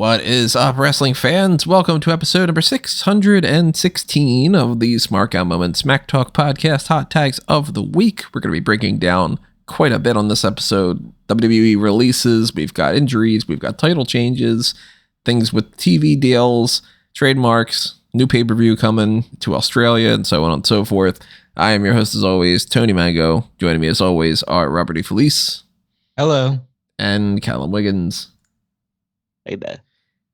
What is up, wrestling fans? Welcome to episode number 616 of the Smark Out Moment Smack Talk podcast Hot Tags of the Week. We're going to be breaking down quite a bit on this episode. WWE releases, we've got injuries, we've got title changes, things with TV deals, trademarks, new pay-per-view coming to Australia, and so on and so forth. I am your host as always, Tony Mango. Joining me as always are Robert E. Felice. Hello. And Callum Wiggins. Hey there.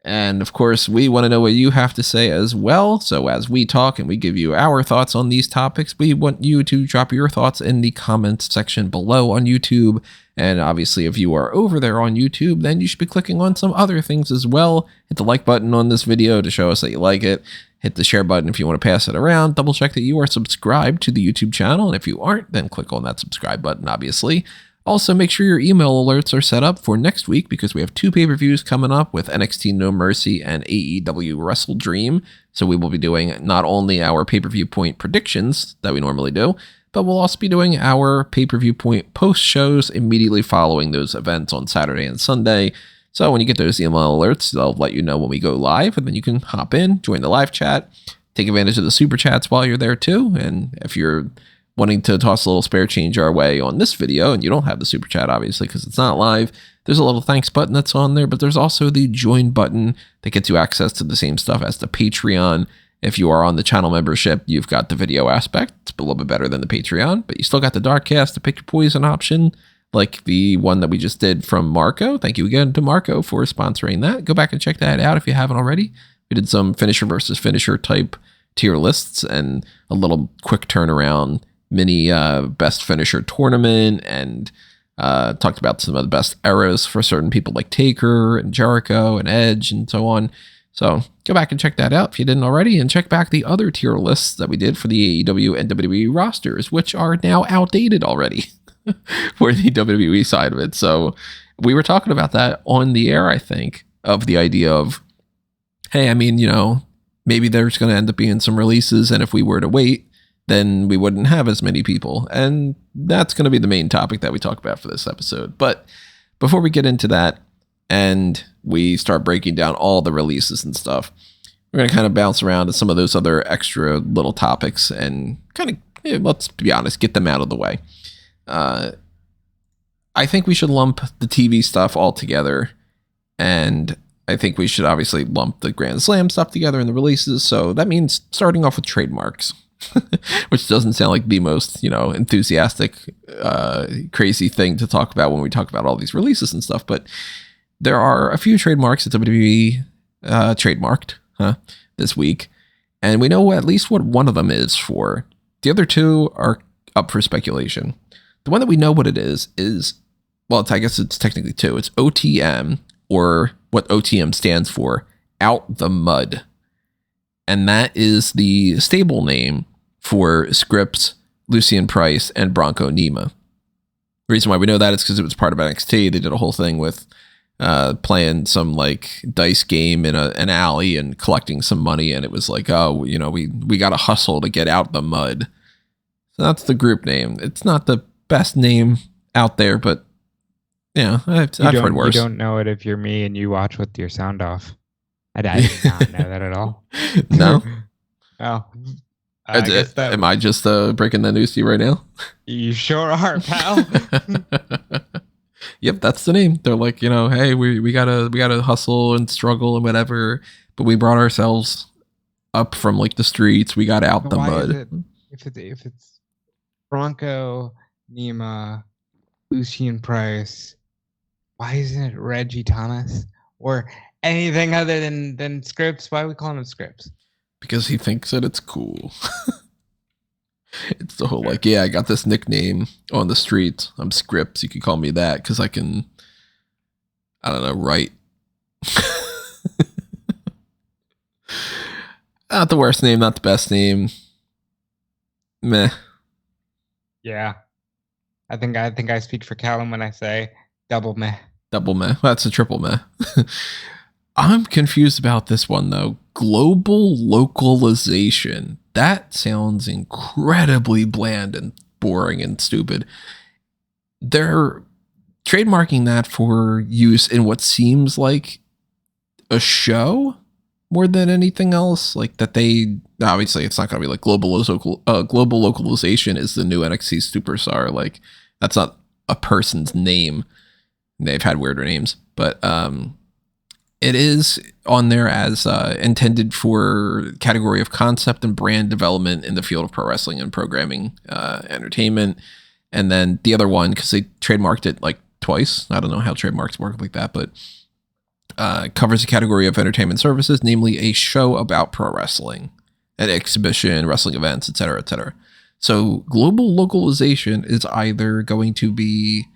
And of course, we want to know what you have to say as well. So as we talk and we give you our thoughts on these topics, we want you to drop your thoughts in the comments section below on YouTube. And obviously, if you are over there on YouTube, then you should be clicking on some other things as well. Hit the like button on this video to show us that you like it. Hit the share button if you want to pass it around. Double check that you are subscribed to the YouTube channel. And if you aren't, then click on that subscribe button, obviously. Also, make sure your email alerts are set up for next week because we have two pay-per-views coming up with NXT No Mercy and AEW Wrestle Dream. So we will be doing not only our pay-per-view point predictions that we normally do, but we'll also be doing our pay-per-view point post shows immediately following those events on Saturday and Sunday. So when you get those email alerts, they'll let you know when we go live, and then you can hop in, join the live chat, take advantage of the super chats while you're there too. And if you're wanting to toss a little spare change our way on this video, and you don't have the super chat, obviously, because it's not live, there's a little thanks button that's on there, but there's also the join button that gets you access to the same stuff as the Patreon. If you are on the channel membership, you've got the video aspect. It's a little bit better than the Patreon, but you still got the Darkcast, the Pick Your Poison option, like the one that we just did from Marco. Thank you again to Marco for sponsoring that. Go back and check that out if you haven't already. We did some finisher versus finisher type tier lists and a little quick turnaround mini best finisher tournament, and talked about some of the best eras for certain people like Taker and Jericho and Edge and so on. So go back and check that out if you didn't already, and check back the other tier lists that we did for the AEW and WWE rosters, which are now outdated already for the WWE side of it. So we were talking about that on the air, I think, of the idea of, hey, I mean, you know, maybe there's going to end up being some releases, and if we were to wait, then we wouldn't have as many people. And that's going to be the main topic that we talk about for this episode. But before we get into that and we start breaking down all the releases and stuff, we're going to kind of bounce around to some of those other extra little topics and kind of, let's be honest, get them out of the way. I think we should lump the TV stuff all together. And I think we should obviously lump the Grand Slam stuff together in the releases. So that means starting off with trademarks. Which doesn't sound like the most, enthusiastic, crazy thing to talk about when we talk about all these releases and stuff. But there are a few trademarks that WWE trademarked this week. And we know at least what one of them is for. The other two are up for speculation. The one that we know what it is, well, I guess it's technically two. It's OTM, or what OTM stands for, Out the Mud. And that is the stable name for Scripps, Lucian Price, and Bronco Nima. The reason why we know that is because it was part of NXT. They did a whole thing with playing some like dice game in an alley and collecting some money. And it was like, oh, we got to hustle to get out the mud. So that's the group name. It's not the best name out there, but yeah, I've heard worse. You don't know it if you're me and you watch with your sound off. I did not know that at all. No? Oh. Am I just breaking the news to you right now? You sure are, pal. Yep, that's the name. They're like, hey, we gotta hustle and struggle and whatever, but we brought ourselves up from like the streets. We got out the mud. If it's Bronco, Nima, Lucian Price, why isn't it Reggie Thomas or anything other than Scripps? Why are we calling him Scripps? Because he thinks that it's cool. It's the whole like, yeah, I got this nickname on the streets. I'm Scripps. You can call me that because I can, I don't know, write. Not the worst name, not the best name. Meh. Yeah. I think I speak for Callum when I say double meh. Double meh. That's a triple meh. I'm confused about this one, though. Global localization. That sounds incredibly bland and boring and stupid. They're trademarking that for use in what seems like a show more than anything else. Like that they obviously it's not going to be like global localization is the new NXT superstar. Like that's not a person's name. They've had weirder names, but it is on there as intended for category of concept and brand development in the field of pro wrestling and programming entertainment. And then the other one, because they trademarked it like twice. I don't know how trademarks work like that, but covers a category of entertainment services, namely a show about pro wrestling, an exhibition, wrestling events, etc., etc. So global localization is either going to be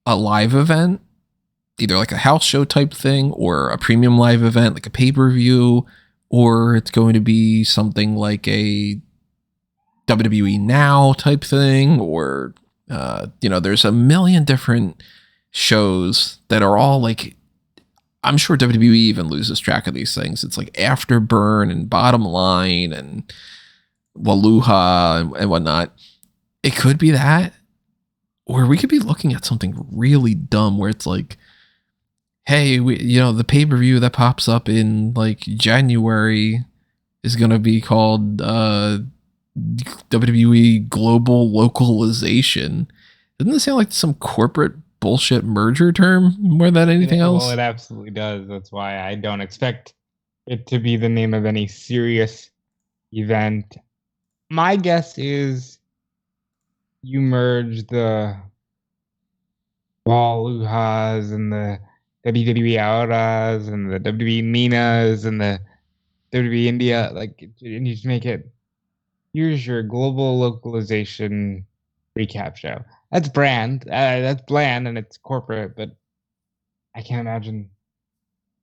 a live event, either like a house show type thing or a premium live event, like a pay-per-view, or it's going to be something like a WWE Now type thing, or, there's a million different shows that are all like, I'm sure WWE even loses track of these things. It's like Afterburn and Bottom Line and Waluha and whatnot. It could be that, or we could be looking at something really dumb where it's like, hey, the pay-per-view that pops up in like January is going to be called WWE Global Localization. Doesn't this sound like some corporate bullshit merger term more than anything else? Well, it absolutely does. That's why I don't expect it to be the name of any serious event. My guess is you merge the Waluhas and the WWE Auras and the WWE Ninas and the WWE India, and you just make it, here's your global localization recap show. That's that's bland and it's corporate, but I can't imagine,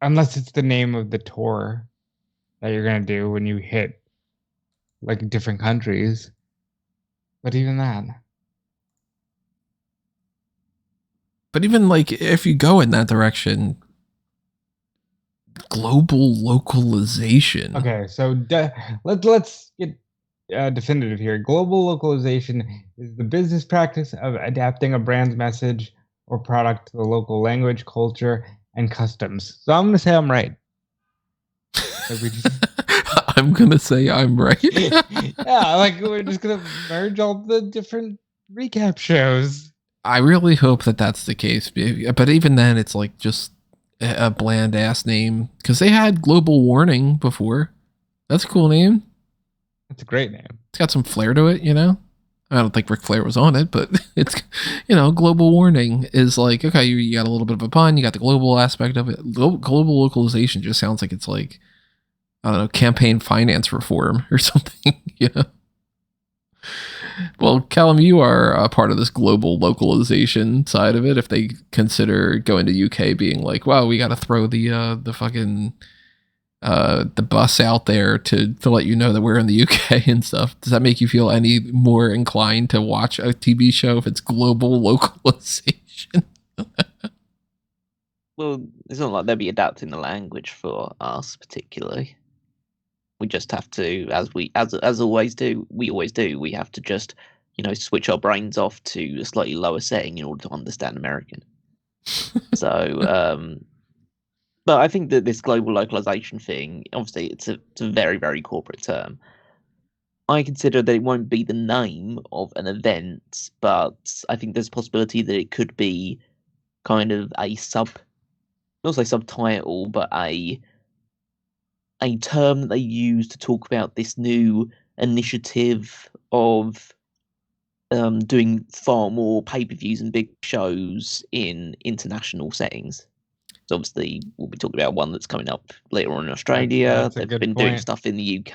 unless it's the name of the tour that you're going to do when you hit like different countries. But even that. But even like if you go in that direction, global localization. Okay, so let's get definitive here. Global localization is the business practice of adapting a brand's message or product to the local language, culture, and customs. So I'm going to say I'm right. I'm going to say I'm right. Yeah, like we're just going to merge all the different recap shows. I really hope that that's the case. But even then, it's like just a bland ass name. Because they had Global Warning before. That's a cool name. It's a great name. It's got some flair to it, I don't think Ric Flair was on it, but it's, Global Warning is like, okay, you got a little bit of a pun. You got the global aspect of it. Global localization just sounds like it's like, I don't know, campaign finance reform or something, Well, Callum, you are a part of this global localization side of it. If they consider going to UK being like, wow, we got to throw the fucking the bus out there to let you know that we're in the UK and stuff. Does that make you feel any more inclined to watch a TV show if it's global localization? Well, it's not like they'll be adapting the language for us particularly. We just have to, as we always do, we have to just, switch our brains off to a slightly lower setting in order to understand American. So, but I think that this global localization thing, obviously, it's a very, very corporate term. I consider that it won't be the name of an event, but I think there's a possibility that it could be kind of a not say subtitle, but a term that they use to talk about this new initiative of doing far more pay-per-views and big shows in international settings. So obviously we'll be talking about one that's coming up later on in Australia. They've been doing stuff in the UK.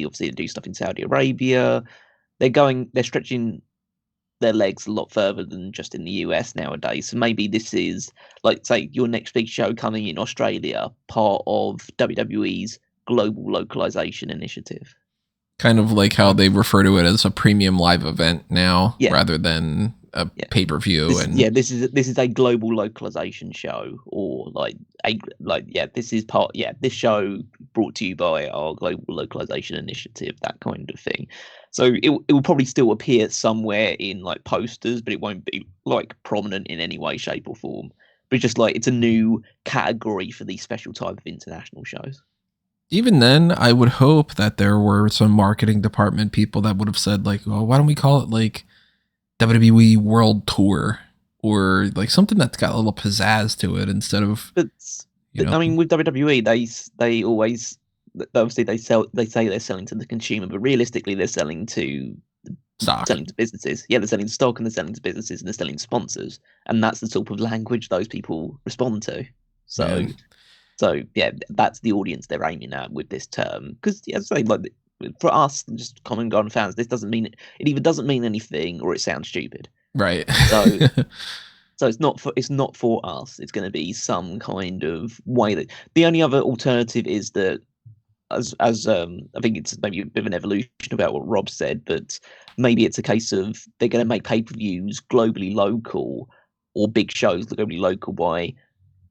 Obviously they do stuff in Saudi Arabia. They're stretching their legs a lot further than just in the US nowadays. So maybe this is, like, say, your next big show coming in Australia, part of WWE's global localization initiative. Kind of like how they refer to it as a premium live event now, rather than a pay-per-view. This is a global localization show, or this show brought to you by our global localization initiative, that kind of thing. So it will probably still appear somewhere in like posters, but it won't be like prominent in any way, shape, or form. It's just like it's a new category for these special type of international shows. Even then, I would hope that there were some marketing department people that would have said like, well, why don't we call it like WWE World Tour or like something that's got a little pizzazz to it instead of. But I mean, with WWE, they always obviously they say they're selling to the consumer, but realistically, they're selling to stock, selling to businesses. Yeah, they're selling to stock and they're selling to businesses and they're selling to sponsors, and that's the sort of language those people respond to. So. Yeah. So yeah, that's the audience they're aiming at with this term. Because as I say, like for us, just common gun fans, this doesn't mean it either doesn't mean anything or it sounds stupid. Right. So it's not for us. It's going to be some kind of way that the only other alternative is that as I think it's maybe a bit of an evolution about what Rob said, but maybe it's a case of they're going to make pay-per-views globally local or big shows globally local by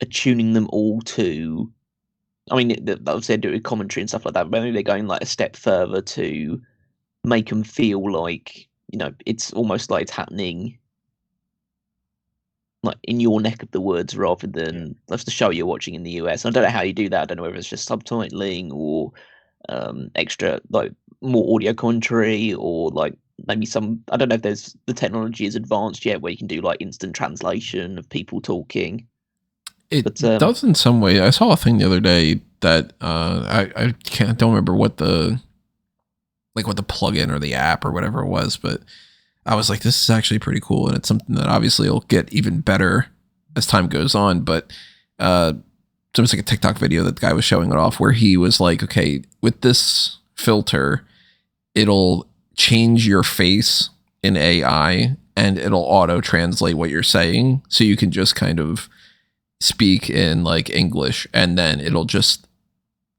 attuning them all to, I mean, obviously they're doing commentary and stuff like that, but maybe they're going like a step further to make them feel like, it's almost like it's happening like in your neck of the woods rather than that's the show you're watching in the US. I don't know how you do that. I don't know whether it's just subtitling or extra, like more audio commentary or like maybe I don't know if there's the technology is advanced yet where you can do like instant translation of people talking. It does in some way. I saw a thing the other day that I don't remember what the plugin or the app or whatever it was, but I was like, this is actually pretty cool, and it's something that obviously will get even better as time goes on. But so it was like a TikTok video that the guy was showing it off where he was like, okay, with this filter, it'll change your face in AI and it'll auto translate what you're saying, so you can just kind of speak in like English, and then it'll just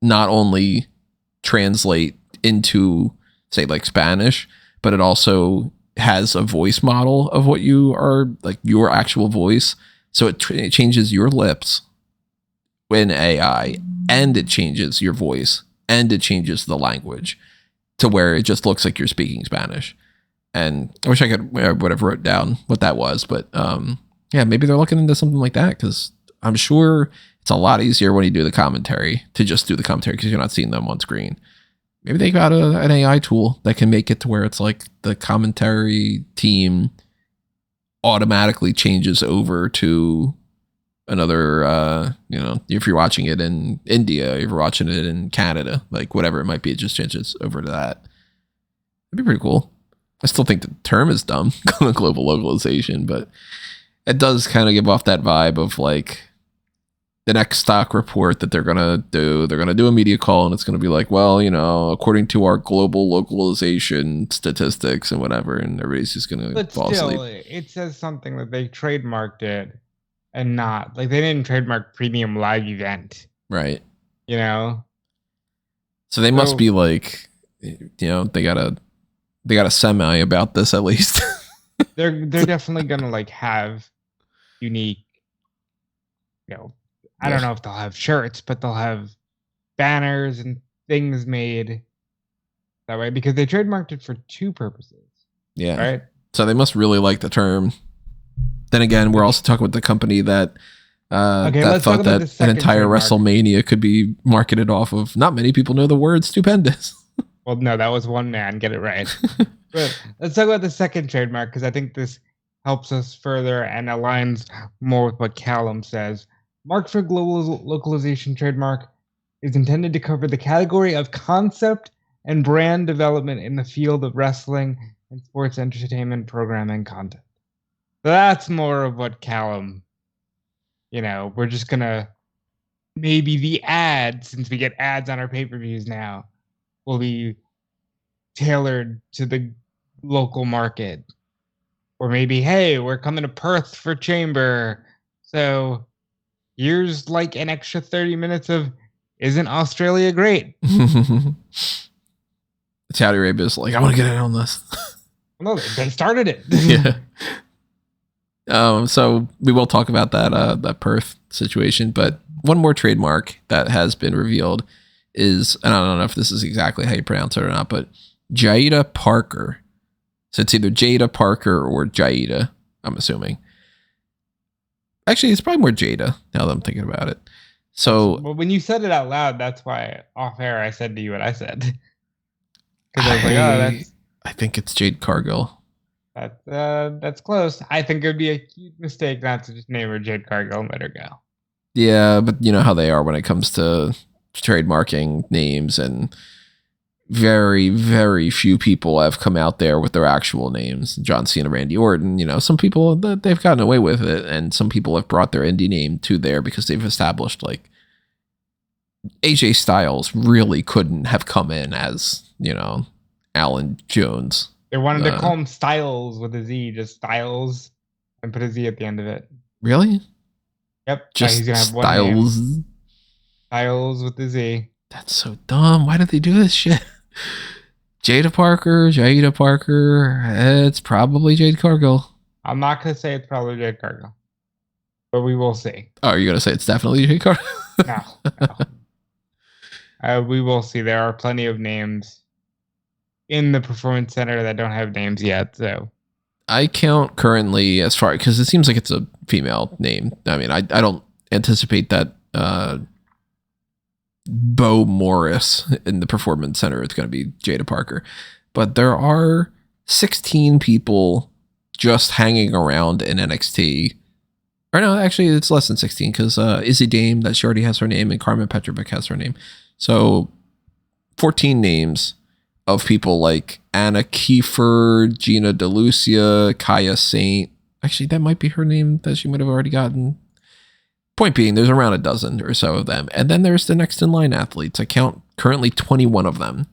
not only translate into say like Spanish, but it also has a voice model of what you are, like your actual voice. So it changes your lips in AI, and it changes your voice, and it changes the language to where it just looks like you're speaking Spanish. And I wish I could would have wrote down what that was, but yeah, maybe they're looking into something like that, because I'm sure it's a lot easier when you do the commentary to just do the commentary because you're not seeing them on screen. Maybe they got an AI tool that can make it to where it's like the commentary team automatically changes over to another, if you're watching it in India, if you're watching it in Canada, like whatever it might be, it just changes over to that. That'd be pretty cool. I still think the term is dumb, global localization, but it does kind of give off that vibe of like, the next stock report that they're going to do a media call, and it's going to be like, well, according to our global localization statistics and whatever, and everybody's just going to fall asleep. It says something that they trademarked it and not like they didn't trademark premium live event. Right. So they must be like, they got a semi about this at least. they're definitely going to like have unique, I don't know if they'll have shirts, but they'll have banners and things made that way because they trademarked it for two purposes. Yeah. Right. So they must really like the term. Then again, we're also talking with the company that that thought that an entire WrestleMania could be marketed off of. Not many people know the word stupendous. Well, no, that was one man. Get it right. But let's talk about the second trademark, because I think this helps us further and aligns more with what Callum says. Mark for global localization trademark is intended to cover the category of concept and brand development in the field of wrestling and sports entertainment programming content. So that's more of what Callum, we're just going to, maybe the ads, since we get ads on our pay-per-views now, will be tailored to the local market. Or maybe, hey, we're coming to Perth for Chamber, so here's like an extra 30 minutes of isn't Australia great? Saudi Arabia's like, I want to get in on this. No, they started it. Yeah. So we will talk about that Perth situation, but one more trademark that has been revealed is, and I don't know if this is exactly how you pronounce it or not, but Jada Parker. So it's either Jada Parker or Jada, I'm assuming. Actually, it's probably more Jada now that I'm thinking about it. So well, when you said it out loud, that's why off air I said to you what I said. Because I was like, oh, I think it's Jade Cargill. That's close. I think it would be a huge mistake not to just name her Jade Cargill and let her go. Yeah, but you know how they are when it comes to trademarking names, and very, very few people have come out there with their actual names. John Cena, Randy Orton, you know, some people, they've gotten away with it, and some people have brought their indie name to there because they've established, like, AJ Styles really couldn't have come in as, you know, Alan Jones. They wanted to call him Styles with a Z, just Styles, and put a Z at the end of it. Really? Yep. Just he's gonna have Styles. One name. Styles with the Z. That's so dumb. Why did they do this shit? Jada Parker. It's probably Jade Cargill. I'm not gonna say it's probably Jade Cargill, but we will see. Oh, you're gonna say it's definitely Jade Cargill? No. We will see. There are plenty of names in the Performance Center that don't have names yet. So I count currently as far, because it seems like it's a female name. I mean, I don't anticipate that Bo Morris in the Performance Center. It's going to be Jada Parker. But there are 16 people just hanging around in NXT. Or no, actually, it's less than 16 because Izzy Dame, that she already has her name, and Carmen Petrovic has her name. So 14 names of people like Anna Kiefer, Gina DeLucia, Kaya Saint. Actually, that might be her name that she might have already gotten. Point being, there's around a dozen or so of them. And then there's the next in line athletes. I count currently 21 of them,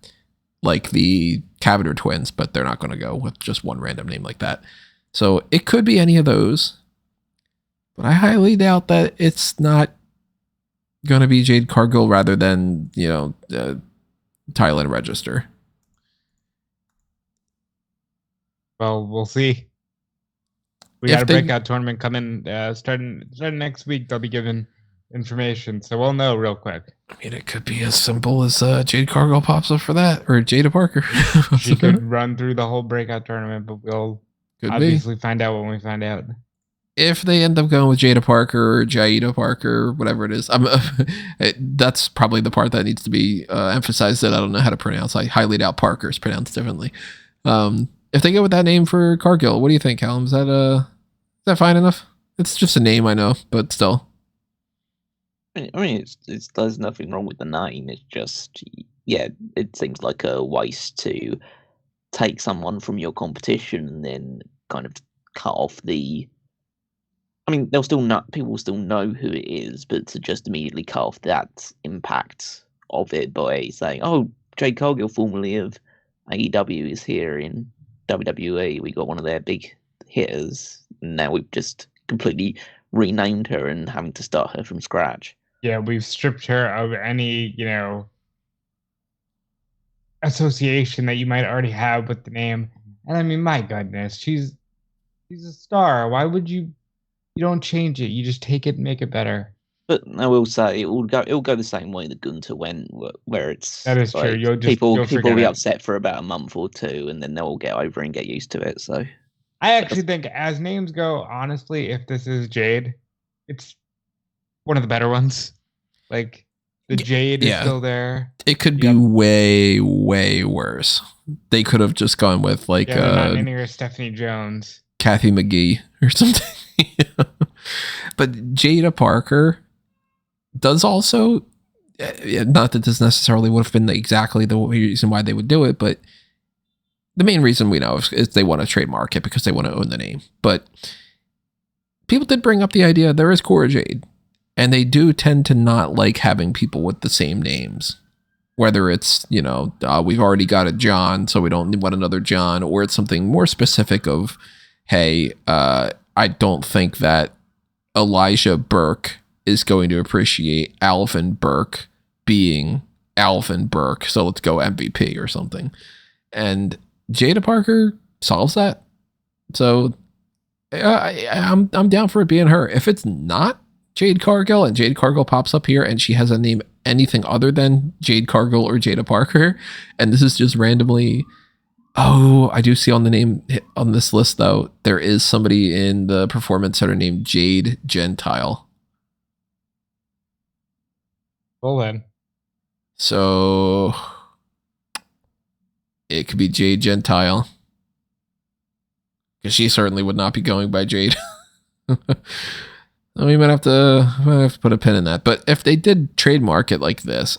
like the Cavender twins, but they're not going to go with just one random name like that. So it could be any of those. But I highly doubt that it's not going to be Jade Cargill rather than, you know, Thailand Register. Well, we'll see. We got a breakout tournament coming starting next week. They'll be giving information, so we'll know real quick. I mean, it could be as simple as Jade Cargill pops up for that, or Jada Parker. She could run through the whole breakout tournament, but we'll obviously find out when we find out. If they end up going with Jada Parker or Jaida Parker, whatever it is, that's probably the part that needs to be emphasized that I don't know how to pronounce. I highly doubt Parker is pronounced differently. If they go with that name for Cargill, what do you think, Callum? Is that fine enough? It's just a name, I know, but still. I mean, there's nothing wrong with the name. It's just, yeah, it seems like a waste to take someone from your competition and then kind of cut off the. I mean, people will still know who it is, but to just immediately cut off that impact of it by saying, "Oh, Jade Cargill, formerly of AEW, is here in WWE. We got one of their big hitters. Now we've just completely renamed her and having to start her from scratch." Yeah, we've stripped her of any, you know, association that you might already have with the name. And I mean, my goodness, she's a star. Why would you don't change it? You just take it and make it better. But I will say it'll go the same way that Gunter went, where it's that is like, true. People will be upset for about a month or two, and then they'll get over and get used to it. So I actually think, as names go, honestly, if this is Jade, it's one of the better ones. Like the Jade is still there. It could be way, way worse. They could have just gone with like not naming her Stephanie Jones, Kathy McGee or something. But Jada Parker does also, not that this necessarily would have been exactly the reason why they would do it, but the main reason we know is they want to trademark it because they want to own the name. But people did bring up the idea there is Cora Jade, and they do tend to not like having people with the same names. Whether it's, you know, we've already got a John, so we don't want another John, or it's something more specific of, hey, I don't think that Elijah Burke is going to appreciate Alvin Burke being Alvin Burke, so let's go MVP or something. And Jada Parker solves that. So I'm down for it being her. If it's not Jade Cargill and Jade Cargill pops up here and she has a name anything other than Jade Cargill or Jada Parker, and this is just randomly Oh, I do see on the name on this list, though, there is somebody in the Performance Center named Jade Gentile. Well then. So it could be Jade Gentile. Because she certainly would not be going by Jade. We might have to put a pin in that. But if they did trademark it like this,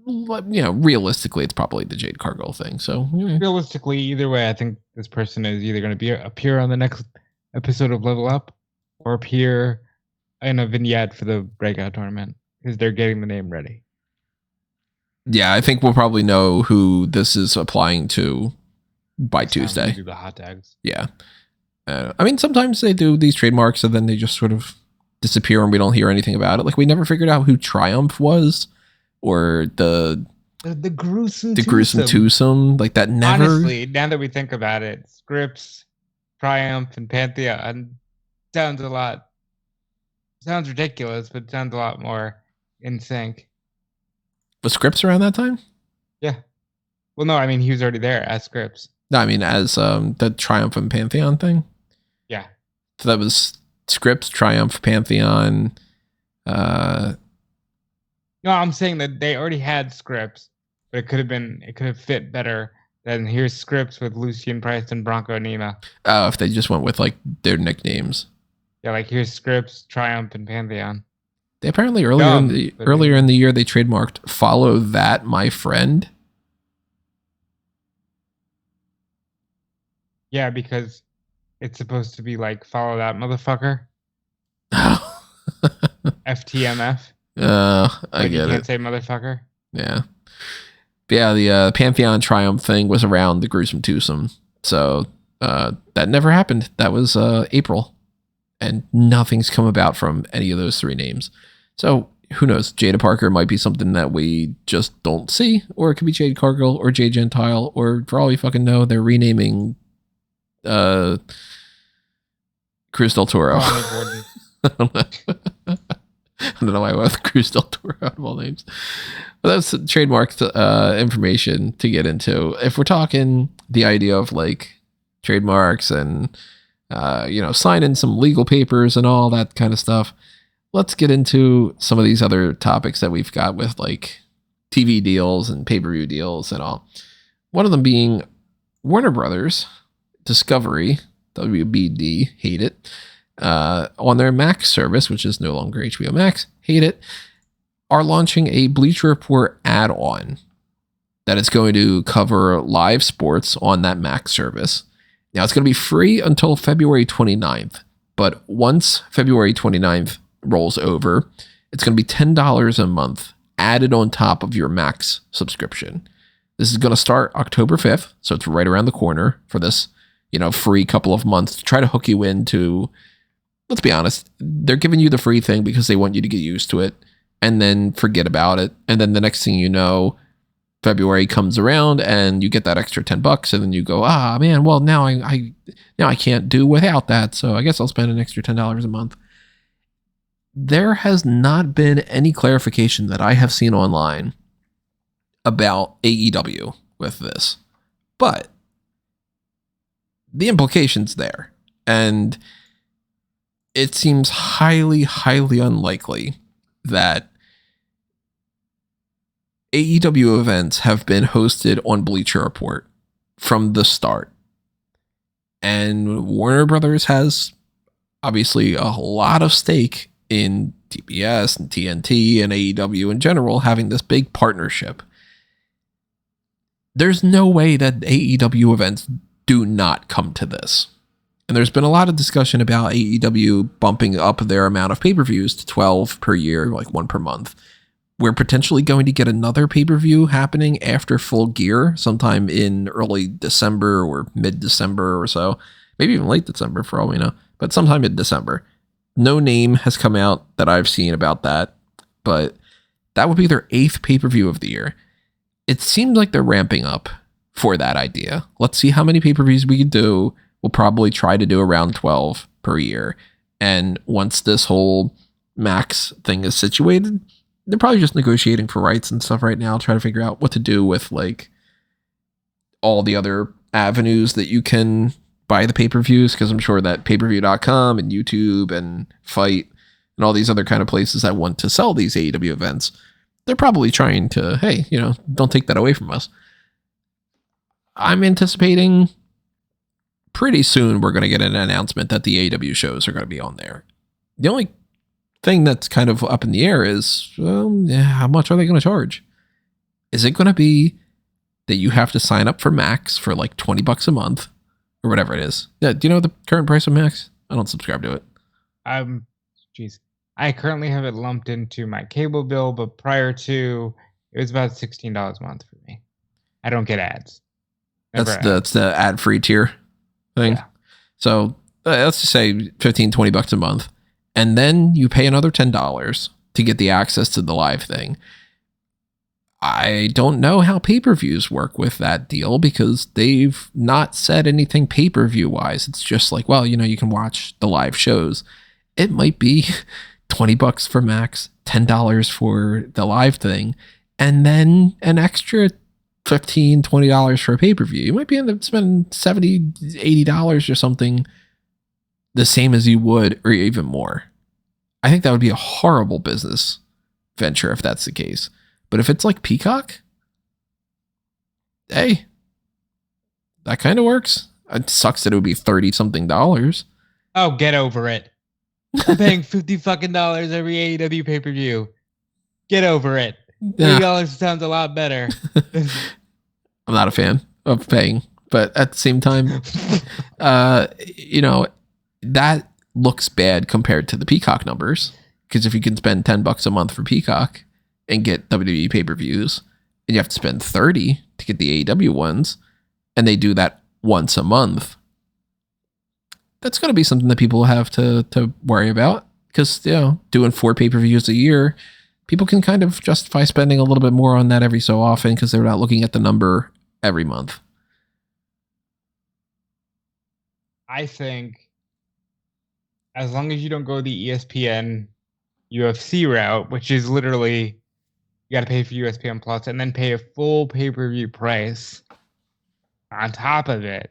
realistically, it's probably the Jade Cargill thing. So realistically, either way, I think this person is either going to appear on the next episode of Level Up or appear in a vignette for the breakout tournament because they're getting the name ready. Yeah, I think we'll probably know who this is applying to by Tuesday. Do the hot tags. Yeah. Sometimes they do these trademarks and then they just sort of disappear and we don't hear anything about it. Like we never figured out who Triumph was or the gruesome twosome. Like that never. Honestly, now that we think about it, Scripps, Triumph, and Pantheon sounds ridiculous, but sounds a lot more in sync. Was Scripps around that time? Yeah. Well, no, I mean he was already there as Scripps. No, I mean as the Triumph and Pantheon thing. Yeah. So that was Scripps, Triumph, Pantheon. No, I'm saying that they already had Scripps, but it could have fit better than here's Scripps with Lucien Price and Bronco Nima. Oh, if they just went with like their nicknames. Yeah, like here's Scripps, Triumph, and Pantheon. They apparently earlier in the year they trademarked "Follow That, My Friend." Yeah, because it's supposed to be like "Follow That Motherfucker." FTMF. I get you it. can't say motherfucker. Yeah. But yeah, the Pantheon Triumph thing was around the gruesome twosome. So that never happened. That was April. And nothing's come about from any of those three names. So who knows? Jada Parker might be something that we just don't see. Or it could be Jade Cargill or Jade Gentile. Or for all we fucking know, they're renaming Cruz del Toro. I don't know why I went with Cruz del Toro out of all names. But that's trademarked information to get into. If we're talking the idea of like trademarks and, signing some legal papers and all that kind of stuff, let's get into some of these other topics that we've got with like TV deals and pay-per-view deals and all. One of them being Warner Brothers Discovery, WBD, hate it, on their Max service, which is no longer HBO Max, hate it, are launching a Bleacher Report add-on that is going to cover live sports on that Max service. Now, it's going to be free until February 29th, but once February 29th rolls over, it's going to be $10 a month added on top of your Max subscription. This is going to start October 5th, so it's right around the corner for this, free couple of months to try to hook you into. Let's be honest, they're giving you the free thing because they want you to get used to it and then forget about it. And then the next thing you know, February comes around and you get that extra $10 and then you go, man, well, now I can't do without that. So I guess I'll spend an extra $10 a month. There has not been any clarification that I have seen online about AEW with this, but the implication's there. And it seems highly, highly unlikely that AEW events have been hosted on Bleacher Report from the start. And Warner Brothers has obviously a lot of stake in TBS and TNT and AEW in general having this big partnership. There's no way that AEW events do not come to this. And there's been a lot of discussion about AEW bumping up their amount of pay-per-views to 12 per year, like one per month. We're potentially going to get another pay-per-view happening after Full Gear sometime in early December or mid-December or so. Maybe even late December for all we know, but sometime in December. No name has come out that I've seen about that, but that would be their 8th pay-per-view of the year. It seems like they're ramping up for that idea. Let's see how many pay-per-views we can do. We'll probably try to do around 12 per year. And once this whole Max thing is situated, they're probably just negotiating for rights and stuff right now, trying to figure out what to do with like all the other avenues that you can buy the pay-per-views, because I'm sure that payperview.com and YouTube and Fight and all these other kind of places that want to sell these AEW events, they're probably trying to, hey, don't take that away from us. I'm anticipating pretty soon we're going to get an announcement that the AEW shows are going to be on there. The only thing that's kind of up in the air is, how much are they going to charge? Is it going to be that you have to sign up for Max for like $20 a month or whatever it is? Yeah, do you know the current price of Max? I don't subscribe to it. I currently have it lumped into my cable bill, but prior to, it was about $16 a month for me. I don't get ads. That's the ad-free tier thing. Yeah. So let's just say $15-20 a month, and then you pay another $10 to get the access to the live thing. I don't know how pay-per-views work with that deal, because they've not said anything pay-per-view wise. It's just like, well, you can watch the live shows. It might be $20 for Max, $10 for the live thing, and then an extra $15-20 for a pay-per-view. You might be able to spend $70-80 or something, the same as you would, or even more. I think that would be a horrible business venture if that's the case. But if it's like Peacock, hey, that kind of works. It sucks that it would be $30-something. Oh, get over it. I'm paying $50 every AEW pay-per-view. Get over it. $80 sounds a lot better. I'm not a fan of paying, but at the same time, that looks bad compared to the Peacock numbers. Because if you can spend $10 a month for Peacock and get WWE pay-per-views, and you have to spend $30 to get the AEW ones, and they do that once a month, that's going to be something that people have to worry about. Because, doing 4 pay-per-views a year, people can kind of justify spending a little bit more on that every so often, because they're not looking at the number every month. I think as long as you don't go the ESPN UFC route, which is literally you got to pay for ESPN Plus and then pay a full pay-per-view price on top of it,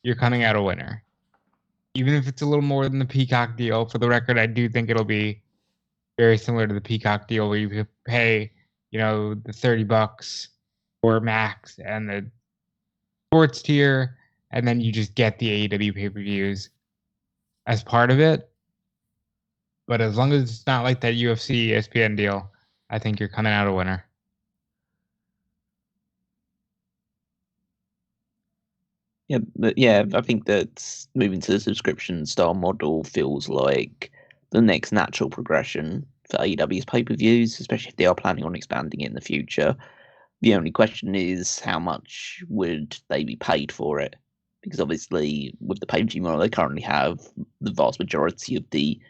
you're coming out a winner. Even if it's a little more than the Peacock deal. For the record, I do think it'll be very similar to the Peacock deal, where you pay, the $30 for Max and the sports tier, and then you just get the AEW pay-per-views as part of it. But as long as it's not like that UFC ESPN deal, I think you're coming out a winner. Yeah, I think that moving to the subscription style model feels like the next natural progression for AEW's pay-per-views, especially if they are planning on expanding it in the future. The only question is, how much would they be paid for it? Because obviously, with the pay-per-view model, they currently have the vast majority of the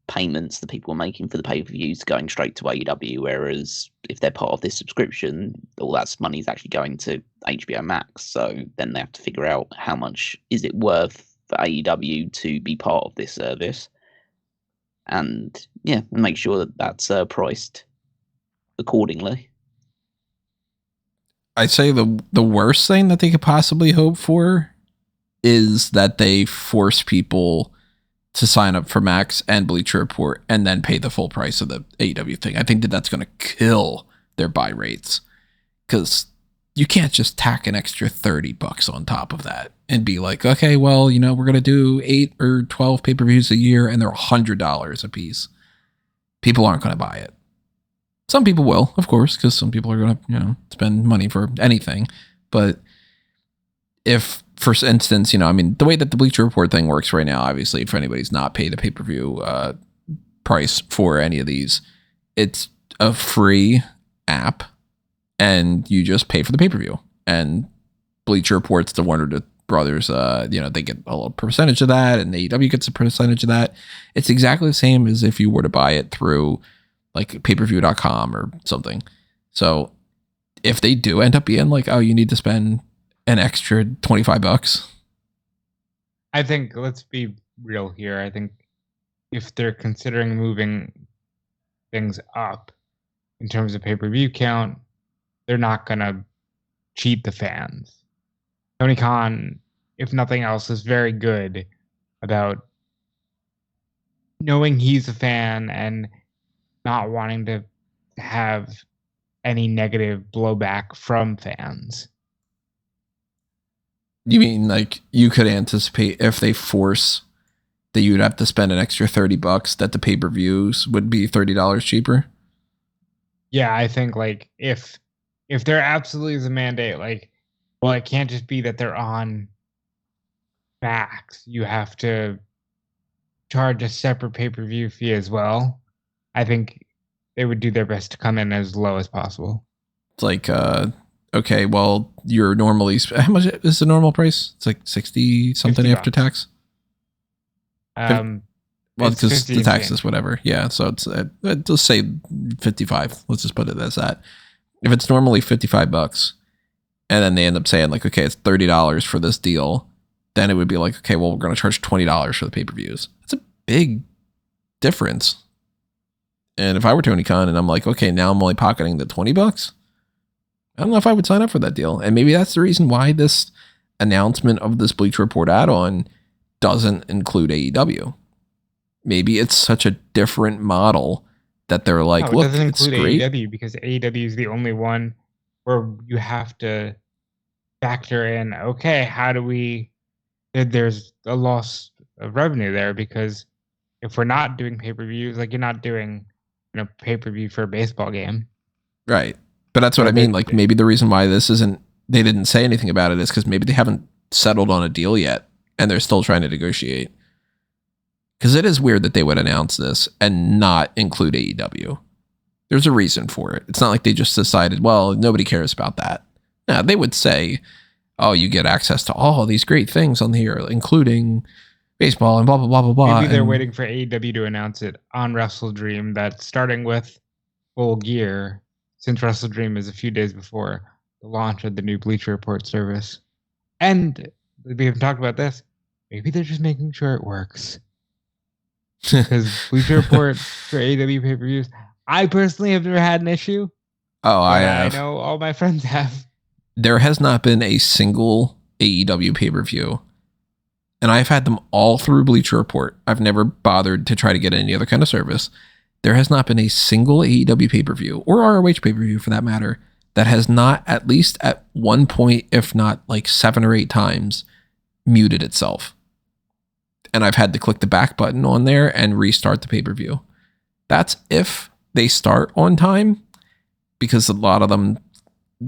payments that people are making for the pay-per-views going straight to AEW, whereas if they're part of this subscription, all that money is actually going to HBO Max. So then they have to figure out how much is it worth for AEW to be part of this service, and make sure that that's priced accordingly. I'd say the worst thing that they could possibly hope for is that they force people to sign up for Max and Bleacher Report and then pay the full price of the AEW thing. I think that that's going to kill their buy rates, because you can't just tack an extra $30 on top of that and be like, okay, well, we're going to do 8 or 12 pay-per-views a year and they're $100 a piece. People aren't going to buy it. Some people will, of course, because some people are going to, spend money for anything. But if, for instance, the way that the Bleacher Report thing works right now, obviously, for anybody's not paid a pay-per-view price for any of these, it's a free app, and you just pay for the pay-per-view. And Bleacher Report's the Warner Brothers, they get a little percentage of that, and AEW gets a percentage of that. It's exactly the same as if you were to buy it through like payperview.com or something. So if they do end up being like, oh, you need to spend an extra $25. I think, let's be real here. I think if they're considering moving things up in terms of pay-per-view count, they're not going to cheat the fans. Tony Khan, if nothing else, is very good about knowing he's a fan and not wanting to have any negative blowback from fans. You mean like you could anticipate if they force that you'd have to spend an extra $30 that the pay-per-views would be $30 cheaper? Yeah, I think like if there absolutely is a mandate, like, well, it can't just be that they're on Max. You have to charge a separate pay-per-view fee as well. I think they would do their best to come in as low as possible. It's like, okay, well, you're normally, how much is the normal price? It's like 60 something $50. after tax. Well, It's because 50 the and taxes, change. whatever. Yeah, so it's let's say 55. Let's just put it as that. If it's normally $55, and then they end up saying like, okay, it's $30 for this deal, then it would be like, okay, well, we're going to charge $20 for the pay-per-views. That's a big difference. And if I were Tony Khan and I'm like, okay, now I'm only pocketing the $20, I don't know if I would sign up for that deal. And maybe that's the reason why this announcement of this Bleacher Report add-on doesn't include AEW. Maybe it's such a different model that they're like, No, it look, doesn't it's include great. AEW because AEW is the only one where you have to factor in, okay, how do we, there's a loss of revenue there because if we're not doing pay-per-views, like you're not doing, pay-per-view for a baseball game. Right. But that's what Yeah, I mean. they- Like maybe the reason why they didn't say anything about it is because maybe they haven't settled on a deal yet and they're still trying to negotiate. Because it is weird that they would announce this and not include AEW. There's a reason for it. It's not like they just decided, well, nobody cares about that. No, they would say, oh, you get access to all these great things on here, including baseball and blah, blah, blah, blah, blah. Maybe they're and waiting for AEW to announce it on Wrestle Dream that starting with Full Gear, since Wrestle Dream is a few days before the launch of the new Bleacher Report service. And we haven't talked about this. Maybe they're just making sure it works. Because Bleacher Report for AEW pay-per-views, I personally have never had an issue. Oh, I But have. I know all my friends have. There has not been a single AEW pay-per-view. And I've had them all through Bleacher Report. I've never bothered to try to get any other kind of service. There has not been a single AEW pay-per-view, or ROH pay-per-view for that matter, that has not, at least at one point, if not like 7 or 8 times, muted itself. And I've had to click the back button on there and restart the pay-per-view. That's if they start on time, because a lot of them,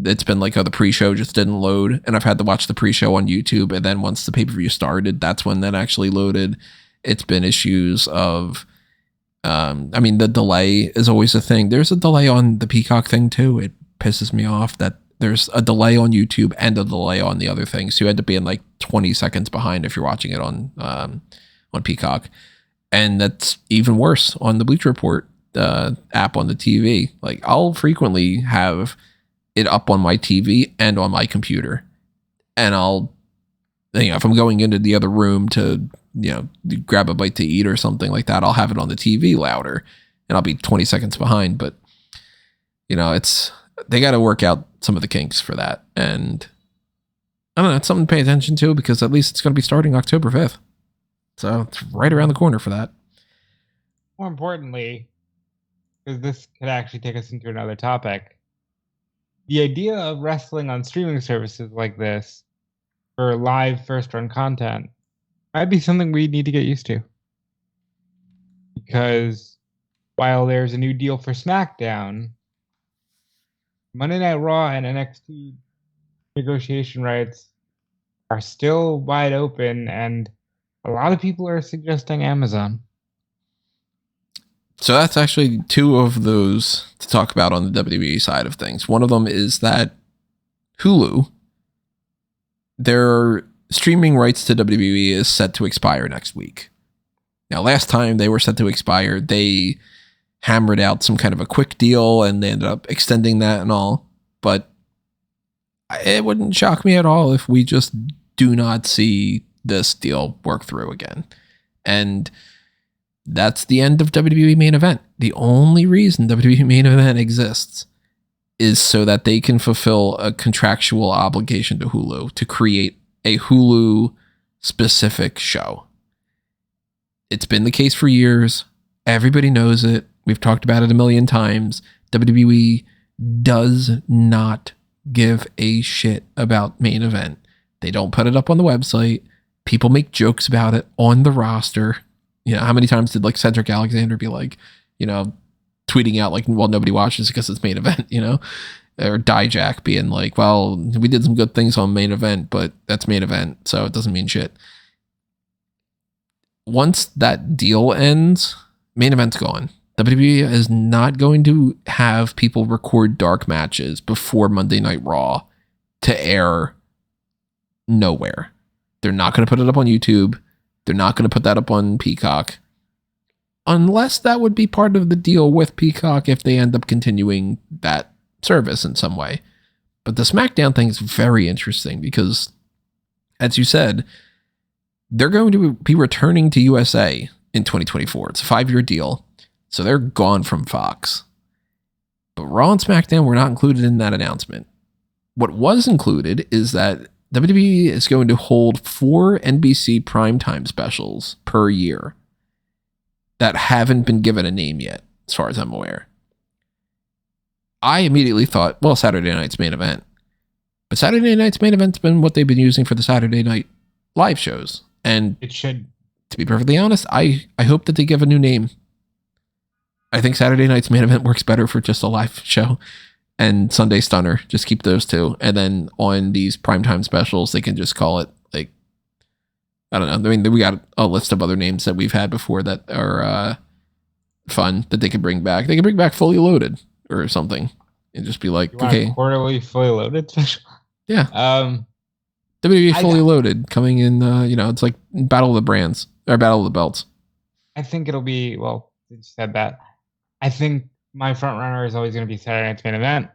it's been like, oh, the pre-show just didn't load, and I've had to watch the pre-show on YouTube, and then once the pay-per-view started, that's when that actually loaded. It's been issues of, the delay is always a thing. There's a delay on the Peacock thing too. It pisses me off that there's a delay on YouTube and a delay on the other thing, so you end up being like 20 seconds behind if you're watching it on Peacock, and that's even worse on the Bleacher Report app on the TV. Like I'll frequently have it up on my TV and on my computer, and I'll, if I'm going into the other room to grab a bite to eat or something like that, I'll have it on the TV louder, and I'll be 20 seconds behind. But they got to work out some of the kinks for that, and I don't know, it's something to pay attention to, because at least it's going to be starting October 5th, so it's right around the corner for that. More importantly, because this could actually take us into another topic, the idea of wrestling on streaming services like this for live first-run content might be something we need to get used to. Because while there's a new deal for SmackDown, Monday Night Raw and NXT negotiation rights are still wide open, and a lot of people are suggesting Amazon. So that's actually 2 of those to talk about on the WWE side of things. One of them is that Hulu, their streaming rights to WWE is set to expire next week. Now, last time they were set to expire, they hammered out some kind of a quick deal and they ended up extending that and all. But it wouldn't shock me at all if we just do not see this deal work through again. And that's the end of WWE Main Event. The only reason WWE Main Event exists is so that they can fulfill a contractual obligation to Hulu to create a Hulu specific show. It's been the case for years. Everybody knows it. We've talked about it a million times. WWE does not give a shit about main event. They don't put it up on the website. People make jokes about it on the roster. You know, how many times did like Cedric Alexander be like, you know, tweeting out like, well, nobody watches because it's main event, you know? Or Dijak being like, well, we did some good things on main event, but that's main event, so it doesn't mean shit. Once that deal ends, main event's gone. WWE is not going to have people record dark matches before Monday Night Raw to air nowhere. They're not going to put it up on YouTube. They're not going to put that up on Peacock. Unless that would be part of the deal with Peacock if they end up continuing that service in some way. But the SmackDown thing is very interesting because, as you said, they're going to be returning to USA in 2024. It's a 5-year deal. So they're gone from Fox. But Raw and SmackDown were not included in that announcement. What was included is that WWE is going to hold 4 NBC primetime specials per year that haven't been given a name yet, as far as I'm aware. I immediately thought, well, Saturday night's main event. But Saturday night's main event's been what they've been using for the Saturday night live shows. And It should. to be perfectly honest, I hope that they give a new name. I think Saturday night's main event works better for just a live show, and Sunday Stunner. Just keep those two. And then on these primetime specials, they can just call it, like, I don't know. I mean, we got a list of other names that we've had before that are fun that they could bring back. They could bring back Fully Loaded or something and just be like, You want okay. a quarterly fully loaded special? Yeah. WWE Fully Loaded coming in, it's like Battle of the Brands or Battle of the Belts. I think it'll be, well, you said that. I think my front runner is always going to be Saturday Night's Main Event.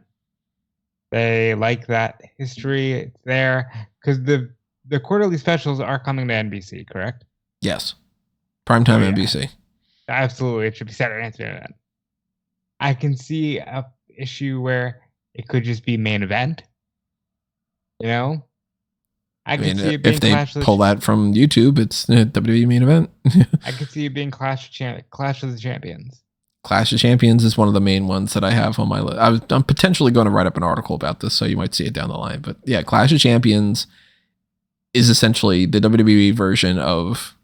They like that history. It's there because the quarterly specials are coming to NBC, correct? Yes. Primetime yeah. NBC. Absolutely. It should be Saturday Night's Main Event. I can see a issue where it could just be main event. You know? I mean, see it being if they pull that from YouTube, it's WWE main event. I could see it being Clash of the Champions. Clash of Champions is one of the main ones that I have on my list. I'm potentially going to write up an article about this, so you might see it down the line. But yeah, Clash of Champions is essentially the WWE version of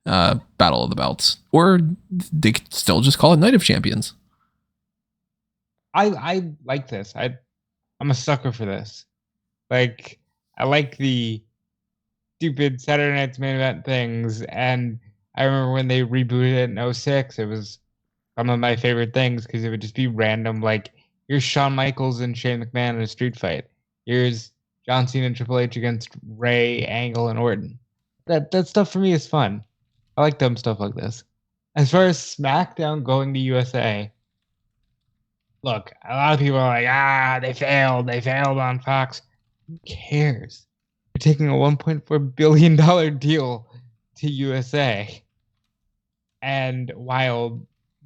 Battle of the Belts, or they could still just call it Night of Champions. I like this. I'm a sucker for this. Like, I like the stupid Saturday Night's Main Event things, and I remember when they rebooted it in 2006, it was some of my favorite things because it would just be random, like, here's Shawn Michaels and Shane McMahon in a street fight. Here's John Cena and Triple H against Ray, Angle, and Orton. That stuff for me is fun. I like dumb stuff like this. As far as SmackDown going to USA, look, a lot of people are like, they failed on Fox. Who cares? You're taking a $1.4 billion deal to USA. And while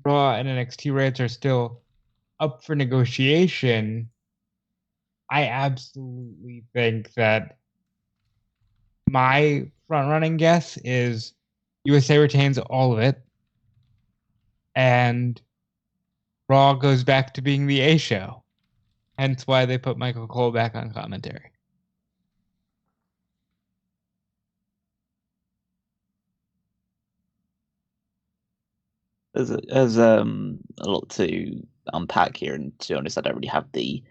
Raw and NXT rates are still up for negotiation, I absolutely think that my front-running guess is USA retains all of it, and Raw goes back to being the A show. Hence why they put Michael Cole back on commentary. There's a lot to unpack here, and to be honest, I don't really have the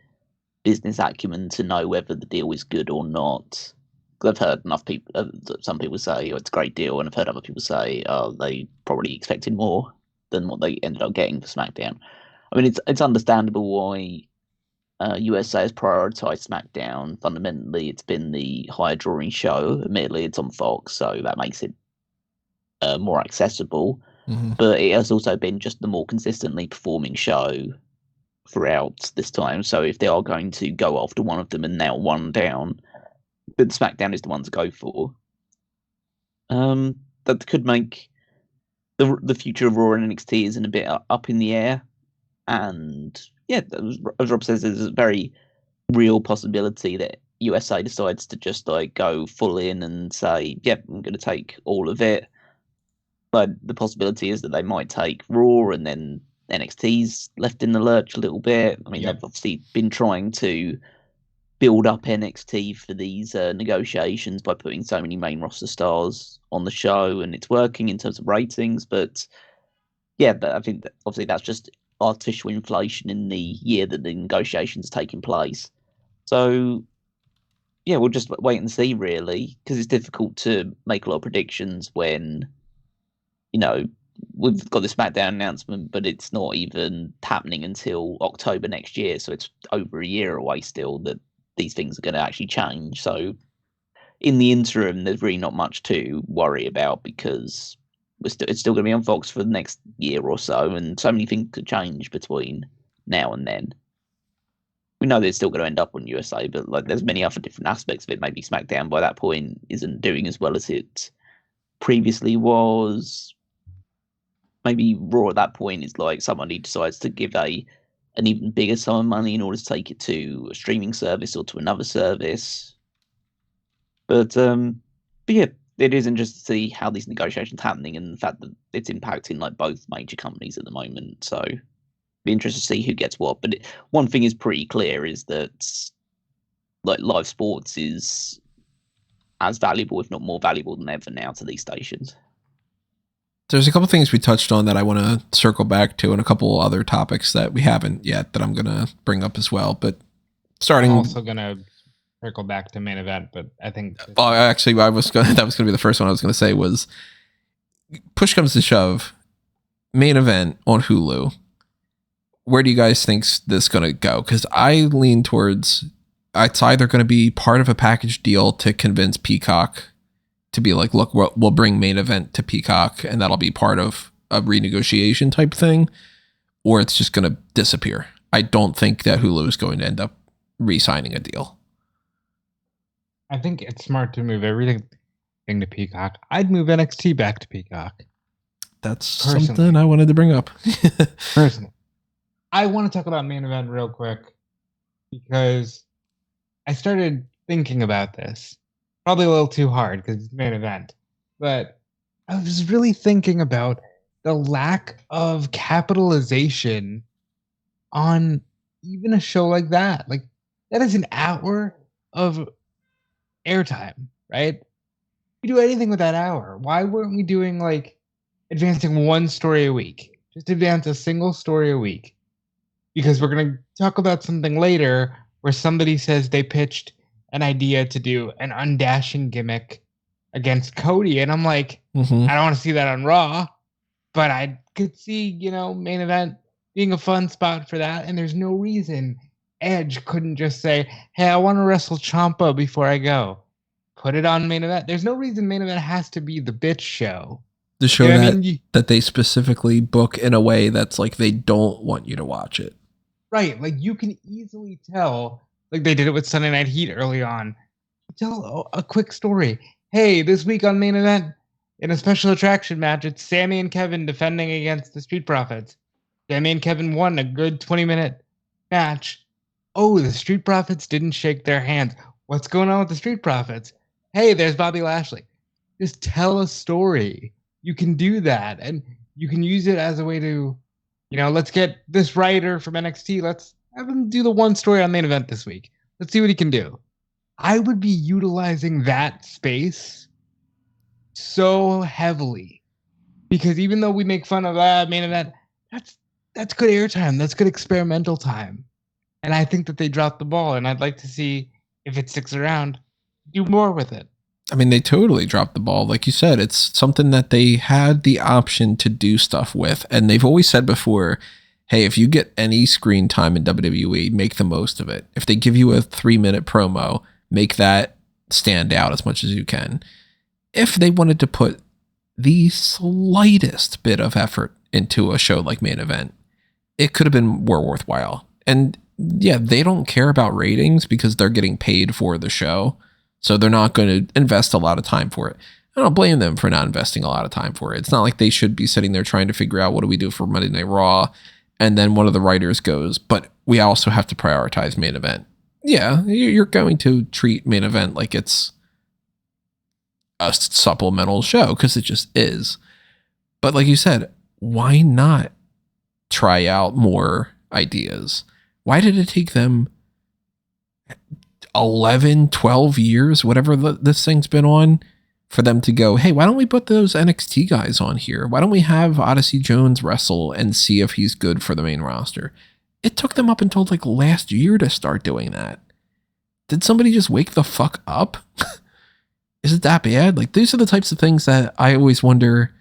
business acumen to know whether the deal is good or not. I've heard enough people, some people say, it's a great deal, and I've heard other people say, they probably expected more than what they ended up getting for SmackDown. I mean, it's understandable why USA has prioritized SmackDown. Fundamentally, it's been the higher drawing show. Admittedly, it's on Fox, so that makes it more accessible. Mm-hmm. But it has also been just the more consistently performing show throughout this time. So if they are going to go after one of them and nail one down, then SmackDown is the one to go for. That could make the future of Raw and NXT is a bit up in the air. And yeah, as Rob says, there's a very real possibility that USA decides to just like go full in and say, yep, I'm going to take all of it. But the possibility is that they might take Raw and then NXT's left in the lurch a little bit. I mean, they've obviously been trying to build up NXT for these negotiations by putting so many main roster stars on the show, and it's working in terms of ratings. But yeah, but I think that obviously that's just artificial inflation in the year that the negotiations are taking place. So yeah, we'll just wait and see, really, because it's difficult to make a lot of predictions when, you know, we've got the SmackDown announcement, but it's not even happening until October next year. So it's over a year away still that these things are going to actually change. So in the interim, there's really not much to worry about because it's still going to be on Fox for the next year or so, and so many things could change between now and then. We know that it's still going to end up on USA, but like there's many other different aspects of it. Maybe SmackDown by that point isn't doing as well as it previously was. Maybe Raw at that point is like somebody decides to give an even bigger sum of money in order to take it to a streaming service or to another service. But yeah, it is interesting to see how these negotiations are happening and the fact that it's impacting like both major companies at the moment. So be interested to see who gets what. But one thing is pretty clear is that like live sports is as valuable, if not more valuable than ever now to these stations. There's a couple things we touched on that I want to circle back to, and a couple other topics that we haven't yet that I'm going to bring up as well. But starting, I'm also going to circle back to main event, but I think. Well, actually, that was going to be the first one I was going to say was push comes to shove, main event on Hulu. Where do you guys think this is going to go? Because I lean towards it's either going to be part of a package deal to convince Peacock to be like, look, we'll bring main event to Peacock and that'll be part of a renegotiation type thing, or it's just going to disappear. I don't think that Hulu is going to end up re-signing a deal. I think it's smart to move everything to Peacock. I'd move NXT back to Peacock. That's something I wanted to bring up. Personally, I want to talk about main event real quick because I started thinking about this. Probably a little too hard because it's main event. But I was really thinking about the lack of capitalization on even a show like that. Like, that is an hour of airtime, right? We do anything with that hour. Why weren't we doing, like, advancing one story a week? Just advance a single story a week. Because we're going to talk about something later where somebody says they pitched an idea to do an undashing gimmick against Cody. And I'm like, I don't want to see that on Raw, but I could see, main event being a fun spot for that. And there's no reason Edge couldn't just say, hey, I want to wrestle Ciampa before I go. Put it on main event. There's no reason main event has to be the bitch show. The show that they specifically book in a way that's like they don't want you to watch it. Right. Like you can easily tell, like they did it with Sunday Night Heat early on. Tell a quick story. Hey, this week on main event, in a special attraction match, it's Sammy and Kevin defending against the Street Profits. Sammy and Kevin won a good 20-minute match. Oh, the Street Profits didn't shake their hands. What's going on with the Street Profits? Hey, there's Bobby Lashley. Just tell a story. You can do that. And you can use it as a way to, let's get this writer from NXT. Let's have him do the one story on main event this week. Let's see what he can do. I would be utilizing that space so heavily because even though we make fun of main event, that's good airtime. That's good experimental time. And I think that they dropped the ball, and I'd like to see if it sticks around, do more with it. I mean, they totally dropped the ball. Like you said, it's something that they had the option to do stuff with. And they've always said before, hey, if you get any screen time in WWE, make the most of it. If they give you a 3-minute promo, make that stand out as much as you can. If they wanted to put the slightest bit of effort into a show like main event, it could have been more worthwhile. And yeah, they don't care about ratings because they're getting paid for the show. So they're not going to invest a lot of time for it. I don't blame them for not investing a lot of time for it. It's not like they should be sitting there trying to figure out what do we do for Monday Night Raw. And then one of the writers goes, but we also have to prioritize main event. Yeah, you're going to treat main event like it's a supplemental show because it just is. But like you said, why not try out more ideas? Why did it take them 11, 12 years, whatever this thing's been on, for them to go, hey, why don't we put those NXT guys on here? Why don't we have Odyssey Jones wrestle and see if he's good for the main roster? It took them up until like last year to start doing that. Did somebody just wake the fuck up? Is it that bad? Like, these are the types of things that I always wonder,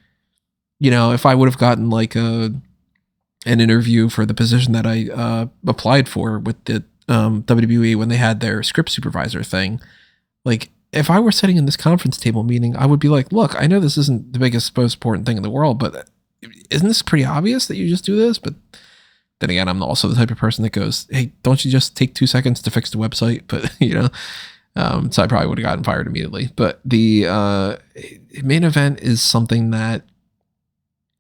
if I would have gotten like an interview for the position that I applied for with the WWE when they had their script supervisor thing. Like, if I were sitting in this conference table meeting, I would be like, look, I know this isn't the biggest, most important thing in the world, but isn't this pretty obvious that you just do this? But then again, I'm also the type of person that goes, hey, don't you just take 2 seconds to fix the website? But, so I probably would have gotten fired immediately. But the main event is something that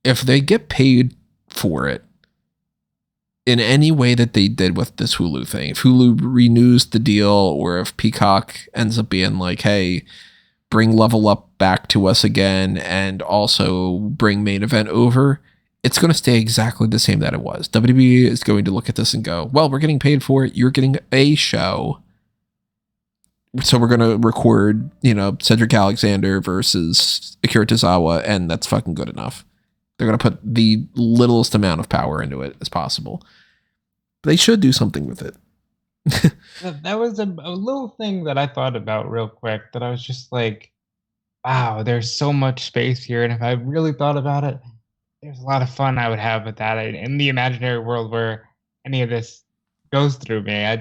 if they get paid for it in any way that they did with this Hulu thing, if Hulu renews the deal, or if Peacock ends up being like, hey, bring Level Up back to us again and also bring main event over, it's going to stay exactly the same that it was. WWE is going to look at this and go, well, we're getting paid for it. You're getting a show. So we're going to record, Cedric Alexander versus Akira Tozawa, and that's fucking good enough. They're going to put the littlest amount of power into it as possible. They should do something with it. That was a little thing that I thought about real quick, that I was just like, wow, there's so much space here. And if I really thought about it, there's a lot of fun I would have with that in the imaginary world where any of this goes through me. I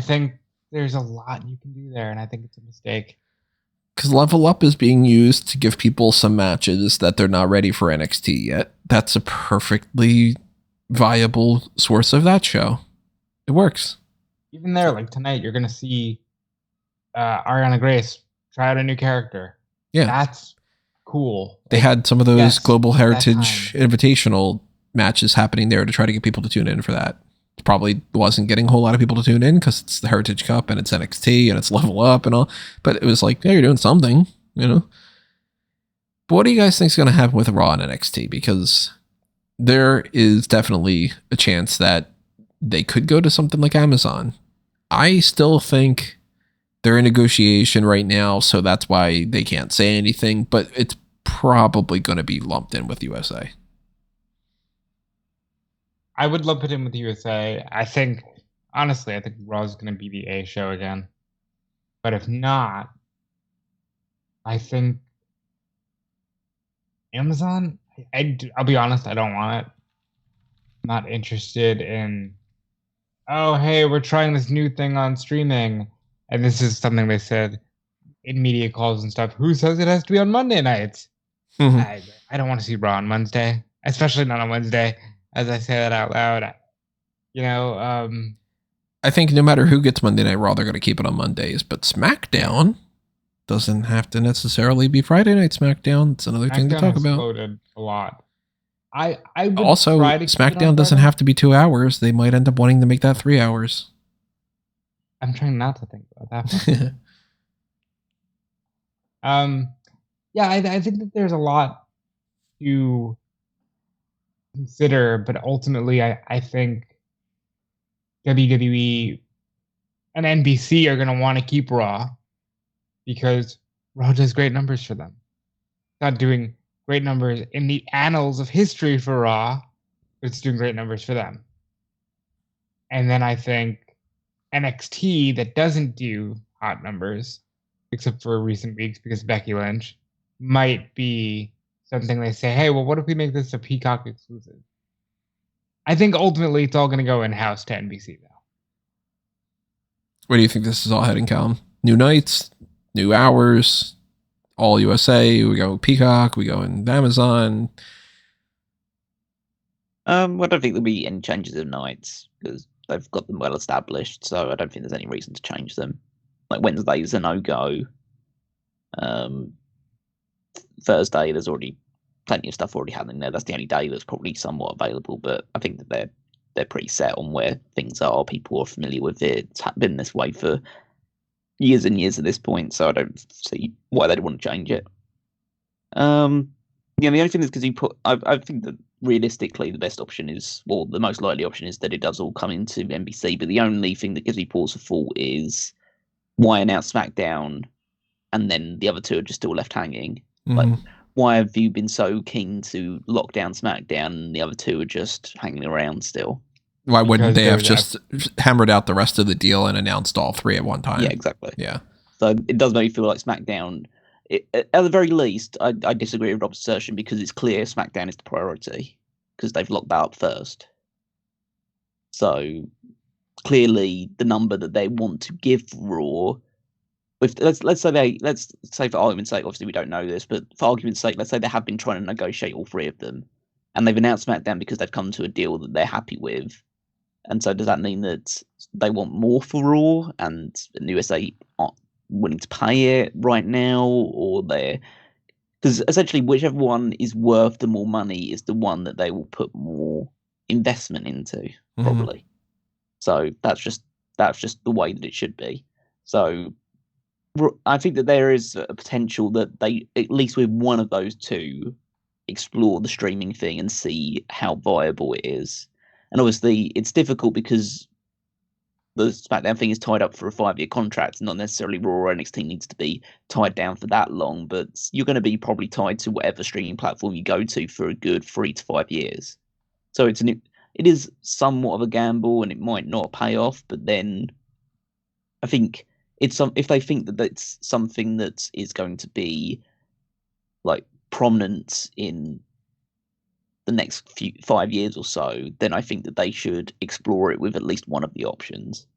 think there's a lot you can do there, and I think it's a mistake. Because Level Up is being used to give people some matches that they're not ready for NXT yet. That's a perfectly viable source of that show. It works. Even there, like tonight, you're going to see Ariana Grace try out a new character. Yeah. That's cool. They had some of those Global Heritage Invitational matches happening there to try to get people to tune in for that. Probably wasn't getting a whole lot of people to tune in because it's the Heritage Cup and it's NXT and it's Level Up and all, but it was like, yeah, you're doing something, But what do you guys think is going to happen with Raw and NXT? Because there is definitely a chance that they could go to something like Amazon. I still think they're in negotiation right now, so that's why they can't say anything, but it's probably going to be lumped in with USA. I would lump it in with USA. Honestly, I think Raw is going to be the A show again. But if not, I think Amazon, I'll be honest, I don't want it. I'm not interested in, oh, hey, we're trying this new thing on streaming. And this is something they said in media calls and stuff. Who says it has to be on Monday nights? Mm-hmm. I don't want to see Raw on Wednesday, especially not on Wednesday. As I say that out loud, I think no matter who gets Monday Night Raw, they're going to keep it on Mondays. But SmackDown doesn't have to necessarily be Friday Night SmackDown. It's another thing to talk about. Exploded a lot. I would also, SmackDown doesn't have to be 2 hours. They might end up wanting to make that 3 hours. I'm trying not to think about that. Yeah, I think that there's a lot to consider, but ultimately I think WWE and NBC are going to want to keep Raw because Raw does great numbers for them. It's not doing great numbers in the annals of history for Raw, but it's doing great numbers for them. And then I think NXT, that doesn't do hot numbers, except for recent weeks because of Becky Lynch, might be something they say, hey, well, what if we make this a Peacock exclusive? I think ultimately it's all going to go in-house to NBC, though. Where do you think this is all heading, Callum? New nights, new hours, all USA, we go Peacock, we go in Amazon. I don't think there'll be any changes of nights because they've got them well established, so I don't think there's any reason to change them. Like Wednesday's a no-go. Thursday, there's already plenty of stuff already happening there. That's the only day that's probably somewhat available, but I think that they're pretty set on where things are. People are familiar with it. It's been this way for years and years at this point, so I don't see why they'd want to change it. The only thing is because I think that realistically the best option is, well, the most likely option is that it does all come into NBC. But the only thing that gives me pause for thought is why announce SmackDown and then the other two are just still left hanging. Like, why have you been so keen to lock down SmackDown and the other two are just hanging around still? Why wouldn't they have just hammered out the rest of the deal and announced all three at one time? Yeah, exactly. Yeah. So it does make me feel like SmackDown, at the very least, I disagree with Rob's assertion because it's clear SmackDown is the priority because they've locked that up first. So clearly the number that they want to give Raw, let's say for argument's sake, obviously we don't know this, but for argument's sake, let's say they have been trying to negotiate all three of them and they've announced SmackDown because they've come to a deal that they're happy with. And so does that mean that they want more for Raw and the USA aren't willing to pay it right now? Or because essentially whichever one is worth the more money is the one that they will put more investment into, probably. So that's just the way that it should be. So I think that there is a potential that they, at least with one of those two, explore the streaming thing and see how viable it is. And obviously, it's difficult because the SmackDown thing is tied up for a 5-year contract. Not necessarily Raw or NXT needs to be tied down for that long, but you're going to be probably tied to whatever streaming platform you go to for a good 3 to 5 years. So it is somewhat of a gamble, and it might not pay off. But then, I think if they think that that's something that is going to be like prominent in the next 5 years or so, then I think that they should explore it with at least one of the options.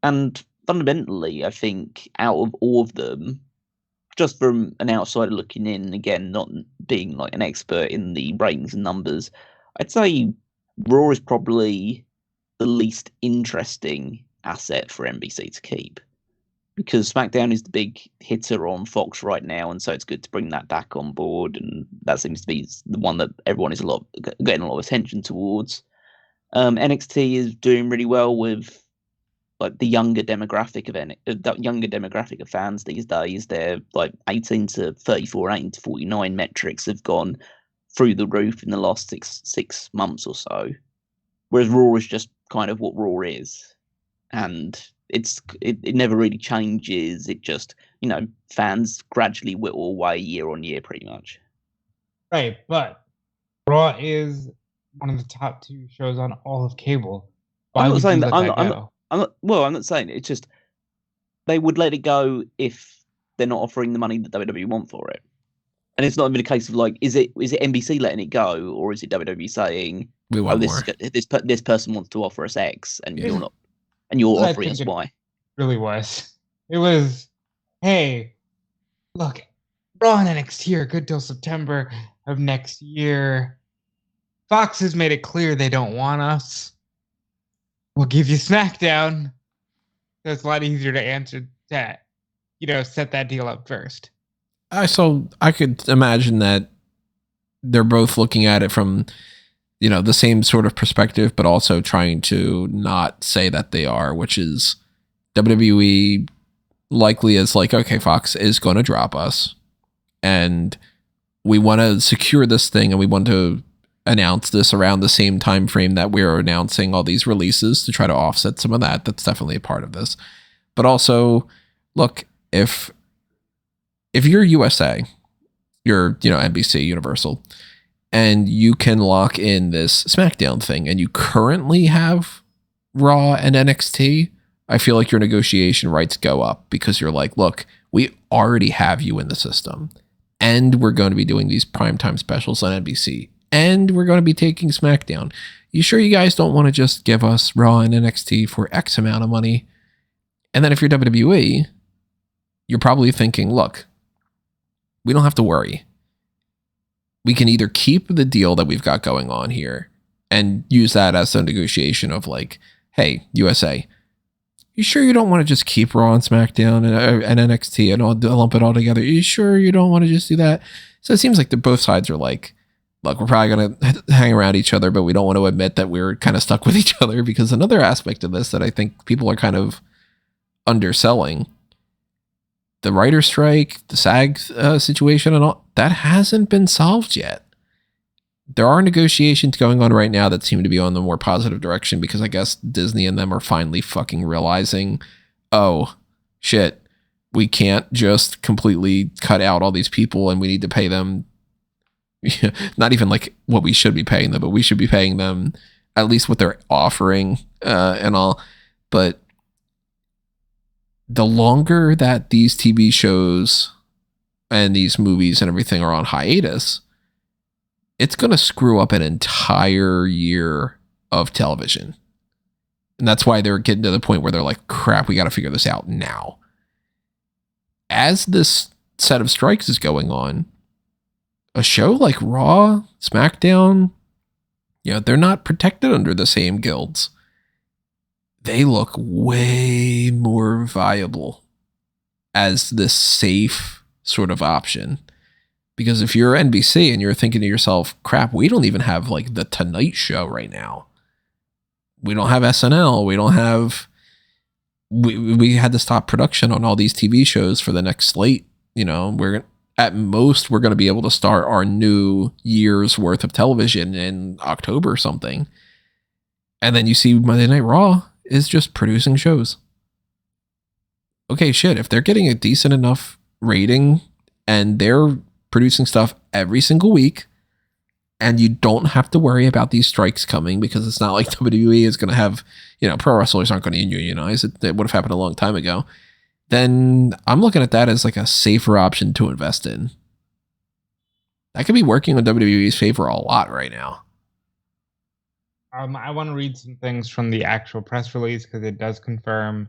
And fundamentally, I think out of all of them, just from an outsider looking in, again, not being like an expert in the ratings and numbers, I'd say Raw is probably the least interesting asset for NBC to keep. Because SmackDown is the big hitter on Fox right now, and so it's good to bring that back on board, and that seems to be the one that everyone is getting a lot of attention towards. NXT is doing really well with like the younger demographic of fans these days. They're like 18 to 34, 18 to 49 metrics have gone through the roof in the last six months or so, whereas Raw is just kind of what Raw is, and it never really changes. It just, fans gradually whittle away year on year, pretty much. Right, but Raw is one of the top 2 shows on all of cable. Why I'm not would saying you that. let that go? I'm not saying it. It's just they would let it go if they're not offering the money that WWE want for it. And it's not even a case of like, is it NBC letting it go, or is it WWE saying, we want more. This person wants to offer us X, and you're not. And you're offering us why? Really was. It was, hey, look, Raw and NXT are good till September of next year. Fox has made it clear they don't want us. We'll give you SmackDown. So it's a lot easier to answer that. Set that deal up first. I could imagine that they're both looking at it from the same sort of perspective, but also trying to not say that they are, which is WWE likely is like, okay, Fox is going to drop us and we want to secure this thing and we want to announce this around the same time frame that we're announcing all these releases to try to offset some of that. That's definitely a part of this. But also, look, if you're USA, you're, NBC, Universal, and you can lock in this SmackDown thing and you currently have Raw and NXT, I feel like your negotiation rights go up because you're like, look, we already have you in the system and we're going to be doing these primetime specials on NBC and we're going to be taking SmackDown. You sure you guys don't want to just give us Raw and NXT for X amount of money? And then if you're WWE, you're probably thinking, look, we don't have to worry. We can either keep the deal that we've got going on here and use that as a negotiation of like, hey, USA, you sure you don't want to just keep Raw and SmackDown and NXT and all lump it all together? You sure you don't want to just do that? So it seems like both sides are like, look, we're probably going to hang around each other, but we don't want to admit that we're kind of stuck with each other, because another aspect of this that I think people are kind of underselling, the writer strike, the SAG situation and all, that hasn't been solved yet. There are negotiations going on right now that seem to be on the more positive direction, because I guess Disney and them are finally fucking realizing, oh, shit, we can't just completely cut out all these people and we need to pay them not even like what we should be paying them, but we should be paying them at least what they're offering and all. But the longer that these TV shows and these movies and everything are on hiatus, it's going to screw up an entire year of television. And that's why they're getting to the point where they're like, crap, we got to figure this out now. As this set of strikes is going on, a show like Raw, SmackDown, they're not protected under the same guilds. They look way more viable as this safe sort of option. Because if you're NBC and you're thinking to yourself, crap, we don't even have like the Tonight Show right now. We don't have SNL. We don't have... We had to stop production on all these TV shows for the next slate. At most, we're going to be able to start our new year's worth of television in October or something. And then you see Monday Night Raw is just producing shows. Okay, shit, if they're getting a decent enough rating and they're producing stuff every single week, and you don't have to worry about these strikes coming, because it's not like WWE is going to have, pro wrestlers aren't going to unionize. It would have happened a long time ago. Then I'm looking at that as like a safer option to invest in. That could be working in WWE's favor a lot right now. I want to read some things from the actual press release, because it does confirm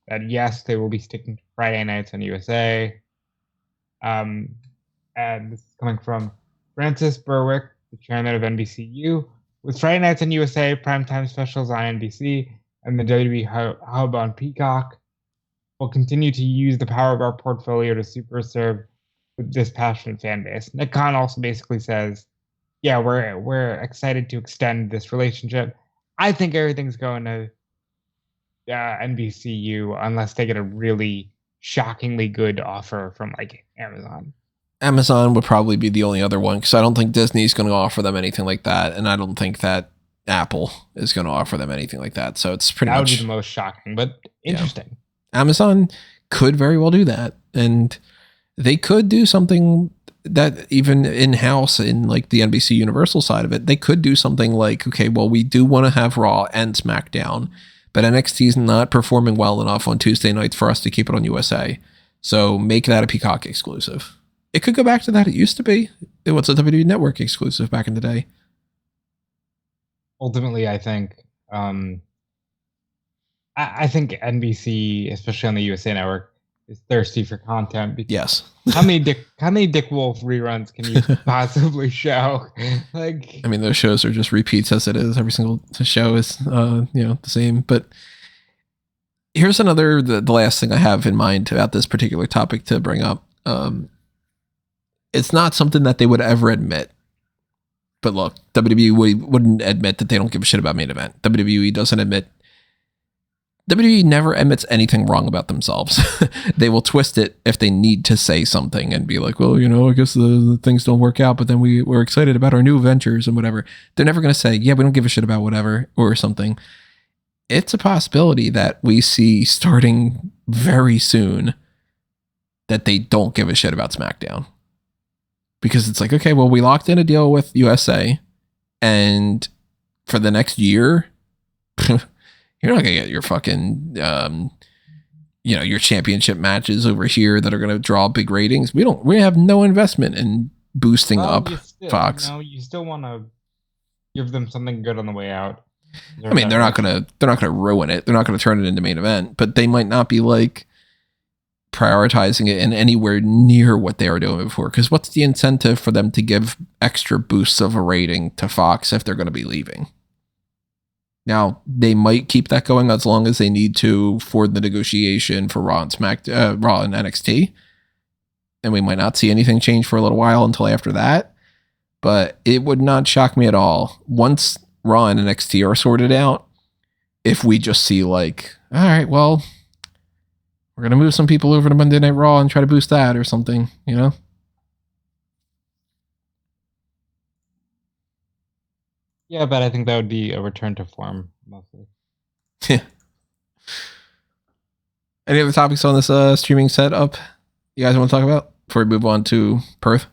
that, yes, they will be sticking to Friday nights on USA. And this is coming from Francis Berwick, the chairman of NBCU. With Friday nights on USA, primetime specials on NBC, and the WWE Hub on Peacock, we'll continue to use the power of our portfolio to super serve with this passionate fan base. Nick Khan also basically says, yeah, we're excited to extend this relationship. I think everything's going to NBCU unless they get a really shockingly good offer from like Amazon. Amazon would probably be the only other one, because I don't think Disney's going to offer them anything like that, and I don't think that Apple is going to offer them anything like that. So it's pretty much... That would be the most shocking, but interesting. Yeah. Amazon could very well do that, and they could do something that even in-house in like the NBC Universal side of it, they could do something like, okay, well, we do want to have Raw and SmackDown, but NXT is not performing well enough on Tuesday nights for us to keep it on USA. So make that a Peacock exclusive. It could go back to that. It used to be. It was a WWE Network exclusive back in the day. Ultimately, I think I think NBC, especially on the USA Network, is thirsty for content. Because yes. how many Dick Wolf reruns can you possibly show? Like, I mean, those shows are just repeats as it is. Every single show is, the same. But here's the last thing I have in mind about this particular topic to bring up. It's not something that they would ever admit. But look, WWE wouldn't admit that they don't give a shit about main event. WWE never admits anything wrong about themselves. They will twist it if they need to say something and be like, well, I guess the things don't work out, but then we're excited about our new ventures and whatever. They're never going to say, yeah, we don't give a shit about whatever or something. It's a possibility that we see starting very soon that they don't give a shit about SmackDown. Because it's like, okay, well, we locked in a deal with USA, and for the next year, you're not going to get your fucking, your championship matches over here that are going to draw big ratings. We have no investment in boosting up Fox. You still want to give them something good on the way out. I mean, they're not going to ruin it. They're not going to turn it into main event, but they might not be like prioritizing it in anywhere near what they were doing before. Because what's the incentive for them to give extra boosts of a rating to Fox if they're going to be leaving? Now, they might keep that going as long as they need to for the negotiation for Raw and Raw and NXT. And we might not see anything change for a little while until after that. but it would not shock me at all once Raw and NXT are sorted out. If we just see like, all right, well, we're gonna move some people over to Monday Night Raw and try to boost that or something, you know? Yeah, but I think that would be a return to form mostly. Any other topics on this streaming setup you guys want to talk about before we move on to Perth?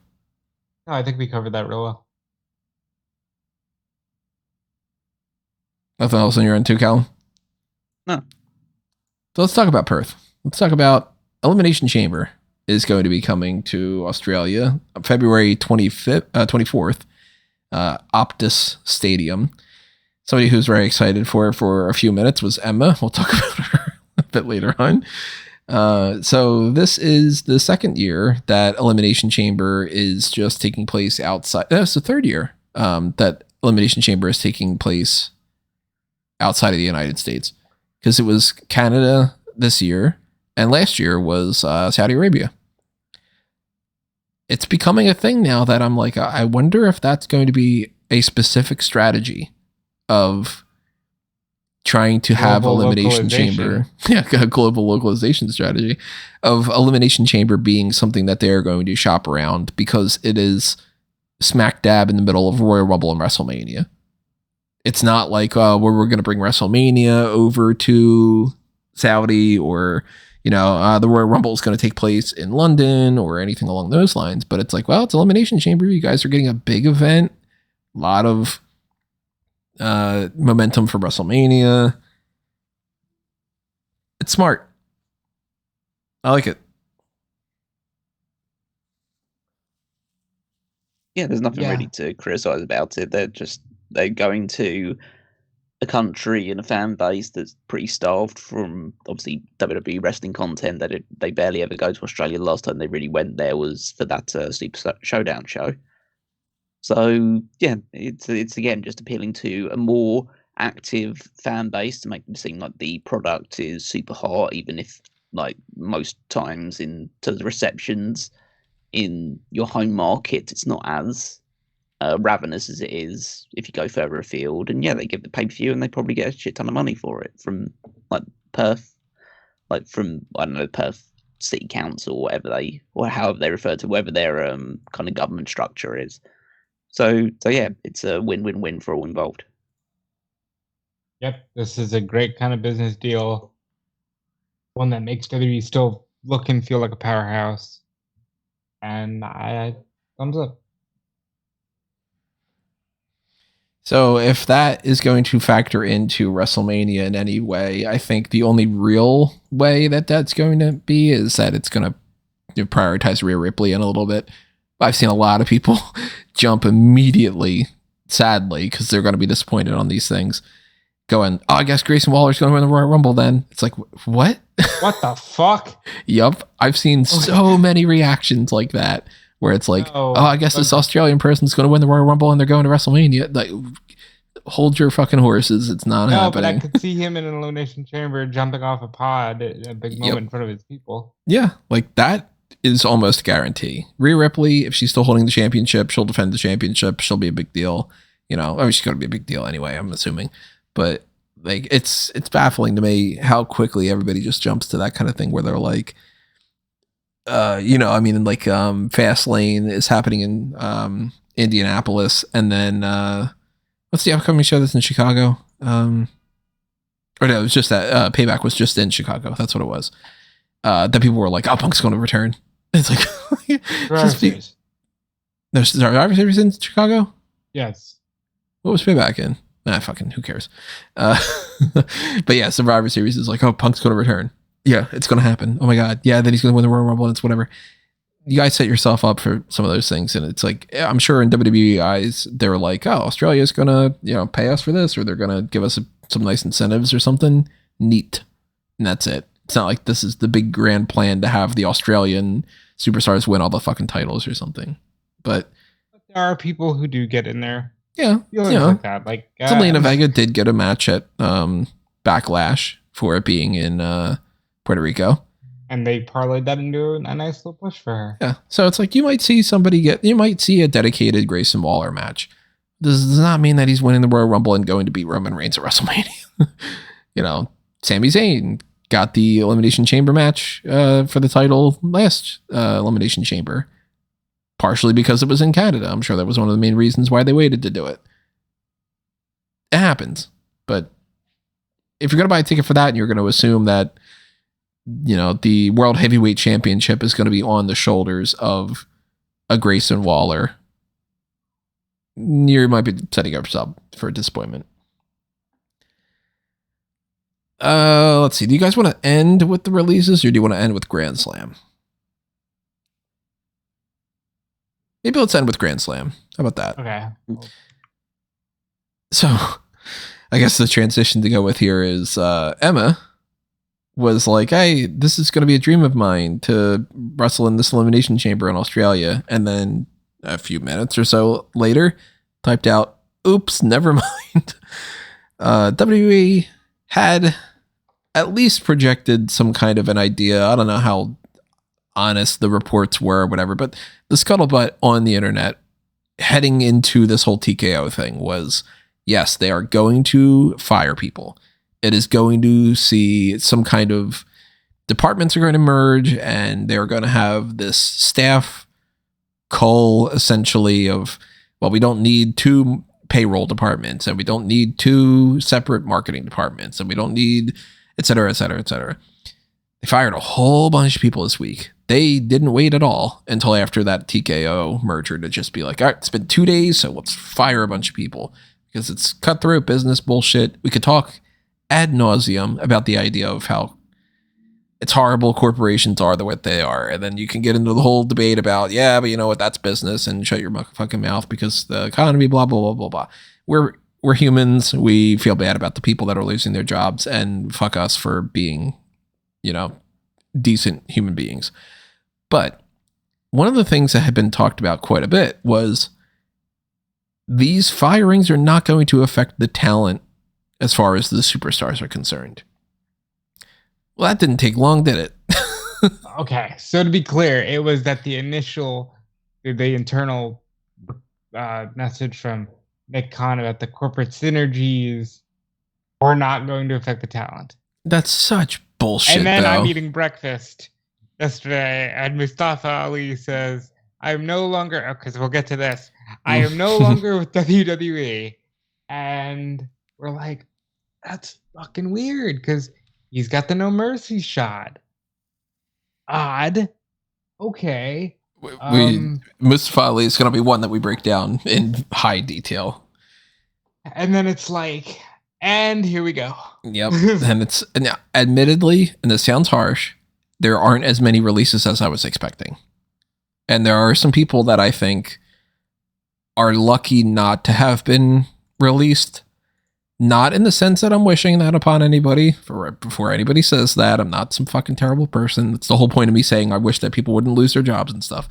No, I think we covered that real well. Nothing else on your end too, Callum? No. So let's talk about Perth. Let's talk about Elimination Chamber is going to be coming to Australia on February 24th, Optus Stadium. Somebody who's very excited for a few minutes was Emma. We'll talk about her a bit later on. So this is the second year that Elimination Chamber is just taking place outside. It's the third year that Elimination Chamber is taking place outside of the United States, because it was Canada this year and last year was Saudi Arabia. It's becoming a thing now that I'm like, I wonder if that's going to be a specific strategy of trying to have Elimination Chamber. Yeah, a global localization strategy of Elimination Chamber being something that they're going to shop around, because it is smack dab in the middle of Royal Rumble and WrestleMania. It's not like where we're going to bring WrestleMania over to Saudi, or, you know, the Royal Rumble is going to take place in London or anything along those lines. But it's like, well, it's Elimination Chamber. You guys are getting a big event, a lot of momentum for WrestleMania. It's smart. I like it. Yeah, there's nothing really to criticize about it. They're going to a country and a fan base that's pretty starved from, obviously, WWE wrestling content. That they barely ever go to Australia. The last time they really went there was for that Super Showdown show. So yeah, it's again just appealing to a more active fan base to make them seem like the product is super hot, even if, like, most times in terms of receptions in your home market, it's not as ravenous as it is if you go further afield. And yeah, they give the pay-per-view and they probably get a shit ton of money for it from, like, Perth, like from, I don't know, Perth City Council, or however they refer to whatever their kind of government structure is. So yeah, it's a win-win-win for all involved. Yep, this is a great kind of business deal. One that makes WWE still look and feel like a powerhouse. And I thumbs up. So if that is going to factor into WrestleMania in any way, I think the only real way that that's going to be is that it's going to prioritize Rhea Ripley in a little bit. I've seen a lot of people jump immediately, sadly, because they're going to be disappointed on these things, going, oh, I guess Grayson Waller's going to win the Royal Rumble then. It's like, what? What the fuck? Yup. I've seen so many reactions like that, where it's like, I guess this Australian person's going to win the Royal Rumble and they're going to WrestleMania. Like, hold your fucking horses. It's not happening. But I could see him in an Elimination Chamber jumping off a pod at a big moment in front of his people. Yeah, like that is almost a guarantee. Rhea Ripley, if she's still holding the championship, she'll defend the championship. She'll be a big deal. You know, I mean, she's going to be a big deal anyway, I'm assuming. But like, it's baffling to me how quickly everybody just jumps to that kind of thing, where they're like, you know, I mean, like, Fastlane is happening in Indianapolis, and then what's the upcoming show that's in Chicago? Or no, it was just that Payback was just in Chicago. That's what it was. That people were like, oh, Punk's going to return. It's like, there's Survivor Series in Chicago? Yes. What was Payback in? Fucking, who cares? But yeah, Survivor Series is like, oh, Punk's going to return. Yeah, it's going to happen. Oh my God. Yeah, then he's going to win the Royal Rumble, and it's whatever. You guys set yourself up for some of those things. And it's like, I'm sure in WWE eyes, they're like, oh, Australia's going to, you know, pay us for this, or they're going to give us some nice incentives or something. Neat. And that's it. It's not like this is the big grand plan to have the Australian superstars win all the fucking titles or something. But there are people who do get in there. Yeah. You know, like that. Like, Zelina Vega did get a match at Backlash for it being in Puerto Rico. And they parlayed that into a nice little push for her. Yeah. So it's like you might see a dedicated Grayson Waller match. This does not mean that he's winning the Royal Rumble and going to beat Roman Reigns at WrestleMania. Sami Zayn got the Elimination Chamber match for the title last Elimination Chamber, partially because it was in Canada. I'm sure that was one of the main reasons why they waited to do it. It happens. But if you're going to buy a ticket for that and you're going to assume that the World Heavyweight Championship is going to be on the shoulders of a Grayson Waller, you might be setting yourself for a disappointment. Let's see. Do you guys want to end with the releases or do you want to end with Grand Slam? Maybe let's end with Grand Slam. How about that? Okay. So I guess the transition to go with here is Emma was like, hey, this is going to be a dream of mine to wrestle in this Elimination Chamber in Australia. And then a few minutes or so later, typed out, oops, never mind. WWE had at least projected some kind of an idea. I don't know how honest the reports were or whatever, but the scuttlebutt on the internet heading into this whole TKO thing was, yes, they are going to fire people. It is going to see some kind of departments are going to merge and they're going to have this staff cull essentially of, well, we don't need 2 payroll departments and we don't need 2 separate marketing departments and we don't need et cetera, et cetera, et cetera. They fired a whole bunch of people this week. They didn't wait at all until after that TKO merger to just be like, all right, it's been 2 days, so let's fire a bunch of people because it's cutthroat business bullshit. We could talk ad nauseum about the idea of how it's horrible corporations are the way they are. And then you can get into the whole debate about, yeah, but you know what, that's business and shut your fucking mouth because the economy, blah, blah, blah, blah, blah. We're humans. We feel bad about the people that are losing their jobs and fuck us for being, decent human beings. But one of the things that had been talked about quite a bit was these firings are not going to affect the talent as far as the superstars are concerned. Well, that didn't take long, did it? Okay, so to be clear, it was that the internal message from Nick Khan about the corporate synergies were not going to affect the talent. That's such bullshit, and then though. I'm eating breakfast yesterday, and Mustafa Ali says, I'm no longer, because we'll get to this, I am no longer with WWE. And we're like, that's fucking weird, because he's got the No Mercy shot. Odd. Okay. Mustafa Ali is going to be one that we break down in high detail. And then it's like, and here we go. Yep. And admittedly, and this sounds harsh, there aren't as many releases as I was expecting. And there are some people that I think are lucky not to have been released. Not in the sense that I'm wishing that upon anybody. Before anybody says that, I'm not some fucking terrible person. That's the whole point of me saying I wish that people wouldn't lose their jobs and stuff.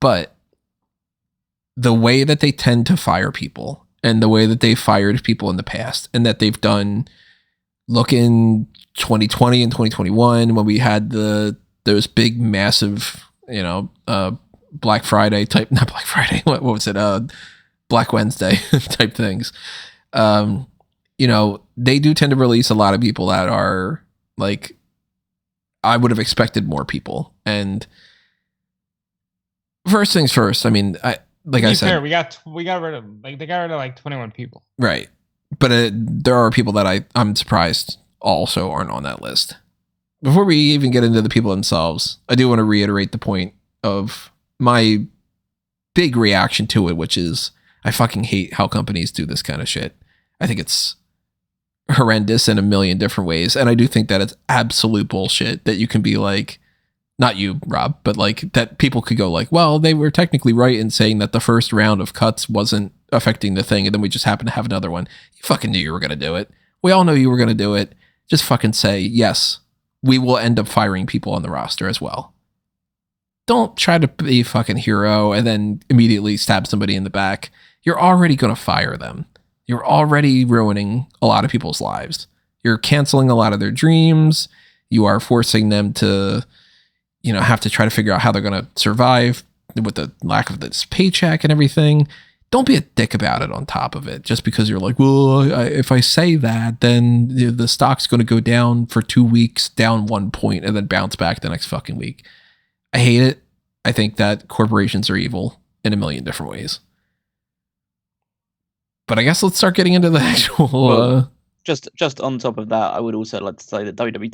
But the way that they tend to fire people and the way that they fired people in the past and that they've done, look in 2020 and 2021 when we had those big massive, Black Friday type, not Black Friday, what was it? Black Wednesday type things. They do tend to release a lot of people that are like, I would have expected more people. And first things first, I mean, I said, fair, we got rid of, they got rid of like 21 people. Right. But there are people that I'm surprised also aren't on that list. Before we even get into the people themselves, I do want to reiterate the point of my big reaction to it, which is I fucking hate how companies do this kind of shit. I think it's horrendous in a million different ways. And I do think that it's absolute bullshit that you can be like, not you, Rob, but like that people could go like, well, they were technically right in saying that the first round of cuts wasn't affecting the thing. And then we just happened to have another one. You fucking knew you were going to do it. We all know you were going to do it. Just fucking say, yes, we will end up firing people on the roster as well. Don't try to be a fucking hero and then immediately stab somebody in the back. You're already going to fire them. You're already ruining a lot of people's lives. You're canceling a lot of their dreams. You are forcing them to have to try to figure out how they're going to survive with the lack of this paycheck and everything. Don't be a dick about it on top of it, just because you're like, well, if I say that, then the stock's going to go down for 2 weeks, down 1 point, and then bounce back the next fucking week. I hate it. I think that corporations are evil in a million different ways. But I guess let's start getting into the actual... Just on top of that, I would also like to say that WWE's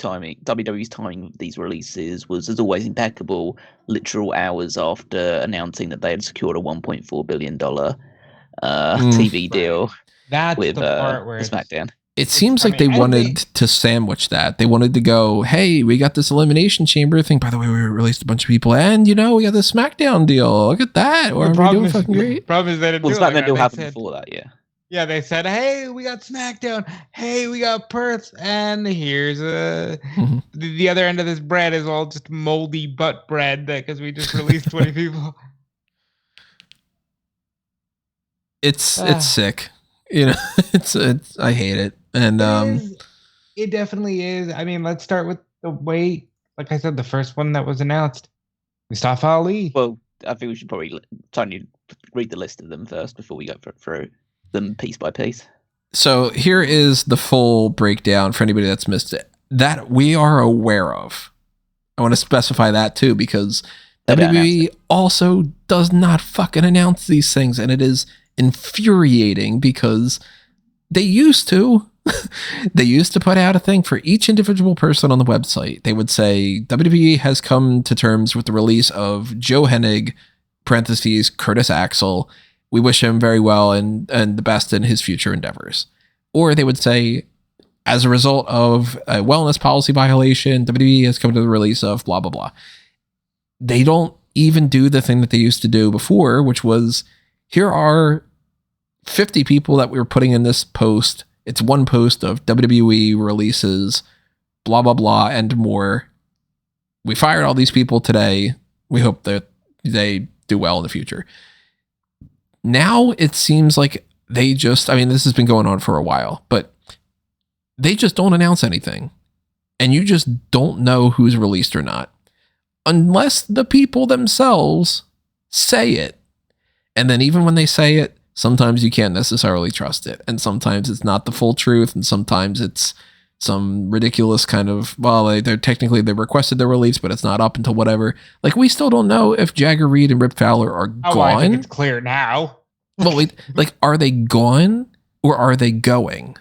timing of these releases was, as always, impeccable. Literal hours after announcing that they had secured a $1.4 billion TV deal That's with the part where SmackDown. It seems like they wanted to sandwich that. They wanted to go, hey, we got this Elimination Chamber thing. By the way, we released a bunch of people, and we got this SmackDown deal. Look at that. We're doing fucking great. Problem is they didn't do it. SmackDown deal happened before that, yeah. Yeah, they said, hey, we got SmackDown. Hey, we got Perth. And here's the other end of this bread is all just moldy butt bread because we just released 20 people. It's sick. It's I hate it. And it definitely is. I mean, let's start with the way, like I said, the first one that was announced, Mustafa Ali. Well, I think we should probably try to read the list of them first before we go through them piece by piece. So here is the full breakdown for anybody that's missed it that we are aware of. I want to specify that too, because WWE also does not fucking announce these things, and it is infuriating because they used to. They used to put out a thing for each individual person on the website. They would say WWE has come to terms with the release of Joe Hennig, parentheses, Curtis Axel. We wish him very well and the best in his future endeavors. Or they would say, as a result of a wellness policy violation, WWE has come to the release of blah, blah, blah. They don't even do the thing that they used to do before, which was, here are 50 people that we were putting in this post. It's one post of WWE releases, blah, blah, blah, and more. We fired all these people today. We hope that they do well in the future. Now it seems like they just, this has been going on for a while, but they just don't announce anything. And you just don't know who's released or not. Unless the people themselves say it. And then even when they say it, sometimes you can't necessarily trust it. And sometimes it's not the full truth. And sometimes it's some ridiculous kind of, they requested their release, but it's not up until whatever. Like, we still don't know if Jagger Reed and Rip Fowler are gone. I think it's clear now. Well, wait, are they gone or are they going?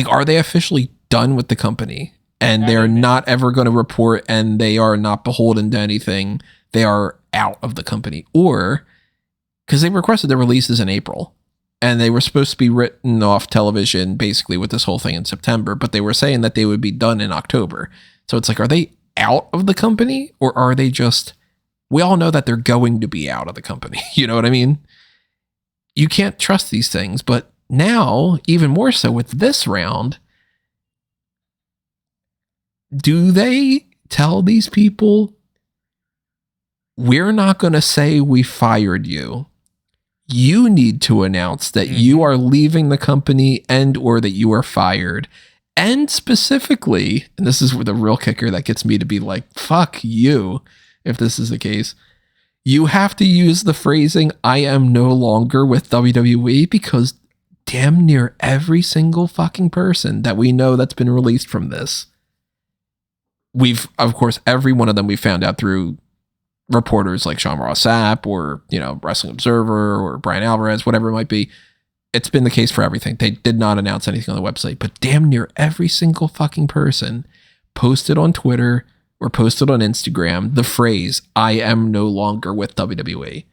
Are they officially done with the company and they're not ever going to report and they are not beholden to anything? They are out of the company. Or, because they requested their releases in April and they were supposed to be written off television basically with this whole thing in September, but they were saying that they would be done in October. So it's like, are they out of the company or are they just, we all know that they're going to be out of the company. You know what I mean? You can't trust these things, but now, even more so with this round, do they tell these people, we're not going to say we fired you. You need to announce that you are leaving the company and or that you are fired. And specifically, and this is the real kicker that gets me to be like, fuck you, if this is the case, you have to use the phrasing, I am no longer with WWE, because damn near every single fucking person that we know that's been released from this, of course, every one of them we found out through reporters like Sean Ross Sapp or, Wrestling Observer or Brian Alvarez, whatever it might be. It's been the case for everything. They did not announce anything on the website, but damn near every single fucking person posted on Twitter or posted on Instagram the phrase, I am no longer with WWE.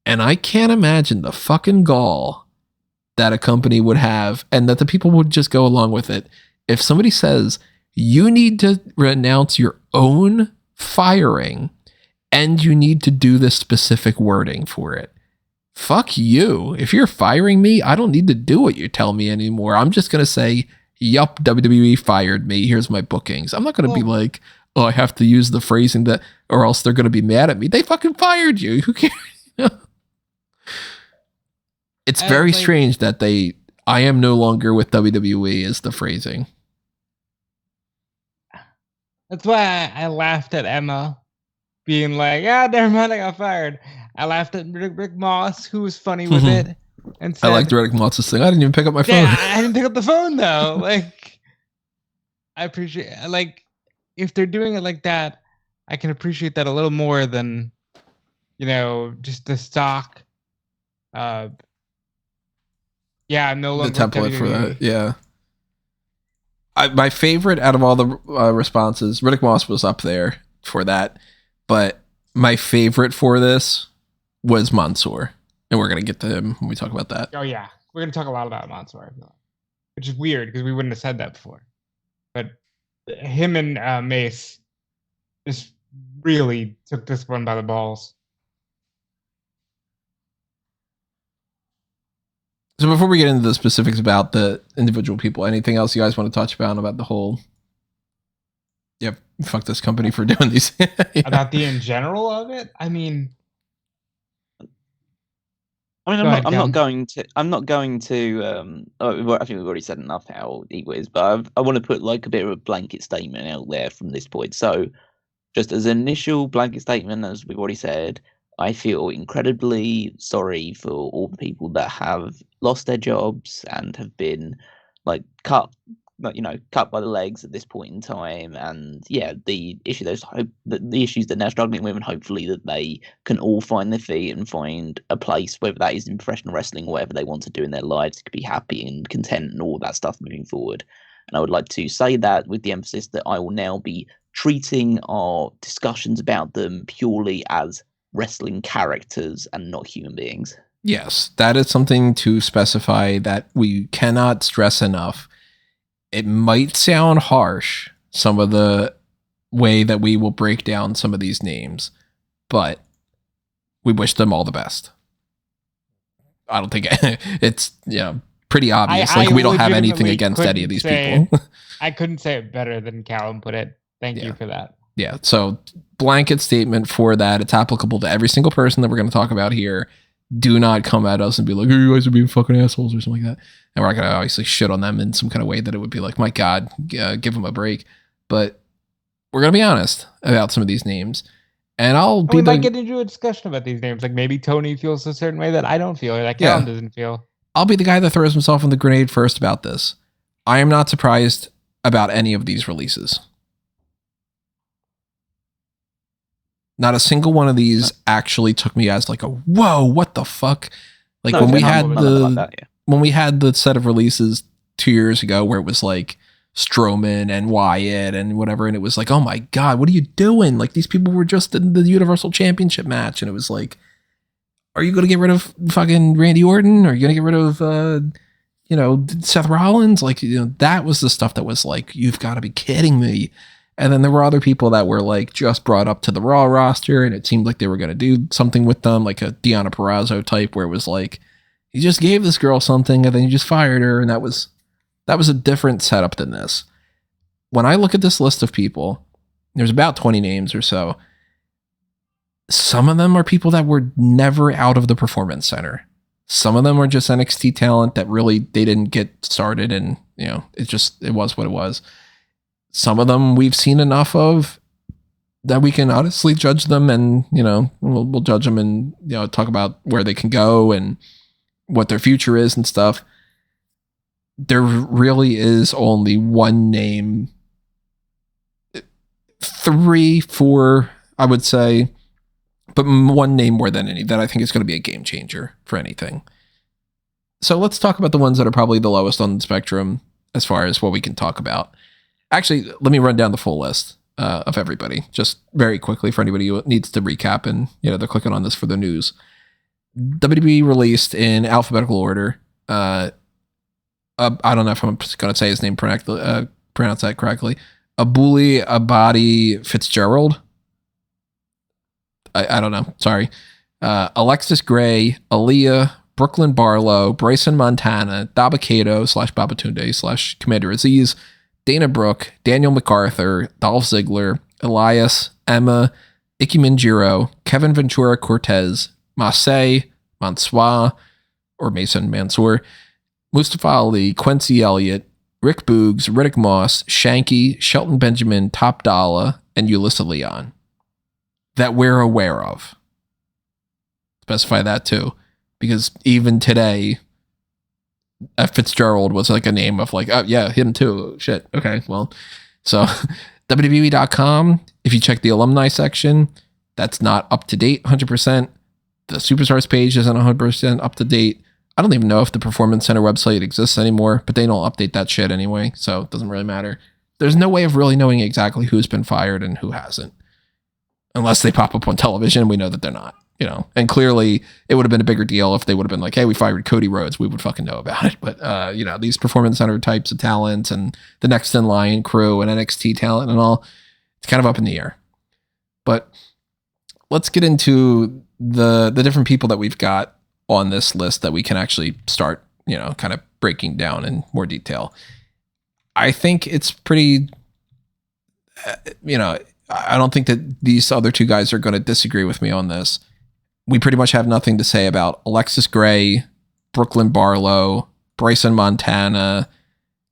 And I can't imagine the fucking gall that a company would have and that the people would just go along with it. If somebody says, you need to announce your own firing and you need to do this specific wording for it. Fuck you. If you're firing me, I don't need to do what you tell me anymore. I'm just going to say, yup, WWE fired me. Here's my bookings. I'm not going to be like, oh, I have to use the phrasing that, or else they're going to be mad at me. They fucking fired you. Who cares? It's very strange that I am no longer with WWE is the phrasing. That's why I laughed at Emma being like, "Yeah, never mind, I got fired." I laughed at Rick Moss, who was funny with it, and said, I liked Riddick Moss's thing. I didn't even pick up my phone. "Yeah, I didn't pick up the phone though." Like, I appreciate if they're doing it like that, I can appreciate that a little more than, just the stock. Yeah, I'm no The longer template for WWE. that. Yeah. My favorite out of all the responses, Riddick Moss was up there for that, but my favorite for this was Mansoor, and we're gonna get to him when we talk about that. Oh yeah, we're gonna talk a lot about Mansoor, which is weird because we wouldn't have said that before. But him and Mace just really took this one by the balls. So before we get into the specifics about the individual people, anything else you guys want to touch about the whole? Yep, fuck this company for doing these. Yeah. About the in general of it. I mean, I'm not going to. I think we've already said enough how evil is, but I want to put like a bit of a blanket statement out there from this point. So, just as an initial blanket statement, as we've already said, I feel incredibly sorry for all the people that have lost their jobs and have been cut by the legs at this point in time. And yeah, the issues that they're struggling with, and hopefully that they can all find their feet and find a place, whether that is in professional wrestling or whatever they want to do in their lives, to be happy and content and all that stuff moving forward. And I would like to say that with the emphasis that I will now be treating our discussions about them purely as wrestling characters and not human beings. Yes, that is something to specify that we cannot stress enough. It might sound harsh, some of the way that we will break down some of these names, but we wish them all the best. I don't think it's pretty obvious. We don't have anything against any of these people. I couldn't say it better than Callum put it. Thank you for that. Yeah, so blanket statement for that. It's applicable to every single person that we're going to talk about here. Do not come at us and be like, "Oh, you guys are being fucking assholes" or something like that. And we're not going to obviously shit on them in some kind of way that it would be like, my God, give them a break. But we're going to be honest about some of these names. And we might get into a discussion about these names. Like maybe Tony feels a certain way that I don't feel, or that Callum doesn't feel. I'll be the guy that throws himself in the grenade first about this. I am not surprised about any of these releases. Not a single one of these actually took me as like a whoa, what the fuck? Like when we had the set of releases 2 years ago where it was like Strowman and Wyatt and whatever, and it was like, oh my God, what are you doing? Like these people were just in the Universal Championship match, and it was like, are you going to get rid of fucking Randy Orton? Are you going to get rid of Seth Rollins? Like, that was the stuff that was like, you've got to be kidding me. And then there were other people that were like just brought up to the Raw roster, and it seemed like they were going to do something with them, like a Deonna Purrazzo type, where it was like, you just gave this girl something and then you just fired her. And that was a different setup than this. When I look at this list of people, there's about 20 names or so. Some of them are people that were never out of the Performance Center. Some of them are just NXT talent that really, they didn't get started, and it was what it was. Some of them we've seen enough of that we can honestly judge them, and we'll judge them and talk about where they can go and what their future is and stuff. There really is only one name, 3, 4, I would say, but one name more than any that I think is going to be a game changer for anything. So let's talk about the ones that are probably the lowest on the spectrum as far as what we can talk about. Actually, let me run down the full list of everybody just very quickly for anybody who needs to recap and they're clicking on this for the news. WWE released in alphabetical order. I don't know if I'm going to say his name pronounce that correctly. Abuli Abadi Fitzgerald. I don't know. Sorry. Alexis Gray, Aliyah, Brooklyn Barlow, Bryson Montana, Dabba-Kato /Babatunde Commander Aziz, Dana Brooke, Daniel McArthur, Dolph Ziggler, Elias, Emma, Ikemen Jiro, Kevin Ventura-Cortes, Mace, Mansoor, or Mansoor, Mustafa Ali, Quincy Elliott, Rick Boogs, Riddick Moss, Shanky, Shelton Benjamin, Top Dolla, and Yulisa Leon that we're aware of. Specify that too, because even today, Fitzgerald was like a name of like, oh yeah, him too. Shit. Okay, well, so WWE.com, if you check the alumni section, that's not up to date 100%. The Superstars page isn't 100% up to date. I don't even know if the Performance Center website exists anymore, but they don't update that shit anyway, so it doesn't really matter. There's no way of really knowing exactly who's been fired and who hasn't. Unless they pop up on television, we know that they're not, you know. And clearly, it would have been a bigger deal if they would have been like, hey, we fired Cody Rhodes. We would fucking know about it. But, you know, these Performance Center types of talents and the Next in Line crew and NXT talent and all, it's kind of up in the air. But let's get into the different people that we've got on this list that we can actually start, you know, kind of breaking down in more detail. I think it's pretty, you know, I don't think that these other two guys are going to disagree with me on this. We pretty much have nothing to say about Alexis Gray, Brooklyn Barlow, Bryson Montana,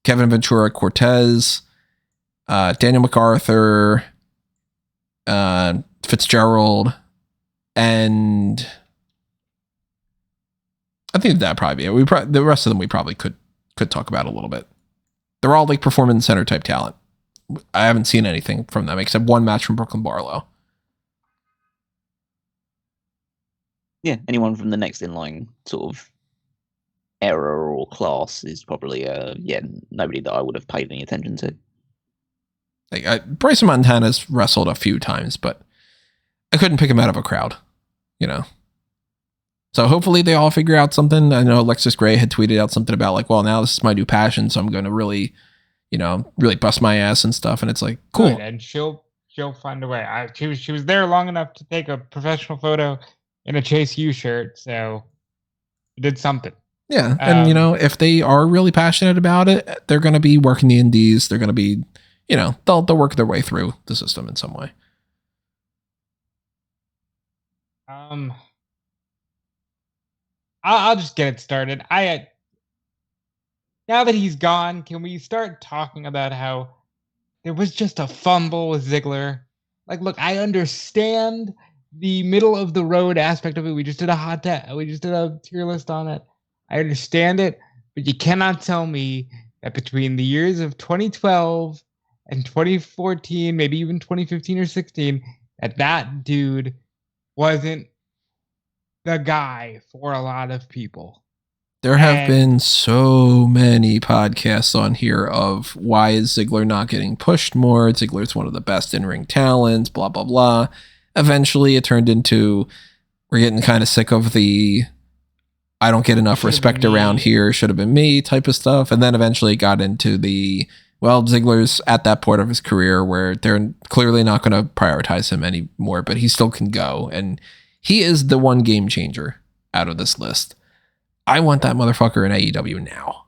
Kevin Ventura-Cortes, Daniel McArthur, Fitzgerald, and I think that'd probably be it. The rest of them we probably could talk about a little bit. They're all like Performance Center type talent. I haven't seen anything from them except one match from Brooklyn Barlow. Yeah, anyone from the Next in Line sort of era or class is probably nobody that I would have paid any attention to. Like Bryson Montana's wrestled a few times, but I couldn't pick him out of a crowd, you know. So hopefully they all figure out something. I know Alexis Gray had tweeted out something about like, well, now this is my new passion, so I'm going to really, you know, really bust my ass and stuff. And it's like, cool. Good, and she'll find a way. She was there long enough to take a professional photo in a Chase U shirt, so it did something. Yeah, and you know, if they are really passionate about it, they're going to be working the indies. They're going to be, you know, they'll work their way through the system in some way. I'll just get it started. Now that he's gone, can we start talking about how there was just a fumble with Ziggler? Like, look, I understand the middle of the road aspect of it. We just did a tier list on it. I understand it, but you cannot tell me that between the years of 2012 and 2014, maybe even 2015 or 16, that dude wasn't the guy for a lot of people. There have been so many podcasts on here of why is Ziggler not getting pushed more? Ziggler's one of the best in-ring talents, blah, blah, blah. Eventually it turned into, we're getting kind of sick of the, I don't get enough respect around here, should have been me type of stuff. And then eventually it got into the, well, Ziggler's at that point of his career where they're clearly not going to prioritize him anymore, but he still can go. And he is the one game changer out of this list. I want that motherfucker in AEW now.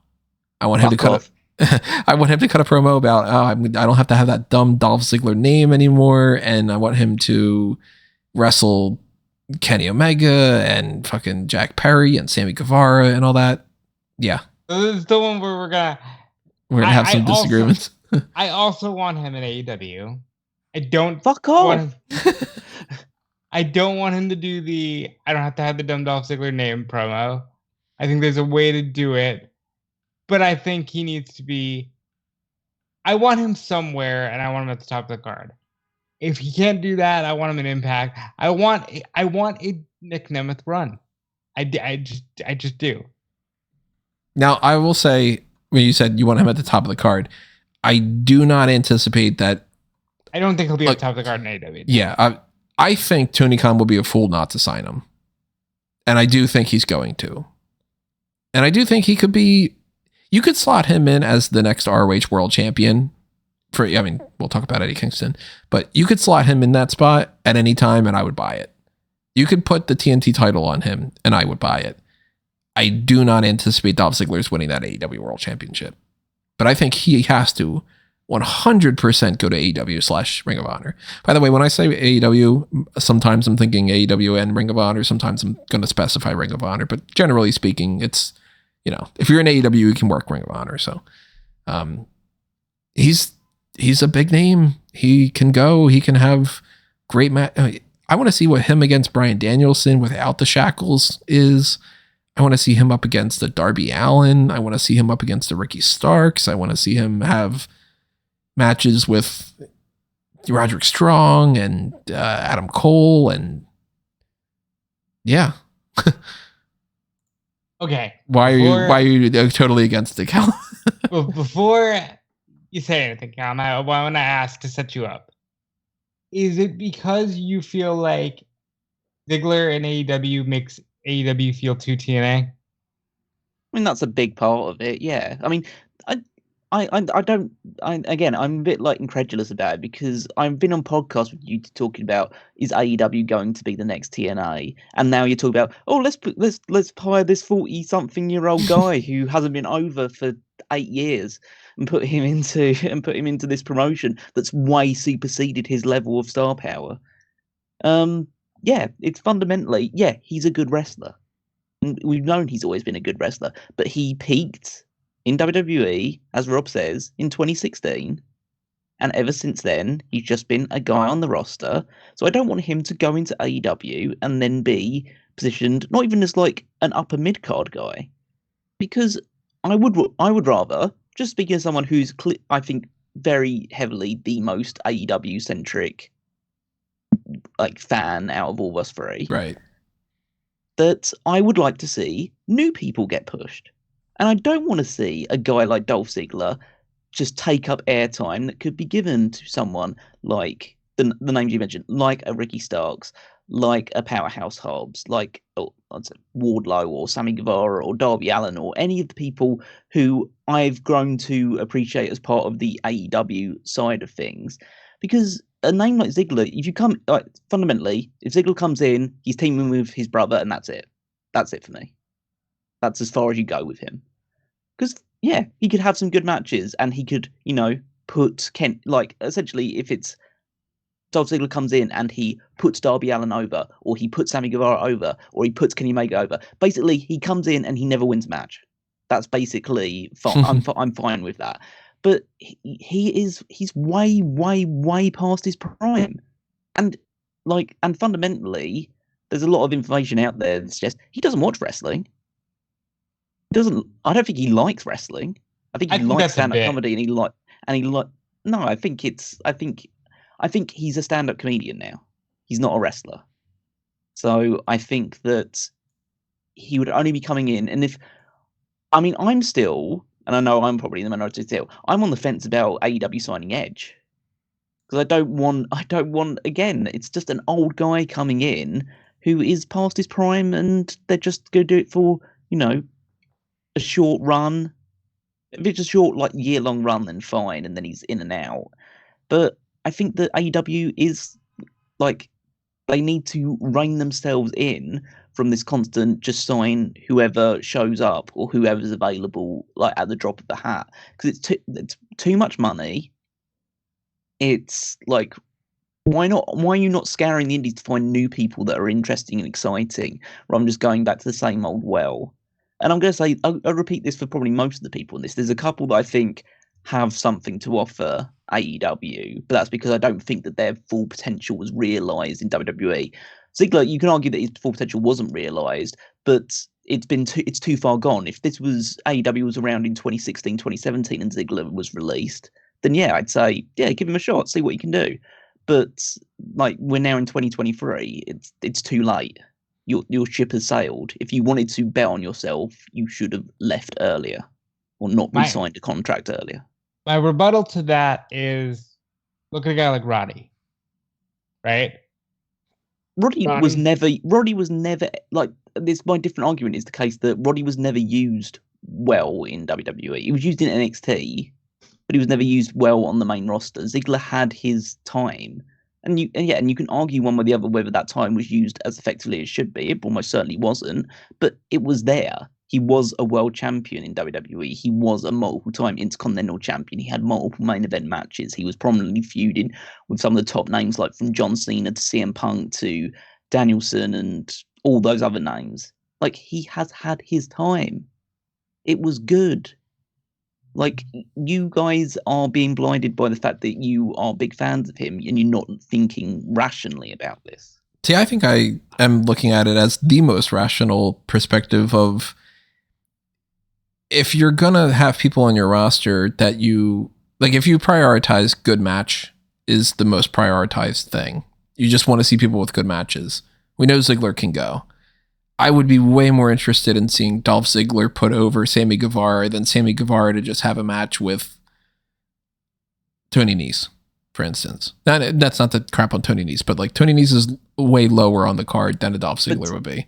I want him to cut I want him to cut a promo about, I don't have to have that dumb Dolph Ziggler name anymore. And I want him to wrestle Kenny Omega and fucking Jack Perry and Sammy Guevara and all that. Yeah. This is the one where we're going to have some disagreements. I also want him in AEW. I don't fuck off. I don't want him to do I don't have to have the dumb Dolph Ziggler name promo. I think there's a way to do it, but I think he needs to be, I want him somewhere and I want him at the top of the card. If he can't do that, I want him in Impact. I want a Nick Nemeth run. I just do. Now, I will say, when you said you want him at the top of the card, I do not anticipate that. I don't think he'll be at the top of the card in AEW. Yeah, I think Tony Khan will be a fool not to sign him. And I do think he's going to. And I do think he could be, you could slot him in as the next ROH world champion. We'll talk about Eddie Kingston, but you could slot him in that spot at any time and I would buy it. You could put the TNT title on him and I would buy it. I do not anticipate Dolph Ziggler's winning that AEW world championship, but I think he has to 100% go to AEW / Ring of Honor. By the way, when I say AEW, sometimes I'm thinking AEW and Ring of Honor. Sometimes I'm going to specify Ring of Honor, but generally speaking, it's, you know, if you're in AEW, you can work Ring of Honor. So He's a big name. He can go. He can have great match. I want to see what him against Bryan Danielson without the shackles is. I want to see him up against the Darby Allin. I want to see him up against the Ricky Starks. I want to see him have matches with Roderick Strong and Adam Cole, and yeah. Okay. Why are you totally against the Cal? Well, before you say anything, Cam, I want to ask to set you up. Is it because you feel like Ziggler and AEW makes AEW feel too TNA? I mean, that's a big part of it. Yeah. I mean, I don't. Again, I'm a bit like incredulous about it because I've been on podcasts with you talking about is AEW going to be the next TNA, and now you're talking about let's hire this 40-something-year-old guy who hasn't been over for 8 years and put him into this promotion that's way superseded his level of star power. Yeah, it's fundamentally he's a good wrestler. And we've known he's always been a good wrestler, but he peaked in WWE, as Rob says, in 2016. And ever since then, he's just been a guy on the roster. So I don't want him to go into AEW and then be positioned not even as like an upper mid-card guy. Because I would rather, just speaking as someone who's, I think, very heavily the most AEW-centric like fan out of all of us three. Right. That I would like to see new people get pushed. And I don't want to see a guy like Dolph Ziggler just take up airtime that could be given to someone like the names you mentioned, like a Ricky Starks, like a Powerhouse Hobbs, like Wardlow or Sammy Guevara or Darby Allin or any of the people who I've grown to appreciate as part of the AEW side of things. Because a name like Ziggler, if you come fundamentally, if Ziggler comes in, he's teaming with his brother, and that's it. That's it for me. That's as far as you go with him. Because he could have some good matches, and he could, put Kent essentially if it's Dolph Ziggler comes in and he puts Darby Allin over, or he puts Sammy Guevara over, or he puts Kenny Omega over. Basically, he comes in and he never wins a match. That's basically fine. I'm fine with that. But he's way, way, way past his prime. And fundamentally, there's a lot of information out there that suggests he doesn't watch wrestling. I don't think he likes wrestling. I think he likes stand-up comedy no, I think he's a stand-up comedian now. He's not a wrestler. So I think that he would only be coming in, and I'm still, and I know I'm probably in the minority still, I'm on the fence about AEW signing Edge. Because I don't want, again, it's just an old guy coming in who is past his prime, and they're just going to do it for, a short run. If it's a short, year-long run, then fine, and then he's in and out. But I think that AEW is, they need to rein themselves in from this constant just sign whoever shows up or whoever's available, at the drop of the hat. Because it's too much money. It's why are you not scouring the indies to find new people that are interesting and exciting, rather than just going back to the same old well? And I'm going to say, I'll repeat this for probably most of the people in this. There's a couple that I think have something to offer AEW, but that's because I don't think that their full potential was realised in WWE. Ziggler, you can argue that his full potential wasn't realised, but it's too far gone. If this was AEW was around in 2016, 2017 and Ziggler was released, then I'd say, give him a shot, see what he can do. But we're now in 2023, it's too late. Your ship has sailed. If you wanted to bet on yourself, you should have left earlier or not re-signed a contract earlier. My rebuttal to that is, look at a guy like Roddy, right? Roddy was never this. My different argument is the case that Roddy was never used well in WWE. He was used in NXT, but he was never used well on the main roster. Ziggler had his time. And you can argue one way or the other whether that time was used as effectively as it should be. It almost certainly wasn't, but it was there. He was a world champion in WWE. He was a multiple-time Intercontinental champion. He had multiple main event matches. He was prominently feuding with some of the top names, like from John Cena to CM Punk to Danielson and all those other names. He has had his time. It was good. Like, you guys are being blinded by the fact that you are big fans of him and you're not thinking rationally about this. See, I think I am looking at it as the most rational perspective of, if you're going to have people on your roster that you, like, if you prioritize good match is the most prioritized thing. You just want to see people with good matches. We know Ziggler can go. I would be way more interested in seeing Dolph Ziggler put over Sammy Guevara than Sammy Guevara to just have a match with Tony Nese, for instance. That's not the crap on Tony Nese, but like Tony Nese is way lower on the card than a Dolph Ziggler would be.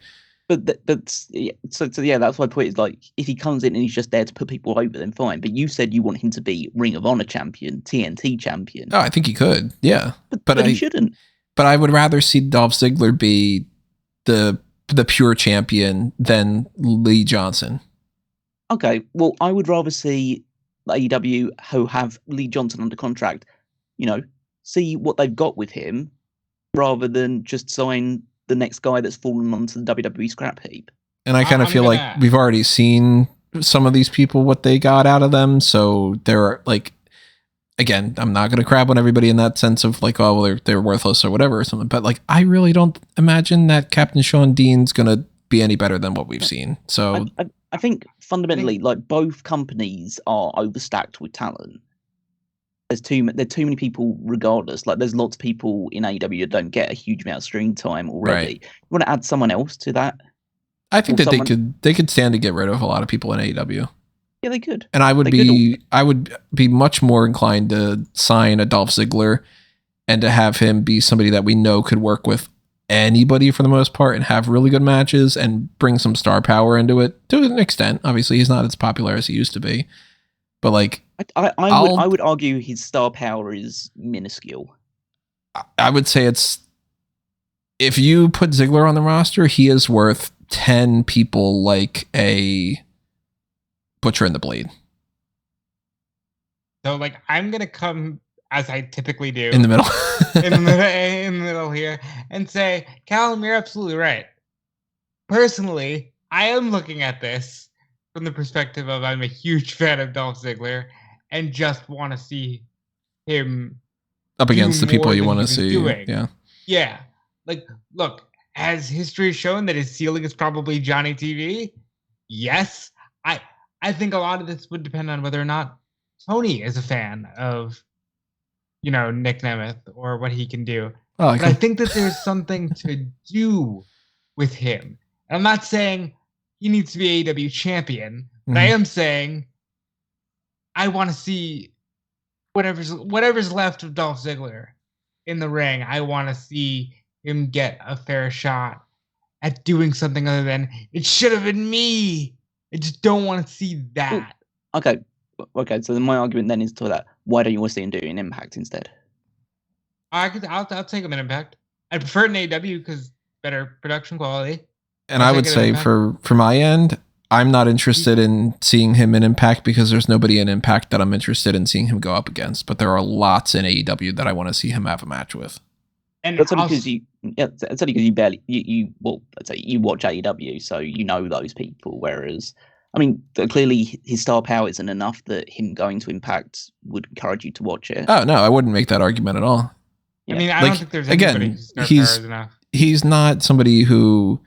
So yeah, that's my point. Is like, if he comes in and he's just there to put people over, then fine. But you said you want him to be Ring of Honor champion, TNT champion. Oh, I think he could, yeah, but he shouldn't. But I would rather see Dolph Ziggler be the pure champion than Lee Johnson. Okay, well, I would rather see AEW who have Lee Johnson under contract, see what they've got with him, rather than just sign the next guy that's fallen onto the WWE scrap heap. And I kind of feel like we've already seen some of these people, what they got out of them. So they're like, again, I'm not going to crab on everybody in that sense of like, oh, well, they're worthless or whatever or something. But like, I really don't imagine that Captain Sean Dean's going to be any better than what we've seen. So I think fundamentally, like, both companies are overstacked with talent. There's too many people regardless. Like, there's lots of people in AEW that don't get a huge amount of screen time already. Right. You want to add someone else to that? I think that they could stand to get rid of a lot of people in AEW. Yeah, they could. And I would be much more inclined to sign a Dolph Ziggler and to have him be somebody that we know could work with anybody for the most part and have really good matches and bring some star power into it to an extent. Obviously, he's not as popular as he used to be, but like I would argue his star power is minuscule. I would say if you put Ziggler on the roster, he is worth 10 people like a Butcher and the Blade. So like, I'm gonna come as I typically do in the middle, in the middle here, and say, Callum, you're absolutely right. Personally, I am looking at this from the perspective of I'm a huge fan of Dolph Ziggler and just want to see him up against the people you want to see. Yeah. Like, look, has history shown that his ceiling is probably Johnny TV? Yes. I think a lot of this would depend on whether or not Tony is a fan of, Nick Nemeth or what he can do. But I think that there's something to do with him. And I'm not saying he needs to be AEW champion, but I am saying I want to see whatever's left of Dolph Ziggler in the ring. I want to see him get a fair shot at doing something other than it should have been me. I just don't want to see that. Okay. So then my argument then is to that. Why don't you want to see him do an Impact instead? I'll take him in Impact. I prefer it in AEW because better production quality. And I would say for my end, I'm not interested in seeing him in Impact because there's nobody in Impact that I'm interested in seeing him go up against. But there are lots in AEW that I want to see him have a match with. And that's only because you watch AEW, so you know those people. Whereas, I mean, clearly his star power isn't enough that him going to Impact would encourage you to watch it. Oh no, I wouldn't make that argument at all. Yeah. I mean, I don't think there's anybody whose star power is enough. He's not somebody who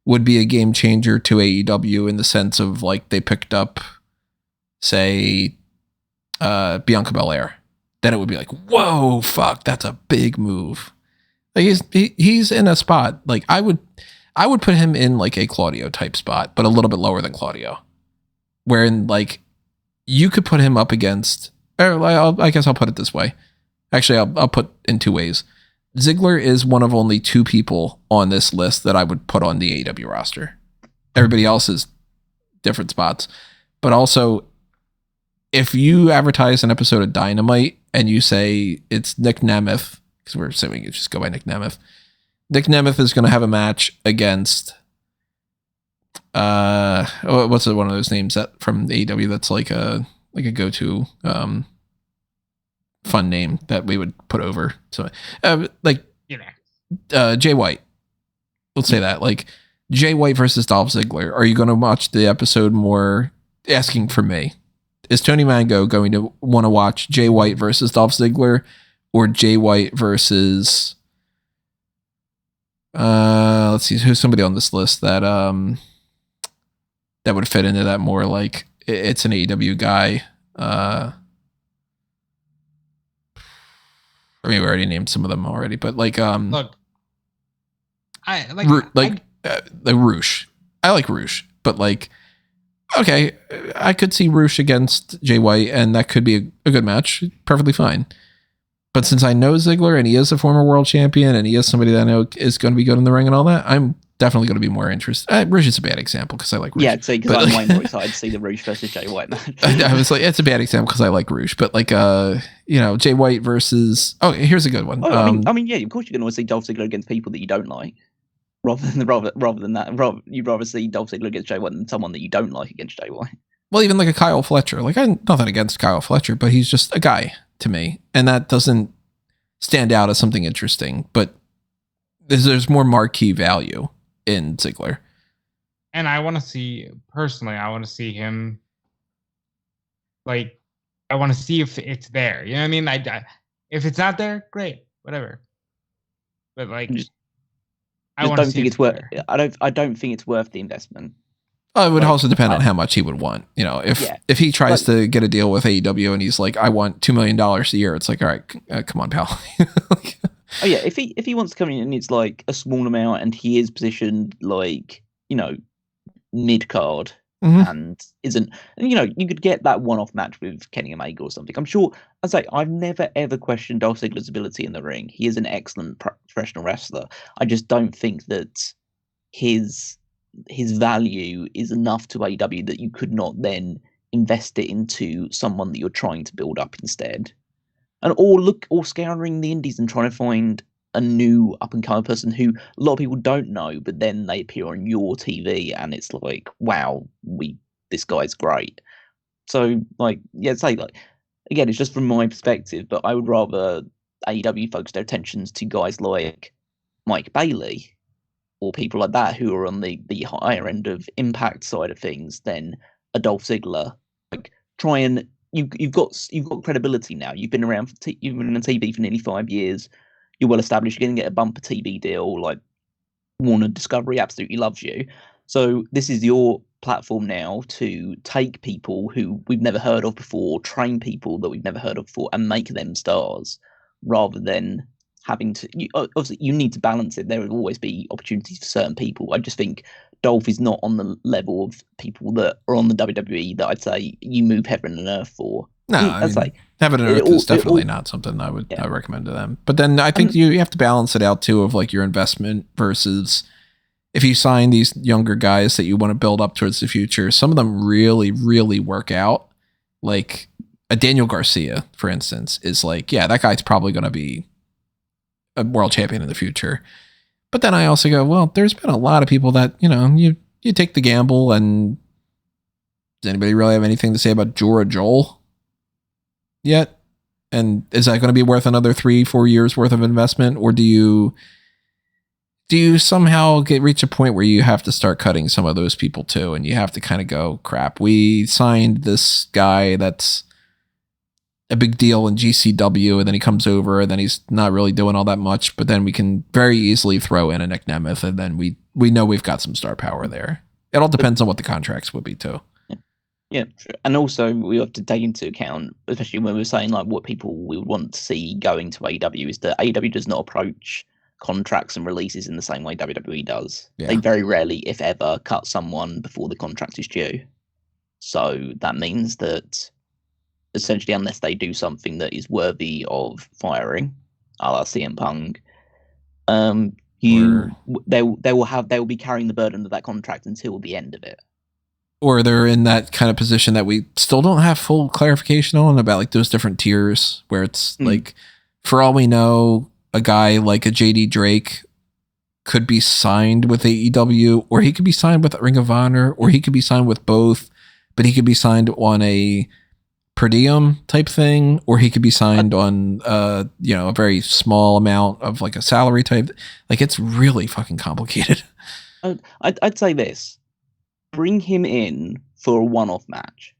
would be a game changer to AEW in the sense of like they picked up, say, Bianca Belair. Then it would be like, whoa, fuck, that's a big move. Like he's in a spot like I would put him in like a Claudio type spot, but a little bit lower than Claudio, wherein like you could put him up against. Or I guess I'll put it this way. Actually, I'll put in two ways. Ziggler is one of only two people on this list that I would put on the AEW roster. Everybody else is different spots, but also if you advertise an episode of Dynamite and you say it's Nick Nemeth. Because we're assuming you just go by Nick Nemeth. Nick Nemeth is going to have a match against what's one of those names that from AEW that's like a go-to fun name that we would put over. So Jay White. Let's say that. Like Jay White versus Dolph Ziggler. Are you going to watch the episode more asking for me? is Tony Mango going to want to watch Jay White versus Dolph Ziggler, or Jay White versus let's see, who's somebody on this list that that would fit into that more, like it's an AEW guy. I mean, we already named some of them already, but like Look, like Roosh. I like Roosh, but like, okay, I could see Roosh against Jay White, and that could be a good match. Perfectly fine. But since I know Ziggler and he is a former world champion and he is somebody that I know is going to be good in the ring and all that, I'm definitely going to be more interested. Roosh is a bad example because I like Roosh. Yeah, I'd say because I'm way more excited to see the Roosh versus Jay White match. I was like, it's a bad example because I like Roosh, but like, Jay White versus. Oh, here's a good one. I mean, yeah, of course you're going to want to see Dolph Ziggler against people that you don't like, rather than that. You'd rather see Dolph Ziggler against Jay White than someone that you don't like against Jay White. Well, even like a Kyle Fletcher. Like, I have nothing against Kyle Fletcher, but he's just a guy to me, and that doesn't stand out as something interesting. But there's more marquee value in Ziggler. And I want to see him, like, I want to see if it's there. You know what I mean? If it's not there, great, whatever. But like, I don't think it's worth. I don't think it's worth the investment. Oh, it would also depend on how much he would want. You know, if he tries to get a deal with AEW and he's like, I want $2 million a year, it's like, all right, come on, pal. Oh yeah, if he wants to come in and it's like a small amount and he is positioned like, mid card and isn't, and you could get that one-off match with Kenny Omega or something. I'm sure. I've never ever questioned Dolph Ziggler's ability in the ring. He is an excellent professional wrestler. I just don't think that his value is enough to AEW that you could not then invest it into someone that you're trying to build up instead. And or scouring the indies and trying to find a new up and coming person who a lot of people don't know, but then they appear on your TV and it's like, wow, this guy's great. So again, it's just from my perspective, but I would rather AEW focus their attentions to guys like Mike Bailey or people like that who are on the higher end of Impact side of things than a Dolph Ziggler. Like, try and you've got credibility now. You've been around you've been on TV for nearly 5 years. You're well established. You're going to get a bumper TV deal. Like, Warner Discovery absolutely loves you. So this is your platform now to take people who we've never heard of before, train people that we've never heard of before, and make them stars, rather than having to. Obviously, you need to balance it. There will always be opportunities for certain people. I just think Dolph is not on the level of people that are on the WWE that I'd say you move heaven and earth for. No, heaven and earth is definitely not something I would recommend to them. But then I think you have to balance it out too, of like your investment versus if you sign these younger guys that you want to build up towards the future. Some of them really, really work out. Like a Daniel Garcia, for instance, is like, yeah, that guy's probably going to be a world champion in the future. But then I also go, well, there's been a lot of people that, you take the gamble, and does anybody really have anything to say about Jora Joel yet? And is that going to be worth another 3-4 years worth of investment? Or do you somehow reach a point where you have to start cutting some of those people too? And you have to kind of go, crap, we signed this guy that's a big deal in GCW, and then he comes over and then he's not really doing all that much, but then we can very easily throw in a Nick Nemeth, and then we know we've got some star power there. It all depends on what the contracts would be too. Yeah, sure. And also we have to take into account, especially when we're saying like what people we would want to see going to AEW, is that AEW does not approach contracts and releases in the same way WWE does. Yeah. They very rarely, if ever, cut someone before the contract is due. So that means that essentially, unless they do something that is worthy of firing, a la CM Punk, they will be carrying the burden of that contract until the end of it. Or they're in that kind of position that we still don't have full clarification on about, like those different tiers where it's like, for all we know, a guy like a JD Drake could be signed with AEW, or he could be signed with Ring of Honor, or he could be signed with both, but he could be signed on a per diem type thing, or he could be signed on a very small amount of like a salary type. Like, it's really fucking complicated. I'd say this: bring him in for a one-off match.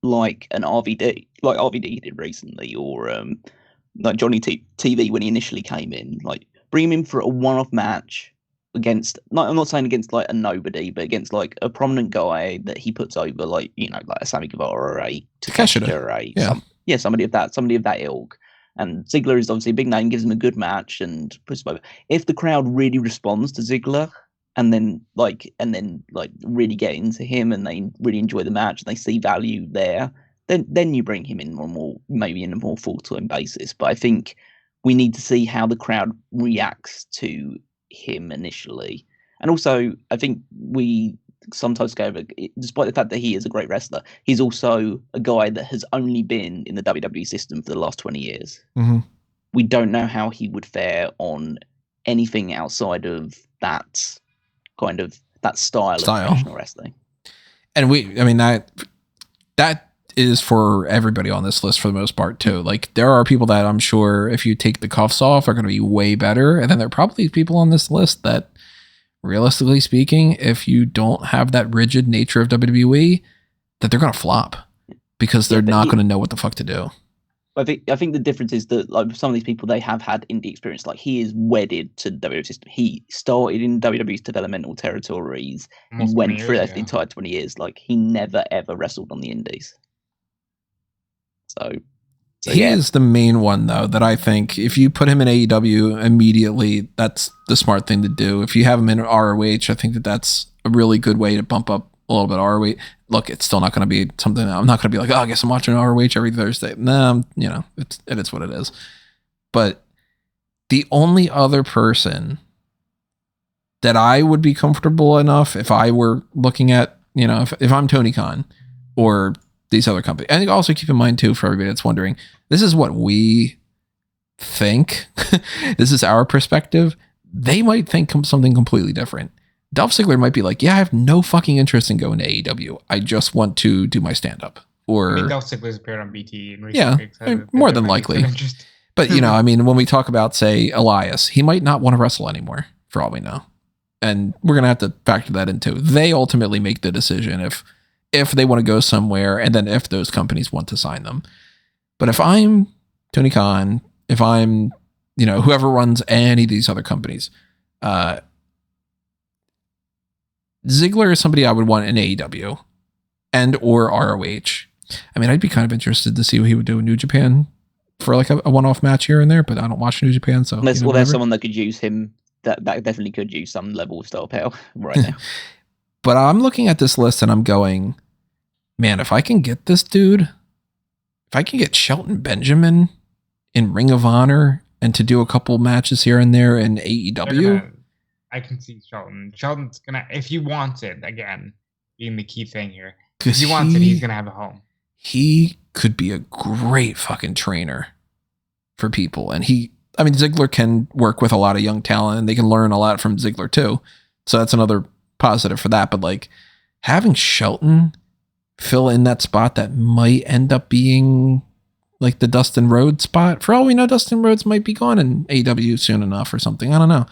like an RVD, like RVD did recently, or like Johnny TV when he initially came in. Like bring him in for a one-off match against. I'm not saying against like a nobody, but against like a prominent guy that he puts over, like like a Sammy Guevara or a Takeshita or a somebody of that ilk. And Ziggler is obviously a big name, gives him a good match and puts him over. If the crowd really responds to Ziggler and then really get into him and they really enjoy the match and they see value there, then you bring him in maybe in a more full-time basis. But I think we need to see how the crowd reacts to him initially. And also, I think we sometimes go over, despite the fact that he is a great wrestler, he's also a guy that has only been in the WWE system for the last 20 years. Mm-hmm. We don't know how he would fare on anything outside of that kind of that style of professional wrestling. And that is for everybody on this list for the most part too. Like there are people that I'm sure if you take the cuffs off are going to be way better. And then there are probably people on this list that, realistically speaking, if you don't have that rigid nature of WWE, that they're going to flop because they're not going to know what the fuck to do. I think the difference is that like some of these people, they have had indie experience. Like he is wedded to the WWE system. He started in WWE's developmental territories. He went through the entire 20 years. Like he never ever wrestled on the indies. So he is the main one though that I think if you put him in AEW immediately, that's the smart thing to do. If you have him in ROH, I think that's a really good way to bump up a little bit of ROH. Look, it's still not going to be something. I'm not going to be like, I guess I'm watching ROH every Thursday. No, it is what it is. But the only other person that I would be comfortable enough if I were looking at, if I'm Tony Khan or these other companies. And also keep in mind too, for everybody that's wondering, this is what we think. This is our perspective. They might think something completely different. Dolph Ziggler might be like, yeah, I have no fucking interest in going to AEW. I just want to do my stand-up. Or Dolph Ziggler's appeared on BT in recent weeks. More than likely. But, when we talk about, say, Elias, he might not want to wrestle anymore, for all we know. And we're going to have to factor that into. They ultimately make the decision if they want to go somewhere, and then if those companies want to sign them. But if I'm Tony Khan, if I'm, whoever runs any of these other companies, Ziggler is somebody I would want in AEW and or ROH. I mean, I'd be kind of interested to see what he would do in New Japan for like a one-off match here and there, but I don't watch New Japan, so there's someone that could use him. That definitely could use some level of star power right now. But I'm looking at this list and I'm going, man, if I can get this dude, if I can get Shelton Benjamin in Ring of Honor and to do a couple matches here and there in AEW, I can see Shelton. Shelton's gonna, if he wants it, again, being the key thing here. If he wants it, he's gonna have a home. He could be a great fucking trainer for people. And Ziggler can work with a lot of young talent and they can learn a lot from Ziggler too. So that's another positive for that. But like having Shelton fill in that spot that might end up being like the Dustin Rhodes spot. For all we know, Dustin Rhodes might be gone in AEW soon enough or something. I don't know.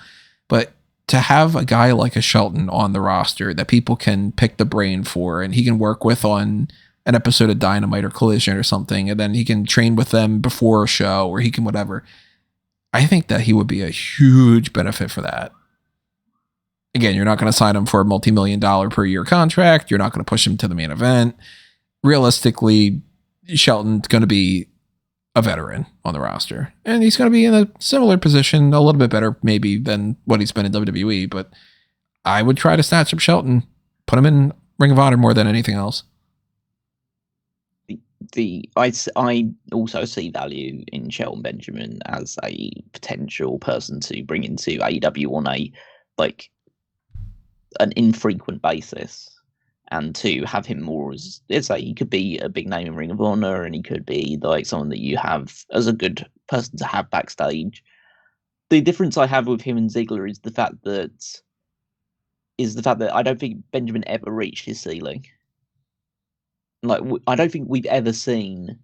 But to have a guy like a Shelton on the roster that people can pick the brain for and he can work with on an episode of Dynamite or Collision or something, and then he can train with them before a show or he can whatever. I think that he would be a huge benefit for that. Again, you're not going to sign him for a multi-million-dollar per year contract. You're not going to push him to the main event. Realistically, Shelton's going to be a veteran on the roster. And he's going to be in a similar position, a little bit better maybe than what he's been in WWE. But I would try to snatch up Shelton, put him in Ring of Honor more than anything else. I also see value in Shelton Benjamin as a potential person to bring into AEW on an infrequent basis, and to have him more as, let's say, he could be a big name in Ring of Honor, and he could be like someone that you have as a good person to have backstage. The difference I have with him and Ziggler is the fact that I don't think Benjamin ever reached his ceiling. Like, I don't think we've ever seen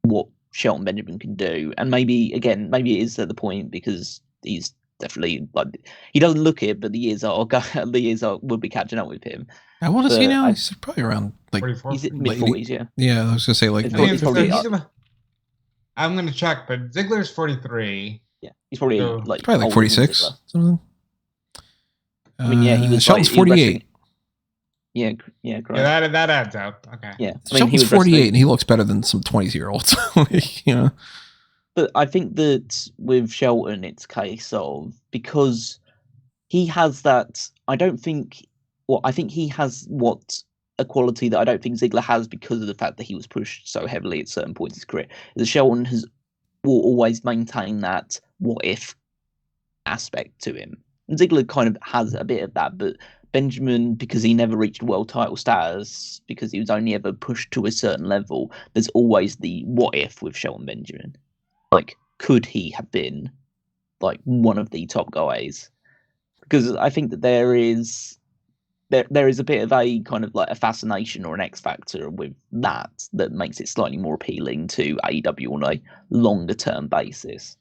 what Shelton Benjamin can do, and maybe it is at the point because he's definitely like he doesn't look it, but the years will be catching up with him. How old is he now? He's probably around like 44. He's mid-40s, yeah. Yeah, I was gonna say like It's I probably, mean, I'm gonna check, but Ziggler's 43. yeah, he's probably So- like probably like older than 46. Ziggler. Something. I mean, yeah, he was Shelton's like, he was 48. wrestling- Yeah, correct. Yeah, that adds up. Okay. Yeah, I mean, Shelton's he was 48, wrestling- and he looks better than some 20-year-olds. Like, you know. But I think that with Shelton, it's a case of because he has that. I think he has a quality that I don't think Ziggler has because of the fact that he was pushed so heavily at certain points in his career. That Shelton will always maintain that what if aspect to him. And Ziggler kind of has a bit of that, but Benjamin, because he never reached world title status, because he was only ever pushed to a certain level, there's always the what if with Shelton Benjamin. Like, could he have been like one of the top guys? Because I think that there is a bit of a kind of like a fascination or an X factor with that makes it slightly more appealing to AEW on a longer term basis.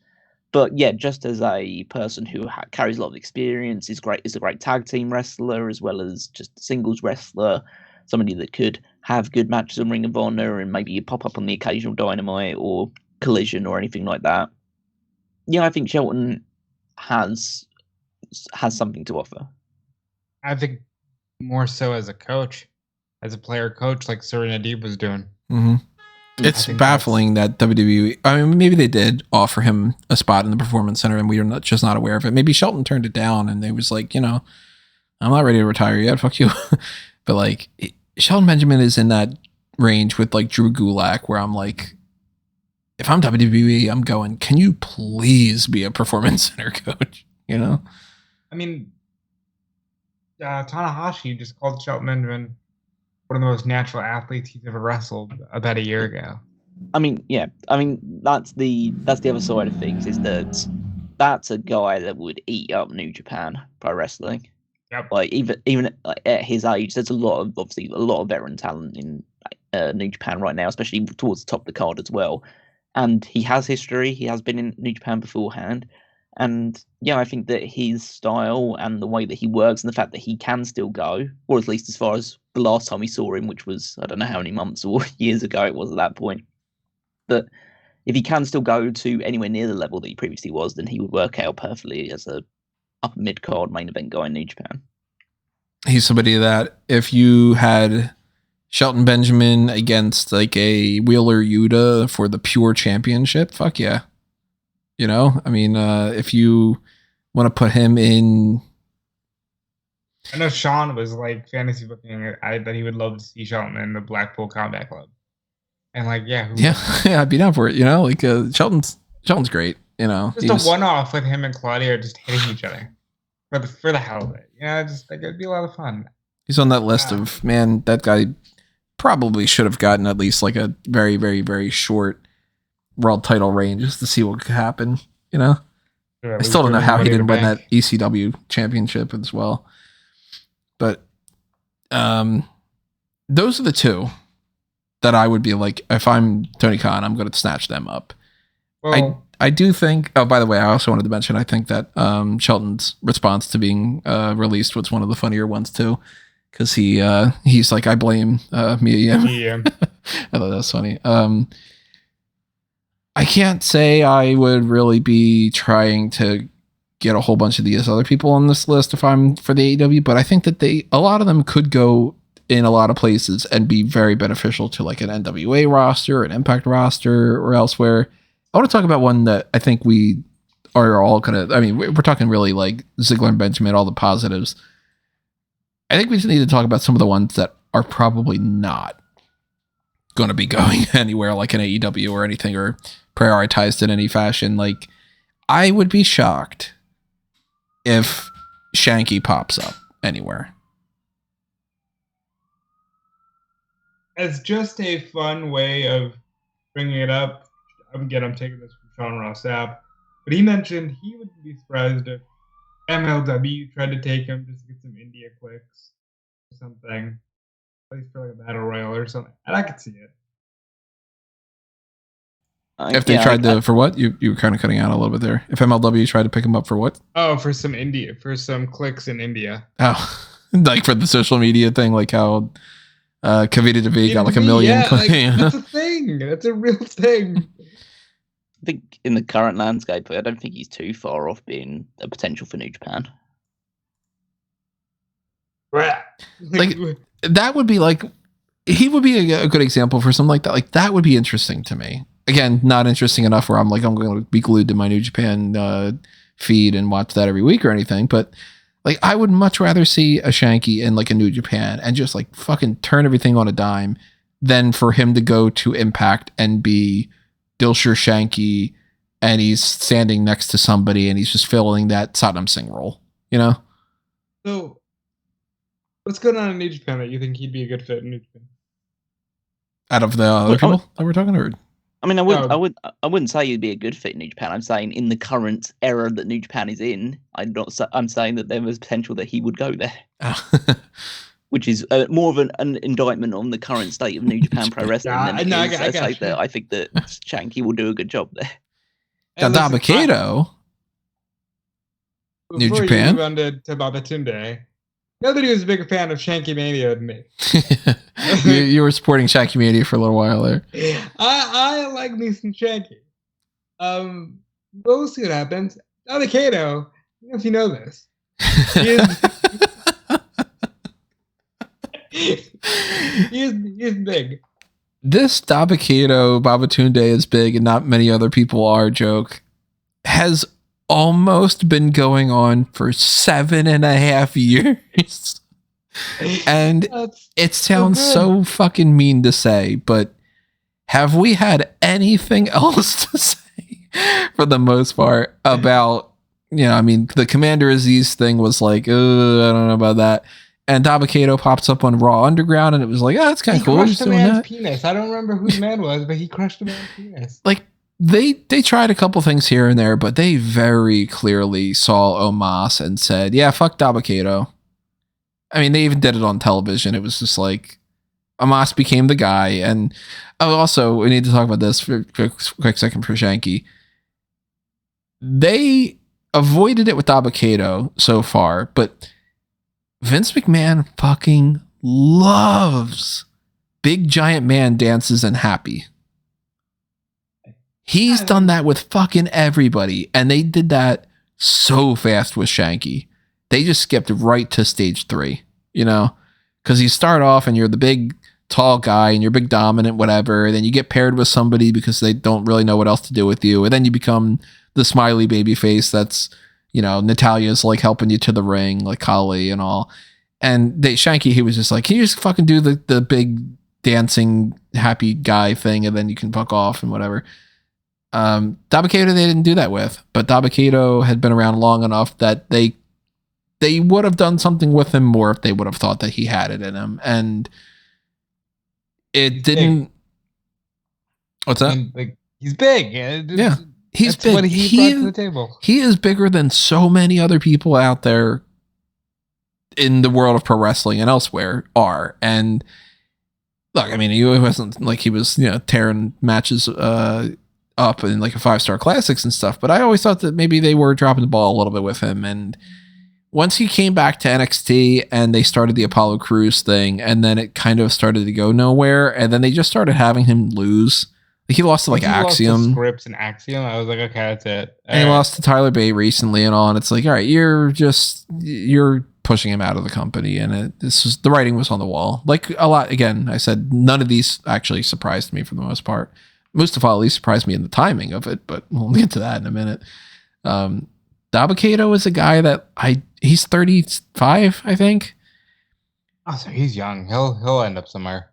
But yeah, just as a person who carries a lot of experience, is a great tag team wrestler as well as just a singles wrestler, somebody that could have good matches on Ring of Honor and maybe pop up on the occasional Dynamite or Collision or anything like that. Yeah, I think Shelton has something to offer. I think more so as a coach, as a player coach, like Serena Deeb was doing. Mm-hmm. It's baffling that WWE. I mean, maybe they did offer him a spot in the Performance Center, and we are just not aware of it. Maybe Shelton turned it down, and they was like, I'm not ready to retire yet. Fuck you. But like, Shelton Benjamin is in that range with like Drew Gulak, where I'm like, if I'm WWE, I'm going, can you please be a Performance Center coach? I mean, Tanahashi just called Shelton Benjamin one of the most natural athletes he's ever wrestled about a year ago. I mean, yeah. I mean, that's the other side of things, is that that's a guy that would eat up New Japan Pro Wrestling. Yep. Like even at his age, there's a lot of veteran talent in New Japan right now, especially towards the top of the card as well. And he has history. He has been in New Japan beforehand. And yeah, I think that his style and the way that he works and the fact that he can still go, or at least as far as the last time we saw him, which was, I don't know how many months or years ago it was at that point. But if he can still go to anywhere near the level that he previously was, then he would work out perfectly as a upper mid-card main event guy in New Japan. He's somebody that if you had Shelton Benjamin against like a Wheeler Yuta for the pure championship, fuck yeah. I mean, if you want to put him in. I know Sean was like fantasy booking that he would love to see Shelton in the Blackpool Combat Club. And like, yeah. I'd be down for it, like Shelton's great, Just a one-off with him and Claudia just hitting each other for the hell of it. Just like it'd be a lot of fun. He's on that list of, man, that guy probably should have gotten at least like a very, very, very short world title reign just to see what could happen, I still don't know how he didn't win that ECW championship as well. But those are the two that I would be like, if I'm Tony Khan, I'm going to snatch them up. Well, I do think, oh, by the way, I also wanted to mention, I think that Shelton's response to being released was one of the funnier ones too. Because he's like, I blame Mia Yim. I thought that was funny. I can't say I would really be trying to get a whole bunch of these other people on this list if I'm for the AEW, but I think that a lot of them could go in a lot of places and be very beneficial to like an NWA roster, an Impact roster, or elsewhere. I want to talk about one that I think we are all we're talking really like Ziggler and Benjamin, all the positives. I think we just need to talk about some of the ones that are probably not going to be going anywhere like an AEW or anything, or prioritized in any fashion. Like, I would be shocked if Shanky pops up anywhere. As just a fun way of bringing it up, I'm taking this from Sean Ross Sapp, but he mentioned he wouldn't be surprised if MLW tried to take him just to get some India clicks or something, at least for like a battle royal or something. And I could see it. If they tried to, for what? You were kind of cutting out a little bit there. If MLW tried to pick him up for what? Oh, for some clicks in India. Oh, like for the social media thing, like how Kavita Devi got like 1 million. Yeah, like, that's a thing. That's a real thing. I think in the current landscape, I don't think he's too far off being a potential for New Japan. Like that would be like, he would be a good example for something like that. Like that would be interesting to me. Again, not interesting enough where I'm going to be glued to my New Japan feed and watch that every week or anything. But like, I would much rather see a Shanky in like a New Japan and just like fucking turn everything on a dime than for him to go to Impact and be Dilsher Shanky and he's standing next to somebody and he's just filling that Satnam Singh role, you know? So what's going on in New Japan that you think he'd be a good fit in New Japan? Out of the other people that we're talking about? I mean, I wouldn't say he'd be a good fit in New Japan. I'm saying in the current era that New Japan is in, I'm saying that there was potential that he would go there. Which is more of an indictment on the current state of New Japan Pro Wrestling than it is. I think that Shanky will do a good job there. Now, Dabba-Kato, New Japan. You move on to Babatunde, know that he was a bigger fan of Shanky Mania than me. you were supporting Shanky Mania for a little while there. I like me some Shanky. We'll see what happens. Dabba-Kato, I don't know if you know this. He is big. This Dabba-Kato, Babatunde is big and not many other people are joke has almost been going on for 7.5 years. And it sounds so fucking mean to say, but have we had anything else to say for the most part about, I mean, the Commander Aziz thing was like, I don't know about that. And Dabba-Kato pops up on Raw Underground, and it was like, oh, that's kind of cool. He crushed a man's penis. I don't remember who the man was, but he crushed a man's penis. Like, they tried a couple things here and there, but they very clearly saw Omos and said, yeah, fuck Dabba-Kato. I mean, they even did it on television. It was just like, Omos became the guy. And also, we need to talk about this for a quick second for Shanky. They avoided it with Dabba-Kato so far, but Vince McMahon fucking loves big giant man dances and happy. He's done that with fucking everybody. And they did that so fast with Shanky. They just skipped right to stage 3, because you start off and you're the big tall guy and you're big dominant, whatever. Then you get paired with somebody because they don't really know what else to do with you. And then you become the smiley baby face that's, Natalia's like helping you to the ring, like Kali and all. And Shanky, he was just like, can you just fucking do the big dancing happy guy thing and then you can fuck off and whatever. Dabba-Kato they didn't do that with, but Dabba-Kato had been around long enough that they would have done something with him more if they would have thought that he had it in him. And it didn't. What's that? He's big. Yeah. He's big. What he brought to the table. He is bigger than so many other people out there in the world of pro wrestling and elsewhere are. And look, I mean, he wasn't like he was, tearing matches up in like a 5-star classics and stuff, but I always thought that maybe they were dropping the ball a little bit with him. And once he came back to NXT and they started the Apollo Crews thing, and then it kind of started to go nowhere, and then they just started having him lose. Like he lost to like Axiom. Lost to Scripps and Axiom. I was like, okay, that's it. And he lost to Tyler Bate recently and all. And it's like, all right, you're pushing him out of the company. And the writing was on the wall. Like a lot, again, I said, none of these actually surprised me for the most part. Mustafa at least surprised me in the timing of it, but we'll get to that in a minute. Dabba-Kato is a guy that he's 35, I think. Oh, so he's young. He'll end up somewhere.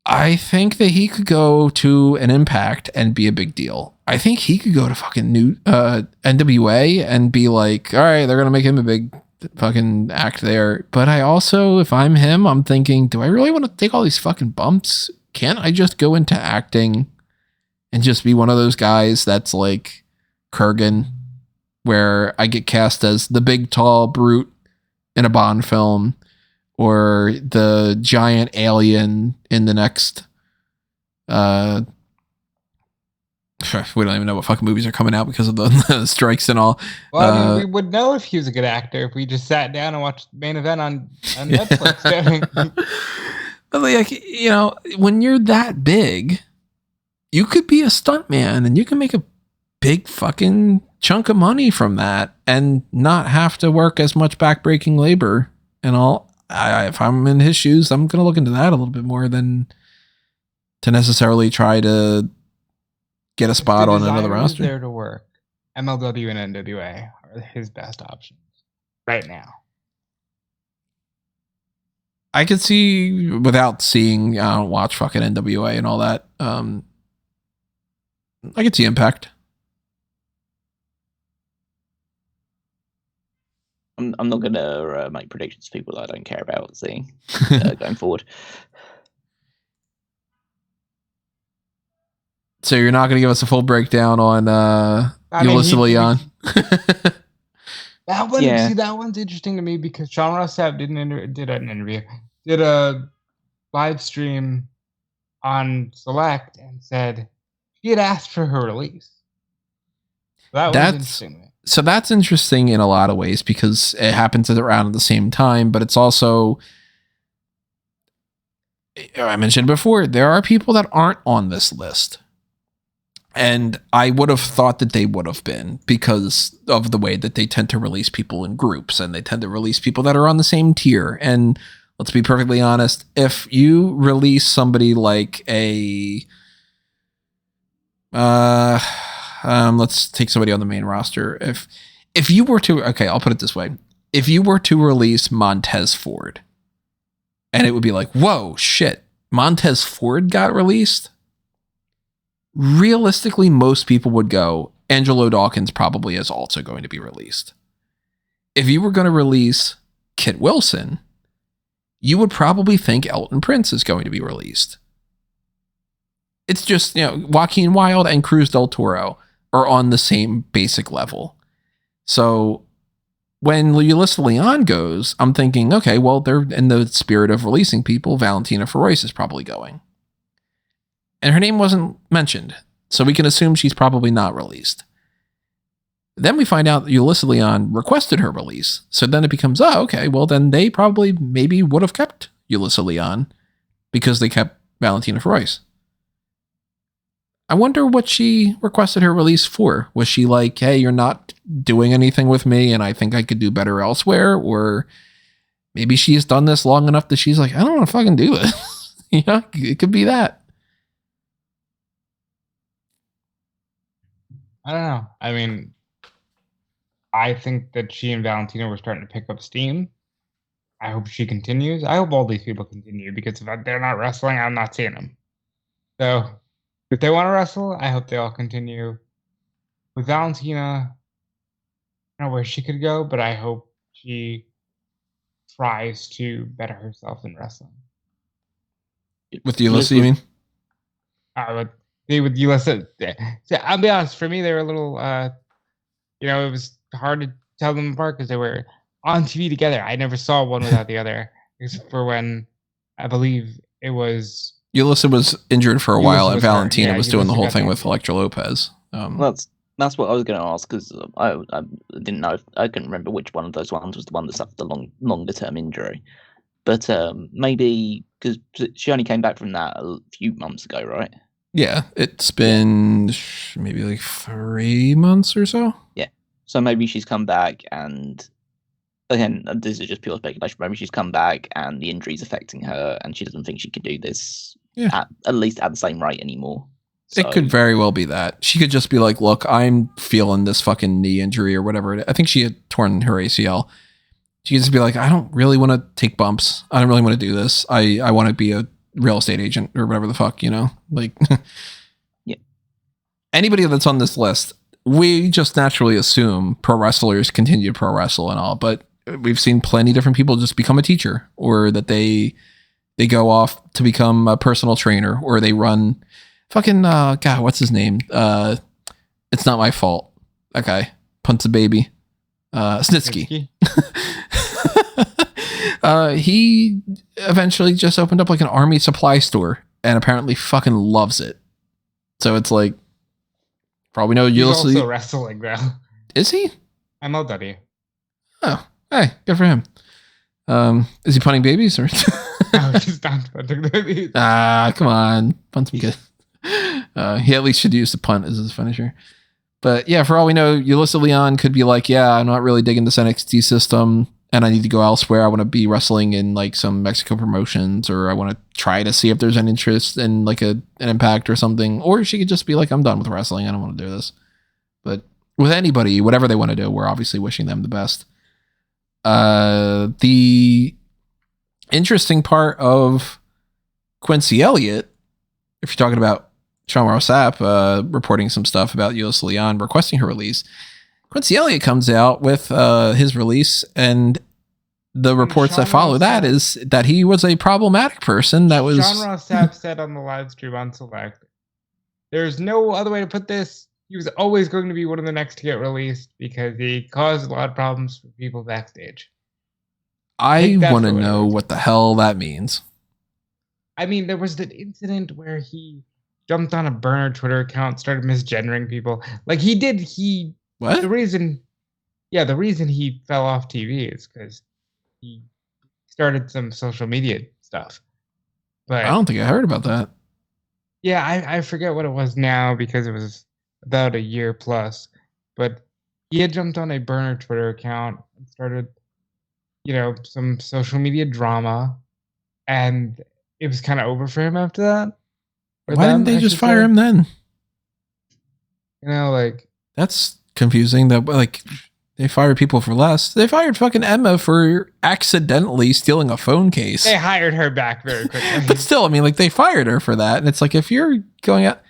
I think that he could go to an Impact and be a big deal. I think he could go to fucking new NWA and be like, all right, they're going to make him a big fucking act there. But I also, if I'm him, I'm thinking, do I really want to take all these fucking bumps? Can't I just go into acting and just be one of those guys that's like Kurgan, where I get cast as the big tall brute in a Bond film, or the giant alien in the next We don't even know what fucking movies are coming out because of the strikes and all. Well, I mean, we would know if he was a good actor if we just sat down and watched Main Event on Netflix. But like, you know, when you're that big, you could be a stuntman and you can make a big fucking chunk of money from that and not have to work as much backbreaking labor and all. If I'm in his shoes, I'm going to look into that a little bit more than to necessarily try to get a spot on another roster. There to work. MLW and NWA are his best options right now. I could see, without seeing, I don't watch fucking NWA and all that. I could see Impact. I'm not going to make predictions for people that I don't care about seeing going forward. So you're not going to give us a full breakdown on Yulisa Leon? That one, see, that one's interesting to me because Sean Ross Sapp did a live stream on Select and said she had asked for her release. That was interesting to me. So that's interesting in a lot of ways because it happens around the same time, but it's also, I mentioned before, there are people that aren't on this list. And I would have thought that they would have been because of the way that they tend to release people in groups and they tend to release people that are on the same tier. And let's be perfectly honest, if you release somebody like a, let's take somebody on the main roster. If you were to, okay, I'll put it this way. If you were to release Montez Ford and it would be like, whoa, shit, Montez Ford got released. Realistically, most people would go, Angelo Dawkins probably is also going to be released. If you were going to release Kit Wilson, you would probably think Elton Prince is going to be released. It's just, you know, Joaquin Wilde and Cruz del Toro are on the same basic level. So when Yulisa Leon goes, I'm thinking, okay, well, they're in the spirit of releasing people. Valentina Feroz is probably going. And her name wasn't mentioned, so we can assume she's probably not released. Then we find out that Yulisa Leon requested her release. So then it becomes, oh, okay, well, then they probably maybe would have kept Yulisa Leon because they kept Valentina Feroz. I wonder what she requested her release for. Was she like, hey, you're not doing anything with me and I think I could do better elsewhere? Or maybe she's done this long enough that she's like, I don't want to fucking do this. You know, it could be that. I don't know. I mean, I think that she and Valentina were starting to pick up steam. I hope she continues. I hope all these people continue because if they're not wrestling, I'm not seeing them. So if they want to wrestle, I hope they all continue. With Valentina, I don't know where she could go, but I hope she tries to better herself in wrestling. With Yulisa, you mean? With Yulisa, I'll be honest. For me, they were a little, it was hard to tell them apart because they were on TV together. I never saw one without the other, except for when I believe it was Yulisa was injured for a while, and Valentina was doing the whole thing with Elektra Lopez. That's what I was going to ask because I didn't know. I couldn't remember which one of those ones was the one that suffered the longer term injury. But maybe because she only came back from that a few months ago, right? Yeah, it's been maybe like 3 months or so. Yeah, so maybe she's come back, and again, this is just pure speculation. Maybe she's come back, and the injury's affecting her, and she doesn't think she can do this at least at the same rate anymore. So, it could very well be that she could just be like, "Look, I'm feeling this fucking knee injury or whatever." I think she had torn her ACL. She could just be like, "I don't really want to take bumps. I don't really want to do this. I want to be a real estate agent or whatever the fuck, like." Yeah. Anybody that's on this list, we just naturally assume pro wrestlers continue to pro wrestle and all, but we've seen plenty of different people just become a teacher, or that they go off to become a personal trainer, or they run fucking God, what's his name? It's Not My Fault. That guy punts a baby. Snitsky. He eventually just opened up like an army supply store and apparently fucking loves it. So it's like, For all we know, He's Yulisa also wrestling though. Is he? MLW. Oh, hey, good for him. Is he punting babies or? No, he's not punting babies. Come on, punt some good. He at least should use the punt as his finisher. But yeah, for all we know, Yulisa Leon could be like, yeah, I'm not really digging this NXT system, and I need to go elsewhere. I want to be wrestling in like some Mexico promotions, or I want to try to see if there's an interest in like an Impact or something. Or she could just be like, I'm done with wrestling. I don't want to do this. But with anybody, whatever they want to do, we're obviously wishing them the best. The interesting part of Quincy Elliott, if you're talking about Sean Rossap reporting some stuff about Yulisa Leon requesting her release, Quincy Elliott comes out with his release, and the reports that follow that is that he was a problematic person. That was Sean Rossap said on the live stream on Select, there's no other way to put this. He was always going to be one of the next to get released because he caused a lot of problems for people backstage. I want to know what the hell that means. I mean, there was that incident where he jumped on a burner Twitter account, started misgendering people. Like he did. What? The reason he fell off TV is because he started some social media stuff. But I don't think I heard about that. Yeah, I forget what it was now because it was about a year plus. But he had jumped on a burner Twitter account and started, some social media drama, and it was kind of over for him after that. Why didn't they just fire him then? That's confusing. That they fired people for less. They fired fucking Emma for accidentally stealing a phone case. They hired her back very quickly. But still, I mean, they fired her for that, and it's like if you're going out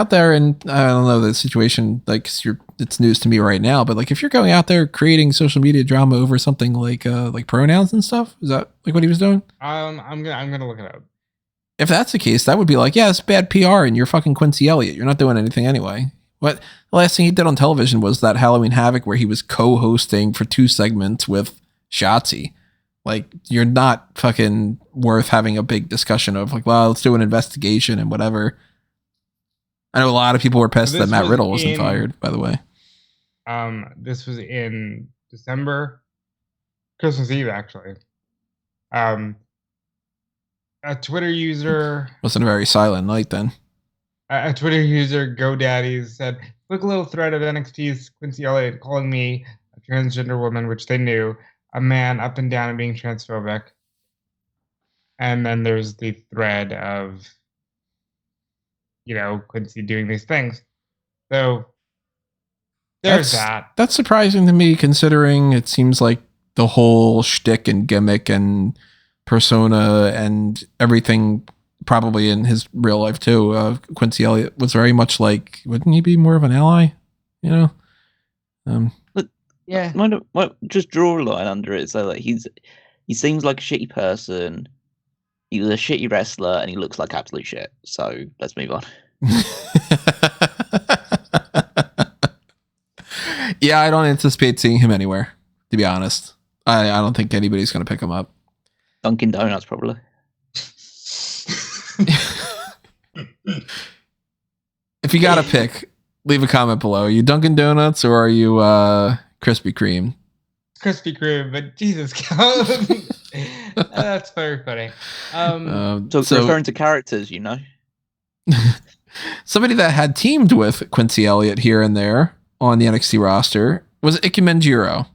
there, and I don't know the situation, it's news to me right now, but if you're going out there creating social media drama over something like pronouns and stuff, is that what he was doing? I'm gonna look it up. If that's the case, that would be it's bad PR, and you're fucking Quincy Elliott. You're not doing anything anyway. What the last thing he did on television was that Halloween Havoc where he was co-hosting for 2 segments with Shotzi. You're not fucking worth having a big discussion of let's do an investigation and whatever. I know a lot of people were pissed that Matt Riddle wasn't fired, by the way. This was in December, Christmas Eve, actually. A Twitter user... Wasn't a very silent night then. A Twitter user, GoDaddy, said, "Look, a little thread of NXT's Quincy Elliott calling me a transgender woman," which they knew, "a man up and down and being transphobic." And then there's the thread of, Quincy doing these things. So there's that. That's surprising to me, considering it seems like the whole shtick and gimmick and persona and everything, probably in his real life too, Quincy Elliott was very much wouldn't he be more of an ally? But yeah, why just draw a line under it. So he seems like a shitty person. He was a shitty wrestler, and he looks like absolute shit. So let's move on. Yeah, I don't anticipate seeing him anywhere, to be honest. I don't think anybody's going to pick him up. Dunkin' Donuts, probably. If you got to pick, leave a comment below. Are you Dunkin' Donuts or are you Krispy Kreme? Krispy Kreme, but Jesus, that's very funny. So referring to characters, somebody that had teamed with Quincy Elliott here and there on the NXT roster was Ikemen Jiro.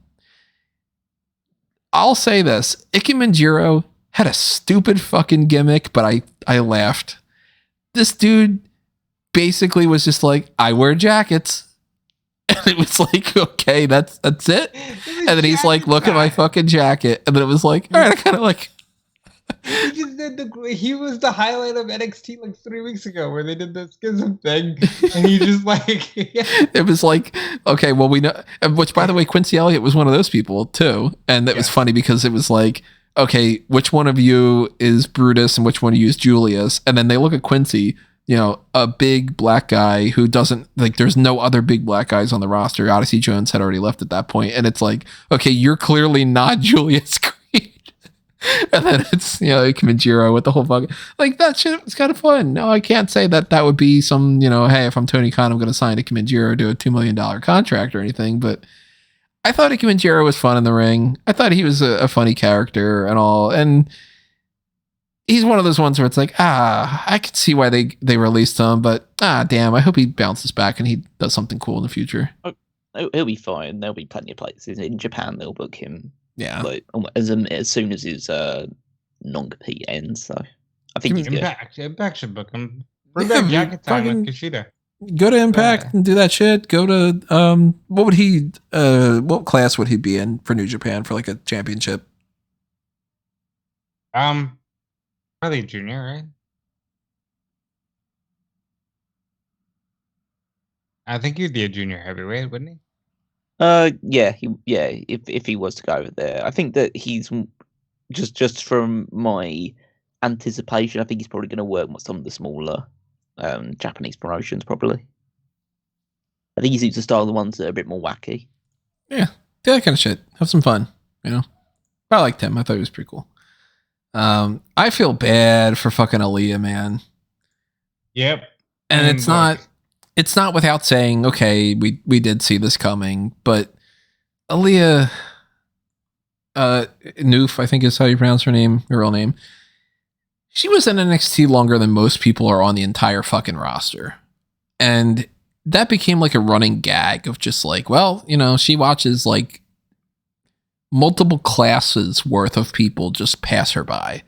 I'll say this: Ikemen Jiro had a stupid fucking gimmick, but I laughed. This dude basically was just I wear jackets. And it was okay, that's it. And then he's look at my fucking jacket. And then it was all right, I kind of He just did he was the highlight of NXT 3 weeks ago where they did the schism thing. And he just yeah. It was okay, well, we know, which by the way, Quincy Elliott was one of those people too. And that was funny because it was okay, which one of you is Brutus and which one of you is Julius? And then they look at Quincy, a big black guy who doesn't there's no other big black guys on the roster. Odyssey Jones had already left at that point. And it's okay, you're clearly not Julius Creed. And then it's, Ikemen Jiro with the whole fucking, like, that shit was kind of fun. No, I can't say that would be some, hey, if I'm Tony Khan, I'm going to sign Ikemen Jiro to a $2 million contract or anything. But I thought Ikemen Jiro was fun in the ring. I thought he was a funny character and all. And he's one of those ones where it's like, I could see why they released him, but damn, I hope he bounces back and he does something cool in the future. He'll be fine. There'll be plenty of places in Japan. They'll book him. Yeah, like as soon as his non-compete ends. So I think he's good. Impact should book him. Bring back Jacket Time with Kushida. Go to Impact and do that shit. Go to what class would he be in for New Japan for like a championship? Probably junior, right? I think he'd be a junior heavyweight, wouldn't he? If he was to go over there, I think that he's just from my anticipation, I think he's probably going to work with some of the smaller Japanese promotions. Probably, I think he suits the style of the ones that are a bit more wacky. Yeah, do that kind of shit. Have some fun. I liked him. I thought he was pretty cool. I feel bad for fucking Aliyah, man. Yep, and it's not. It's not without saying, okay, we did see this coming, but Aliyah, Noof, I think is how you pronounce her real name. She was in NXT longer than most people are on the entire fucking roster. And that became like a running gag of just like, well, she watches like multiple classes worth of people just pass her by.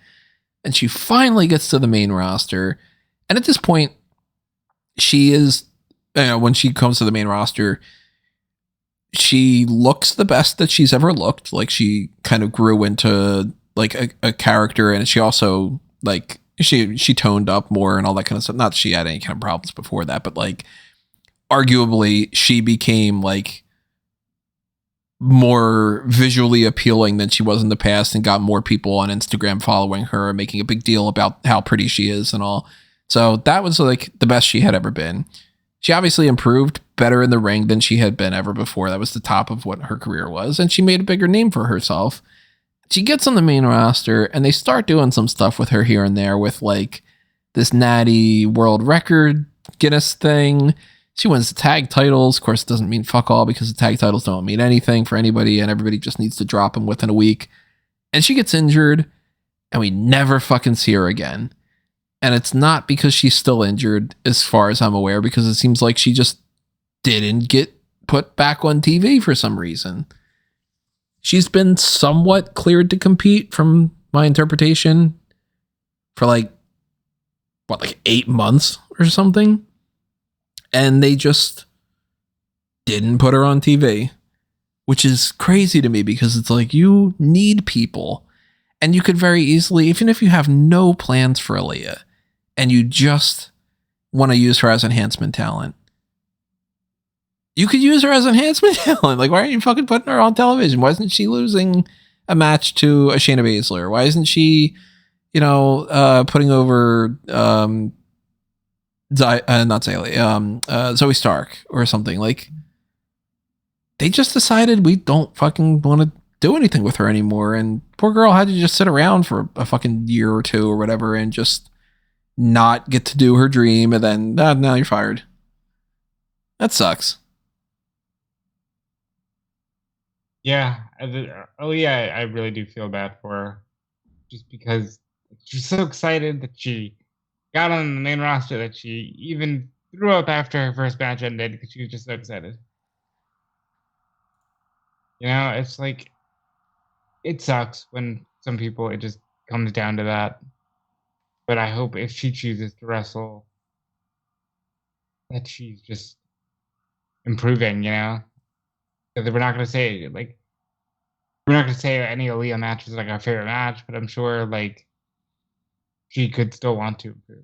And she finally gets to the main roster. And at this point, she is, when she comes to the main roster, she looks the best that she's ever looked. Like she kind of grew into like a character, and she also like she toned up more and all that kind of stuff. Not that she had any kind of problems before that, but like arguably she became like more visually appealing than she was in the past and got more people on Instagram following her and making a big deal about how pretty she is and all. So that was like the best she had ever been. She obviously improved better in the ring than she had been ever before. That was the top of what her career was. And she made a bigger name for herself. She gets on the main roster and they start doing some stuff with her here and there with like this natty world record Guinness thing. She wins the tag titles. Of course, it doesn't mean fuck all because the tag titles don't mean anything for anybody and everybody just needs to drop them within a week. And she gets injured and we never fucking see her again. And it's not because she's still injured, as far as I'm aware, because it seems like she just didn't get put back on TV for some reason. She's been somewhat cleared to compete from my interpretation for like 8 months or something. And they just didn't put her on TV, which is crazy to me because it's like you need people. And you could very easily, even if you have no plans for Aliyah, and you just want to use her as enhancement talent, you could use her as enhancement talent. Like, why aren't you fucking putting her on television? Why isn't she losing a match to a Shayna Baszler? Why isn't she, putting over, Zoe Stark or something? Like, they just decided we don't fucking want to do anything with her anymore. And poor girl had to just sit around for a fucking year or two or whatever and just not get to do her dream. And then now you're fired. That sucks. Yeah. I really do feel bad for her just because she's so excited that she got on the main roster that she even threw up after her first match ended because she was just so excited. It's like, it sucks when some people, it just comes down to that. But I hope if she chooses to wrestle, that she's just improving, Because we're not going to say, any Aliyah match is like our favorite match, but I'm sure, she could still want to improve.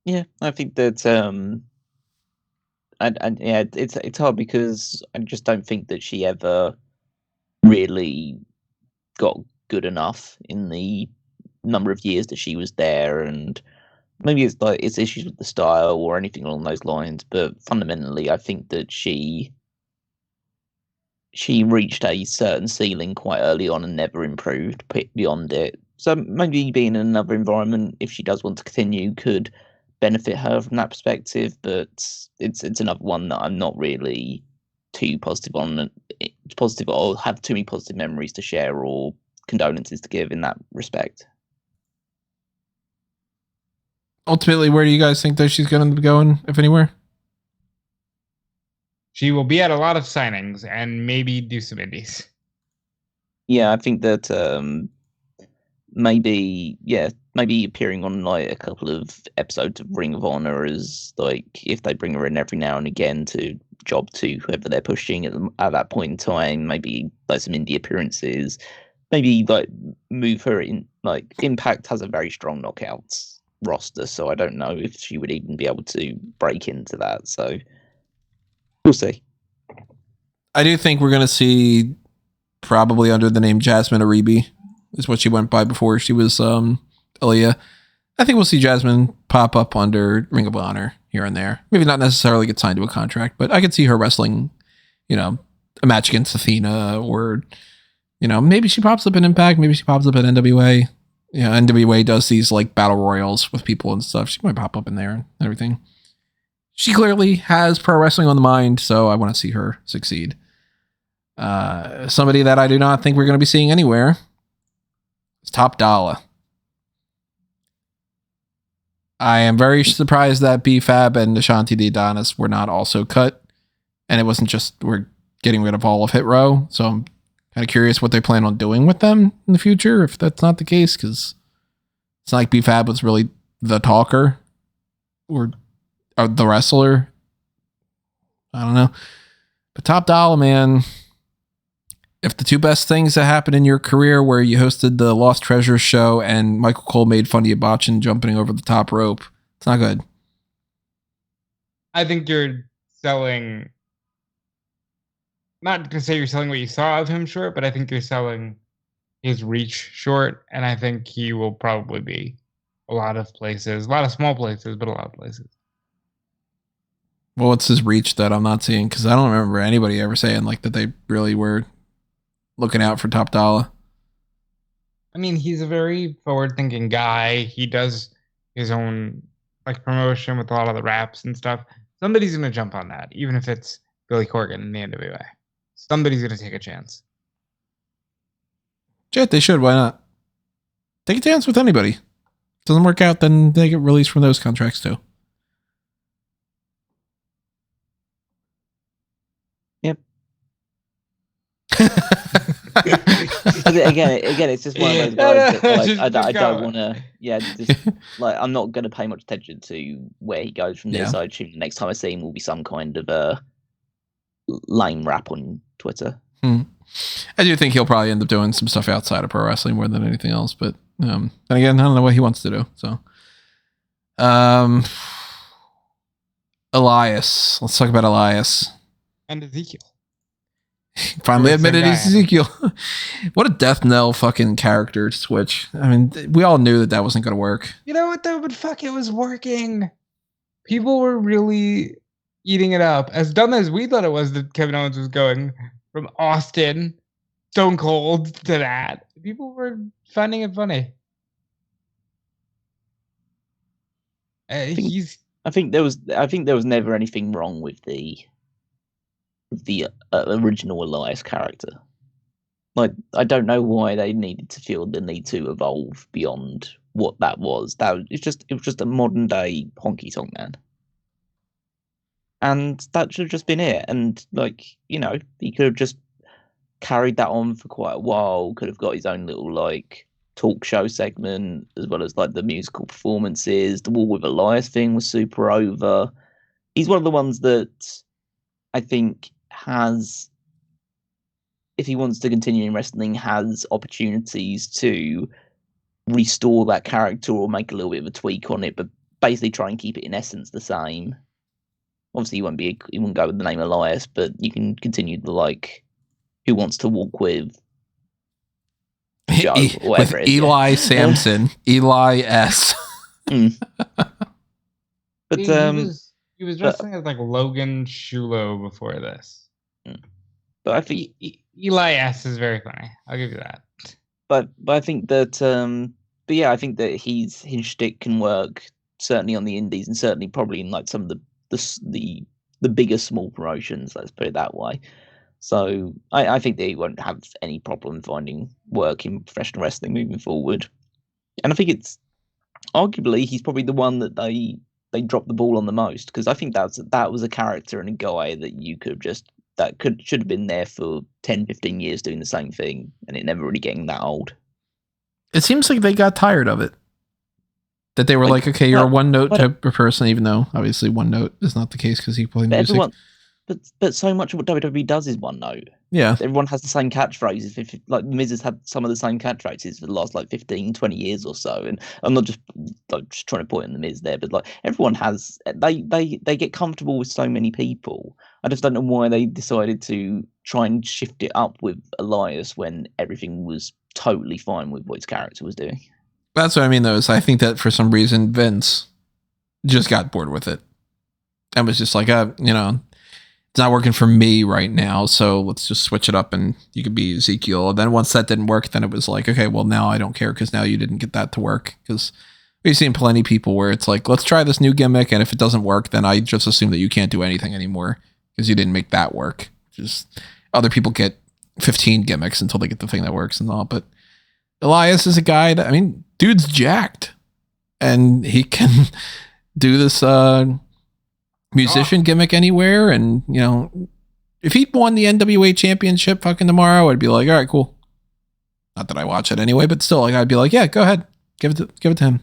Yeah, I think that, it's hard because I just don't think that she ever really got good enough in the number of years that she was there, and maybe it's issues with the style or anything along those lines, but fundamentally I think that she she reached a certain ceiling quite early on and never improved beyond it. So maybe being in another environment, if she does want to continue, could benefit her from that perspective. But it's another one that I'm not really too positive on. Positive or have too many positive memories to share or condolences to give in that respect. Ultimately, where do you guys think that she's going to be going, if anywhere? She will be at a lot of signings and maybe do some indies. Yeah, I think that maybe appearing on like a couple of episodes of Ring of Honor as like if they bring her in every now and again to job to whoever they're pushing at that point in time, maybe like some indie appearances, maybe like move her in. Like Impact has a very strong knockouts roster, so I don't know if she would even be able to break into that. So we'll see. I do think we're going to see probably under the name Jasmine Aribi is what she went by before she was Aliyah. I think we'll see Jasmine pop up under Ring of Honor here and there. Maybe not necessarily get signed to a contract, but I could see her wrestling, a match against Athena, or, maybe she pops up in Impact. Maybe she pops up at NWA. NWA does these like battle royals with people and stuff. She might pop up in there and everything. She clearly has pro wrestling on the mind, so I want to see her succeed. Somebody that I do not think we're going to be seeing anywhere is Top Dolla. I am very surprised that B-Fab and Ashanti D. Adonis were not also cut. And it wasn't just we're getting rid of all of Hit Row. So I'm kind of curious what they plan on doing with them in the future, if that's not the case, because it's not like B-Fab was really the talker or the wrestler. I don't know. But Top Dolla, man, if the two best things that happened in your career where you hosted the Lost Treasures show and Michael Cole made fun of you botching jumping over the top rope, it's not good. I think you're selling, not to say you're selling what you saw of him short, but I think you're selling his reach short. And I think he will probably be a lot of places, a lot of small places, but a lot of places. Well, what's his reach that I'm not seeing? Because I don't remember anybody ever saying like that they really were looking out for Top Dolla. I mean, he's a very forward-thinking guy. He does his own like promotion with a lot of the raps and stuff. Somebody's gonna jump on that, even if it's Billy Corgan in the NWA. Somebody's gonna take a chance. Shit, they should. Why not? Take a chance with anybody. Doesn't work out, then they get released from those contracts too. Yep. again, it's just one of those guys that like, I don't want to. Yeah, just like I'm not going to pay much attention to where he goes from this. I assume the next time I see him will be some kind of a lame rap on Twitter. I do think he'll probably end up doing some stuff outside of pro wrestling more than anything else. But then again, I don't know what he wants to do. So, Elias. Let's talk about Elias and Ezekiel. Finally admitted he's Ezekiel. What a death knell fucking character switch. I mean, we all knew that wasn't going to work. You know what though? But fuck, it was working. People were really eating it up. As dumb as we thought it was that Kevin Owens was going from Austin, Stone Cold, to that. People were finding it funny. I think there was never anything wrong with the original Elias character. Like, I don't know why they needed to feel the need to evolve beyond what that was. It was just a modern day honky tonk man, and that should have just been it. And like, he could have just carried that on for quite a while. Could have got his own little like talk show segment, as well as like the musical performances. The War with Elias thing was super over. He's one of the ones that I think has, if he wants to continue in wrestling, has opportunities to restore that character or make a little bit of a tweak on it, but basically try and keep it in essence the same. Obviously, he won't go with the name Elias, but you can continue the like, who wants to walk with Joe, or whatever with it is. Eli Sampson, Eli S. But he was wrestling as like Logan Shulo before this. But I think Elias is very funny. I'll give you that. But I think that but yeah, I think that his shtick can work certainly on the indies and certainly probably in like some of the bigger small promotions, let's put it that way. So I think that he won't have any problem finding work in professional wrestling moving forward. And I think it's arguably he's probably the one that they dropped the ball on the most, because I think that was a character and a guy that you could just should have been there for 10, 15 years doing the same thing, and it never really getting that old. It seems like they got tired of it. That they were like okay, you're a one note type of person, even though obviously one note is not the case because he plays music. But so much of what WWE does is one note. Yeah. Everyone has the same catchphrases. Like Miz has had some of the same catchphrases for the last like 15, 20 years or so. And I'm not just trying to point in the Miz there, but like everyone has, they get comfortable with so many people. I just don't know why they decided to try and shift it up with Elias when everything was totally fine with what his character was doing. That's what I mean, though, is I think that for some reason Vince just got bored with it and was just like, it's not working for me right now, so let's just switch it up and you could be Ezekiel. And then once that didn't work, then it was like, okay, well, now I don't care because now you didn't get that to work. Because we've seen plenty of people where it's like, let's try this new gimmick, and if it doesn't work, then I just assume that you can't do anything anymore because you didn't make that work. Just other people get 15 gimmicks until they get the thing that works and all. But Elias is a guy that, I mean, dude's jacked, and he can do this musician gimmick anywhere. And if he won the NWA championship fucking tomorrow, I'd be like, all right, cool. Not that I watch it anyway, but still, like, I'd be like, yeah, go ahead, give it to him.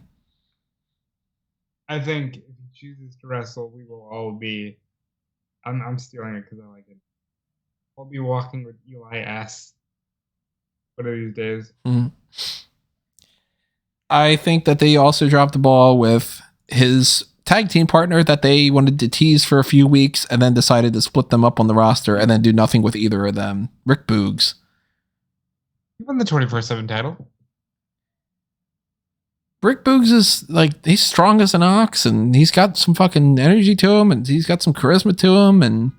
I think if he chooses to wrestle, we will all be. I'm stealing it because I like it. I'll be walking with Elias one of these days. Mm-hmm. I think that they also dropped the ball with his tag team partner that they wanted to tease for a few weeks and then decided to split them up on the roster and then do nothing with either of them. Rick Boogs. He won the 24/7 title. Rick Boogs is like, he's strong as an ox, and he's got some fucking energy to him, and he's got some charisma to him, and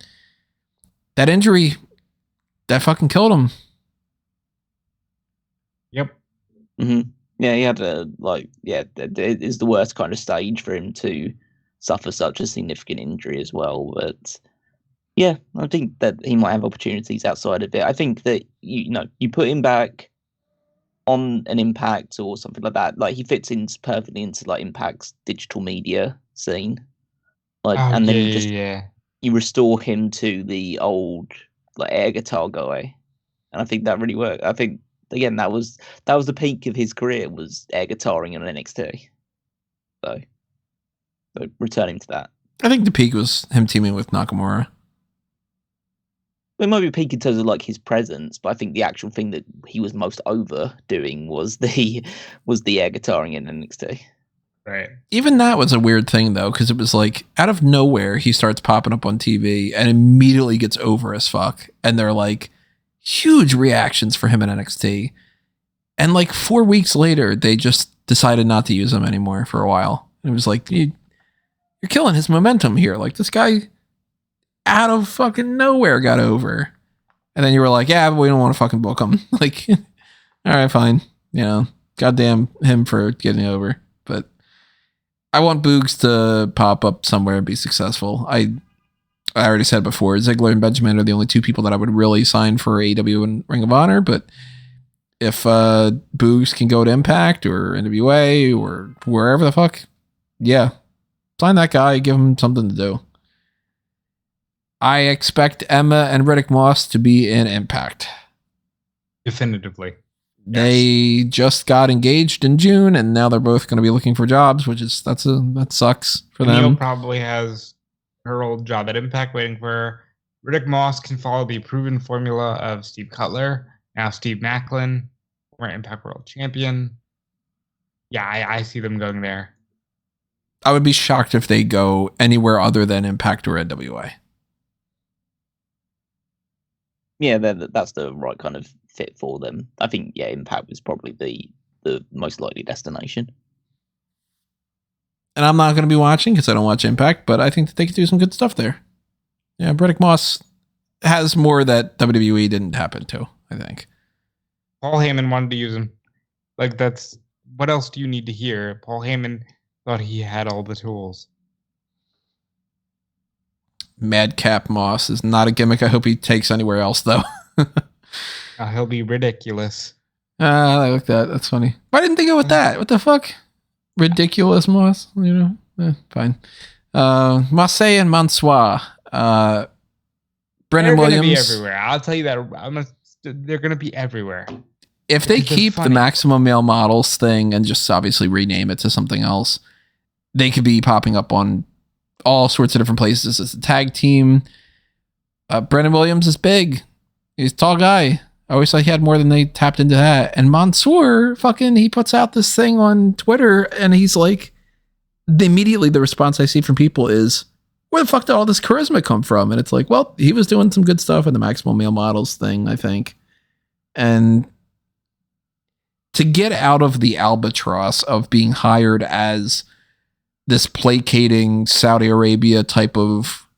that injury that fucking killed him. Yep. Mm-hmm. Yeah, he had it is the worst kind of stage for him to suffer such a significant injury as well. But yeah, I think that he might have opportunities outside of it. I think that you put him back on an Impact or something like that. Like, he fits in perfectly into like Impact's digital media scene. Like, and then you restore him to the old like air guitar guy, and I think that really worked. I think again that was the peak of his career, was air guitaring in NXT. So returning to that. I think the peak was him teaming with Nakamura. It might be peak in terms of like his presence, but I think the actual thing that he was most overdoing was the air guitaring in NXT. Right. Even that was a weird thing though, because it was like out of nowhere he starts popping up on TV and immediately gets over as fuck, and they're like huge reactions for him in NXT. And like 4 weeks later, they just decided not to use him anymore for a while. And it was like, you're killing his momentum here. Like, this guy out of fucking nowhere got over. And then you were like, yeah, but we don't want to fucking book him. Like, all right, fine. Goddamn him for getting over. But I want Boogs to pop up somewhere and be successful. I already said before, Ziggler and Benjamin are the only two people that I would really sign for AEW and Ring of Honor. But if Boogs can go to Impact or NWA or wherever the fuck, yeah, sign that guy, give him something to do. I expect Emma and Riddick Moss to be in Impact. Definitively. They just got engaged in June, and now they're both going to be looking for jobs, which is that sucks for them. Neil probably has her old job at Impact waiting for her. Riddick Moss can follow the proven formula of Steve Cutler, now Steve Macklin, former Impact World Champion. Yeah, I see them going there. I would be shocked if they go anywhere other than Impact or NWA. Yeah, that's the right kind of fit for them. I think, yeah, Impact was probably the most likely destination. And I'm not going to be watching because I don't watch Impact, but I think that they could do some good stuff there. Yeah, Riddick Moss, has more that WWE didn't tap into, I think. Paul Heyman wanted to use him. Like, that's what else do you need to hear? Paul Heyman thought he had all the tools. Madcap Moss is not a gimmick I hope he takes anywhere else, though. He'll be ridiculous. I like that. That's funny. Why didn't they go with that? What the fuck? Ridiculous Moss, fine. Marseille and Mansoor. Brennan They're Williams. They're going to be everywhere. I'll tell you that. They're going to be everywhere. If they keep the maximum male models thing and just obviously rename it to something else, they could be popping up on all sorts of different places as a tag team. Brennan Williams is big. He's a tall guy. I always thought he had more than they tapped into that. And Mansoor, he puts out this thing on Twitter and he's like, immediately the response I see from people is, where the fuck did all this charisma come from? And it's like, well, he was doing some good stuff in the maximum male models thing, I think. And to get out of the albatross of being hired as this placating Saudi Arabia type of,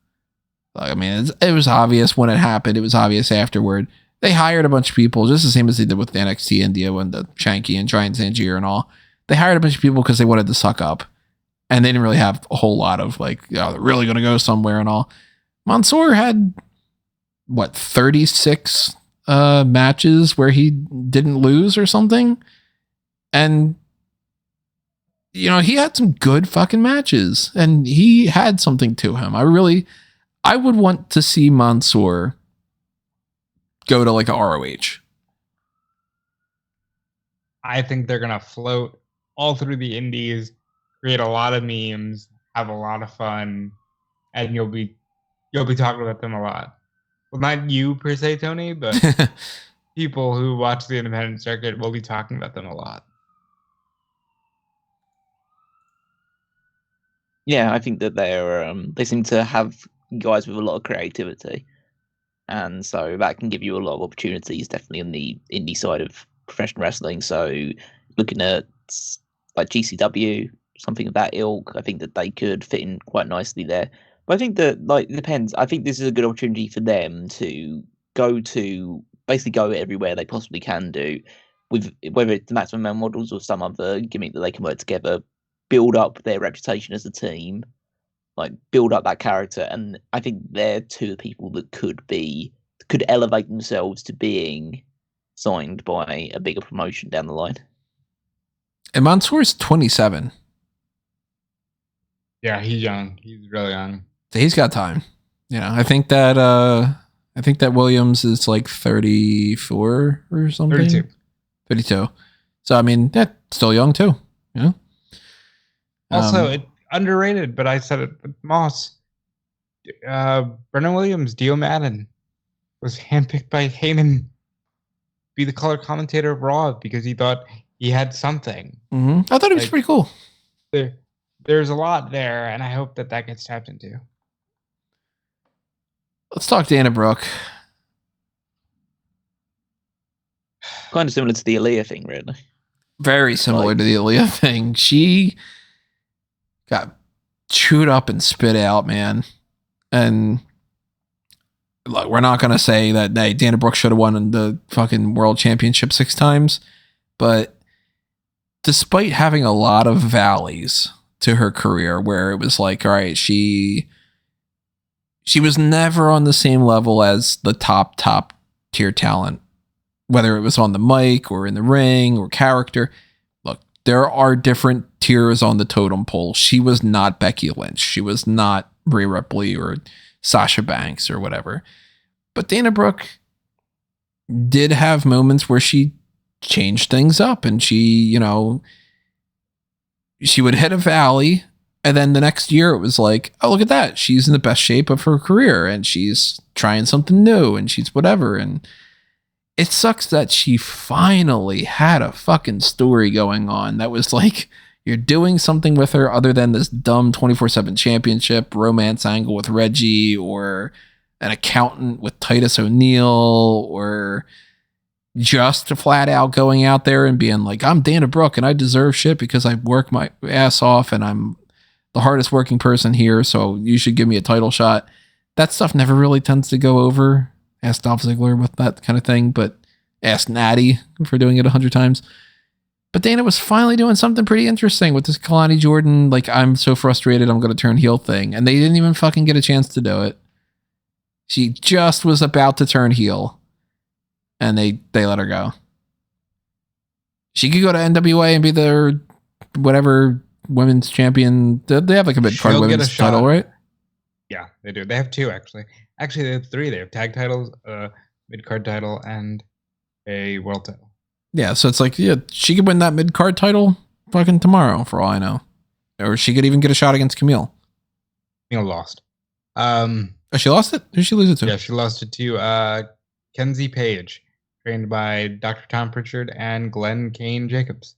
it was obvious when it happened. It was obvious afterward. They hired a bunch of people, just the same as they did with NXT India when the Shanky and Giant Zangier and all. They hired a bunch of people because they wanted to suck up. And they didn't really have a whole lot of they're really going to go somewhere and all. Mansoor had, 36 matches where he didn't lose or something. And, he had some good fucking matches. And he had something to him. I would want to see Mansoor go to a ROH. I think they're going to float all through the indies, create a lot of memes, have a lot of fun, and you'll be talking about them a lot. Well, not you per se, Tony, but people who watch the independent circuit will be talking about them a lot. Yeah, I think that they seem to have guys with a lot of creativity, and so that can give you a lot of opportunities, definitely on the indie side of professional wrestling. So looking at GCW, something of that ilk, I think that they could fit in quite nicely there. But I think that it depends. I think this is a good opportunity for them to basically go everywhere they possibly can do, with whether it's the maximum male models or some other gimmick that they can work together, build up their reputation as a team, build up that character. And I think they're two people that could elevate themselves to being signed by a bigger promotion down the line. And Mansoor's 27. Yeah, he's young. He's really young. So he's got time. I think that Williams is 34 or something. 32. So that's still young too. Also, underrated, but I said it with Moss. Brennan Williams, Dio Madden, was handpicked by Heyman to be the color commentator of Raw because he thought he had something. Mm-hmm. I thought it was pretty cool. There's a lot there, and I hope that gets tapped into. Let's talk Dana Brooke. Kind of similar to the Aliyah thing, really. Very similar to the Aliyah thing. She got chewed up and spit out, man. And we're not going to say that Dana Brooke should have won the fucking world championship 6 times, but despite having a lot of valleys to her career where it was all right, she was never on the same level as the top tier talent, whether it was on the mic or in the ring or character. Look, there are different tiers on the totem pole. She was not Becky Lynch. She was not Rhea Ripley or Sasha Banks or whatever. But Dana Brooke did have moments where she changed things up, and she would hit a valley, and then the next year it was oh, look at that. She's in the best shape of her career, and she's trying something new, and she's whatever. And it sucks that she finally had a fucking story going on that was you're doing something with her other than this dumb 24/7 championship romance angle with Reggie, or an accountant with Titus O'Neil, or just flat out going out there and being I'm Dana Brooke and I deserve shit because I work my ass off and I'm the hardest working person here, so you should give me a title shot. That stuff never really tends to go over ask Dolph Ziggler with that kind of thing, but ask Natty for doing it 100 times. But Dana was finally doing something pretty interesting with this Kalani Jordan, like, I'm so frustrated, I'm going to turn heel thing. And they didn't even fucking get a chance to do it. She just was about to turn heel. And they let her go. She could go to NWA and be their whatever women's champion. They have like a mid-card women's title, right? Yeah, they do. They have 2, actually. Actually, they have 3. They have tag titles, mid-card title, and a world title. Yeah, so it's like, yeah, she could win that mid-card title fucking tomorrow, for all I know. Or she could even get a shot against Camille. Camille lost. Oh, she lost it? Who did she lose it to? Yeah, she lost it to Kenzie Page, trained by Dr. Tom Pritchard and Glenn Kane Jacobs.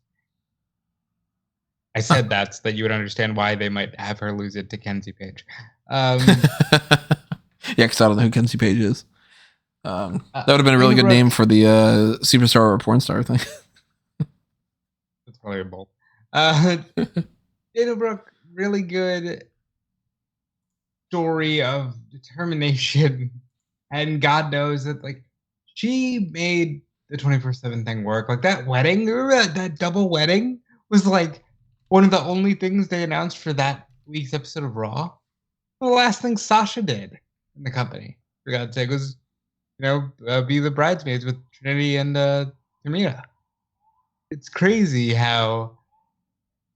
I said that so that you would understand why they might have her lose it to Kenzie Page. Yeah, because I don't know who Kenzie Page is. That would have been a really good name for the superstar or porn star thing. That's probably a bold. Dana Brooke, really good story of determination, and God knows that, like, she made the 24/7 thing work. Like, that wedding, remember that double wedding was like one of the only things they announced for that week's episode of Raw. The last thing Sasha did in the company, for God's sake, was, be the bridesmaids with Trinity and Tamina. It's crazy how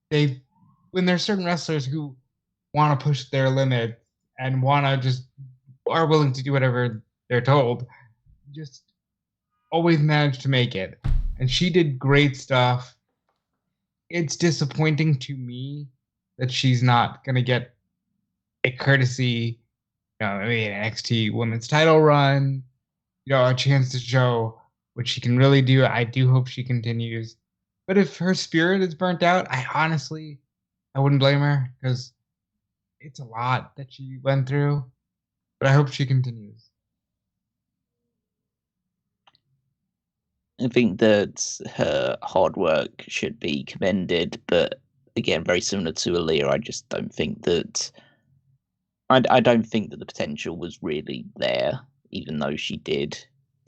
when there's certain wrestlers who want to push their limits and are willing to do whatever they're told, just always manage to make it. And she did great stuff. It's disappointing to me that she's not going to get a courtesy, NXT women's title run, a chance to show what she can really do. I do hope she continues. But if her spirit is burnt out, I wouldn't blame her, because it's a lot that she went through. But I hope she continues. I think that her hard work should be commended, but again, very similar to Aliyah, I just don't think that. I don't think that the potential was really there, even though she did.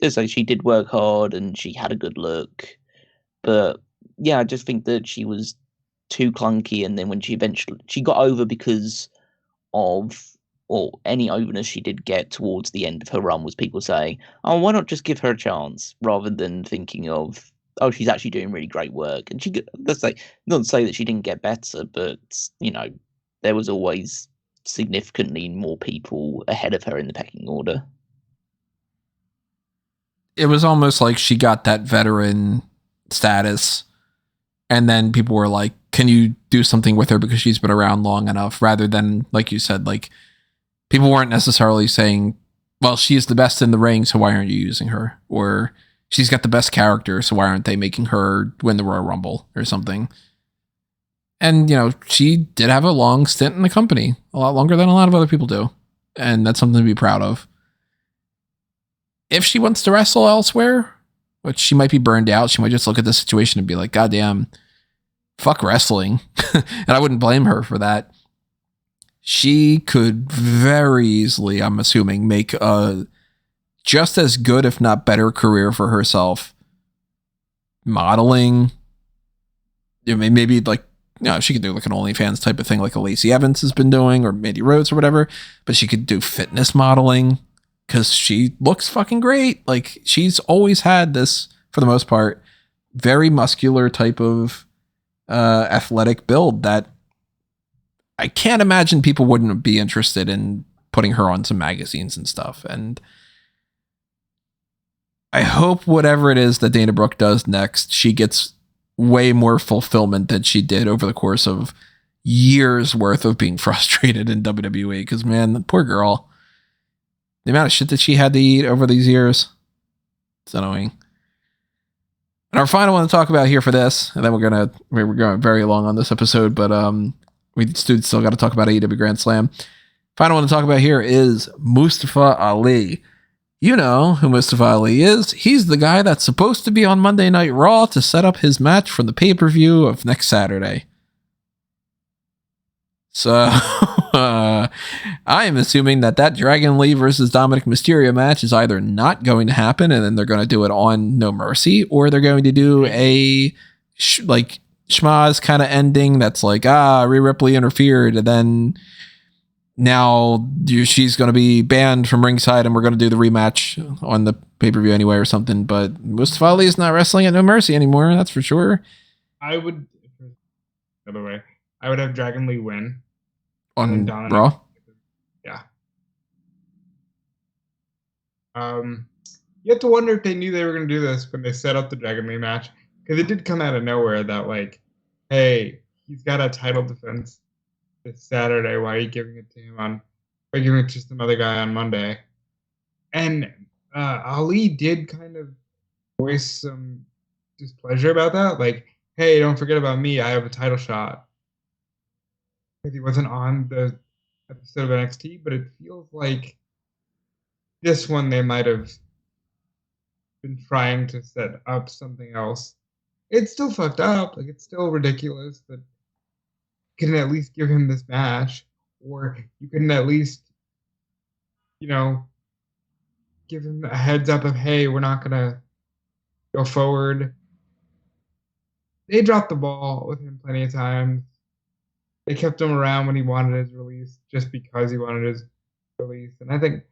So she did work hard and she had a good look, but yeah, I just think that she was too clunky. And then when she got over because of, or any overness she did get towards the end of her run, was people saying, "Oh, why not just give her a chance?" rather than thinking of, "Oh, she's actually doing really great work." And let's say, not to say that she didn't get better, but there was always significantly more people ahead of her in the pecking order. It was almost like she got that veteran status, and then people were like, "Can you do something with her because she's been around long enough?" Rather than, like you said, like, people weren't necessarily saying, "Well, she's the best in the ring, so why aren't you using her?" Or, "She's got the best character, so why aren't they making her win the Royal Rumble?" or something. And, she did have a long stint in the company, a lot longer than a lot of other people do. And that's something to be proud of. If she wants to wrestle elsewhere, which she might be burned out, she might just look at the situation and be like, "God damn, fuck wrestling." And I wouldn't blame her for that. She could very easily, I'm assuming, make a just as good, if not better, career for herself. Modeling. Maybe like, she could do like an OnlyFans type of thing like a Lacey Evans has been doing, or Mandy Rhodes or whatever, but she could do fitness modeling because she looks fucking great. Like, she's always had this, for the most part, very muscular type of athletic build that I can't imagine people wouldn't be interested in putting her on some magazines and stuff. And I hope whatever it is that Dana Brooke does next, she gets way more fulfillment than she did over the course of years worth of being frustrated in WWE. Because, man, the poor girl, the amount of shit that she had to eat over these years, it's annoying. And our final one to talk about here for this, and then we're going very long on this episode, but we still got to talk about AEW Grand Slam. Final one to talk about here is Mustafa Ali. You know who Mustafa Ali is. He's the guy that's supposed to be on Monday Night Raw to set up his match for the pay-per-view of next Saturday. So I am assuming that Dragon Lee versus Dominic Mysterio match is either not going to happen, and then they're going to do it on No Mercy, or they're going to do a schmaz kind of ending that's like, Rhea Ripley interfered, and then now she's going to be banned from ringside, and we're going to do the rematch on the pay-per-view anyway or something. But Mustafa Ali is not wrestling at No Mercy anymore, that's for sure. I would, by the way, I would have Dragon Lee win. On Raw? Yeah. You have to wonder if they knew they were going to do this when they set up the Dragon Lee match. Because it did come out of nowhere that, like, hey, he's got a title defense this Saturday. Why are you giving it to him why are you giving it to some other guy on Monday? And Ali did kind of voice some displeasure about that. Like, hey, don't forget about me. I have a title shot. Because he wasn't on the episode of NXT, but it feels like this one they might have been trying to set up something else. It's still fucked up. Like, it's still ridiculous that you can at least give him this match, or you can at least, give him a heads up of, hey, we're not gonna go forward. They dropped the ball with him plenty of times. They kept him around when he wanted his release, just because he wanted his release. And I think,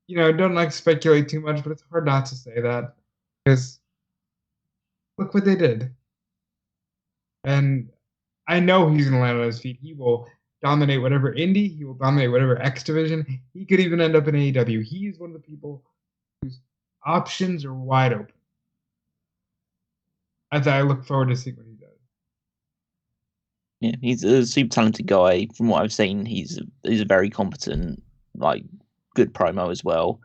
don't like to speculate too much, but it's hard not to say that. Because look what they did. And I know he's going to land on his feet. He will dominate whatever indie. He will dominate whatever X division. He could even end up in AEW. He's one of the people whose options are wide open. As I look forward to seeing what he does. Yeah, he's a super talented guy. From what I've seen, he's a very competent, good promo as well.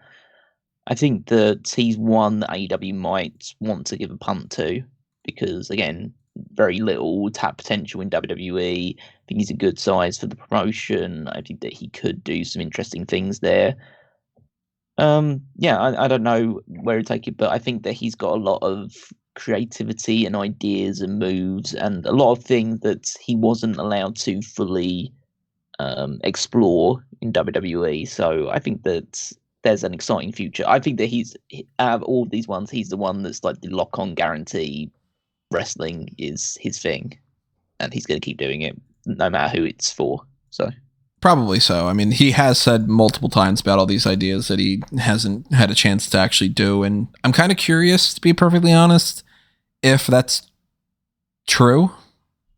I think that he's one that AEW might want to give a punt to because, again, very little tap potential in WWE. I think he's a good size for the promotion. I think that he could do some interesting things there. I don't know where to take it, but I think that he's got a lot of creativity and ideas and moves and a lot of things that he wasn't allowed to fully explore in WWE. So I think that there's an exciting future. I think that he's, out of all these ones, he's the one that's like the lock-on guarantee. Wrestling is his thing, and he's going to keep doing it no matter who it's for. So probably so. I mean, he has said multiple times about all these ideas that he hasn't had a chance to actually do, and I'm kind of curious, to be perfectly honest, if that's true.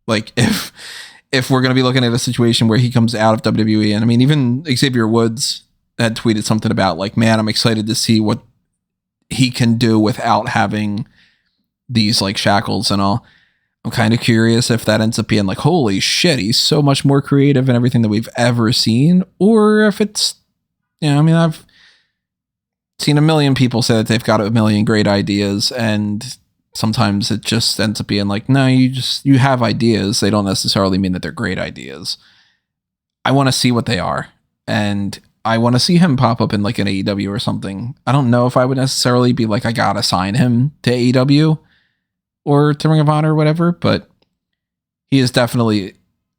Like, if we're going to be looking at a situation where he comes out of WWE, and I mean, even Xavier Woods had tweeted something about, like, man, I'm excited to see what he can do without having these, like, shackles and all. I'm kind of curious if that ends up being like, holy shit, he's so much more creative in everything that we've ever seen, or if it's, I've seen a million people say that they've got a million great ideas, and sometimes it just ends up being like, no, you have ideas. They don't necessarily mean that they're great ideas. I want to see what they are, and I want to see him pop up in like an AEW or something. I don't know if I would necessarily be like, I gotta sign him to AEW or to Ring of Honor or whatever, but he is definitely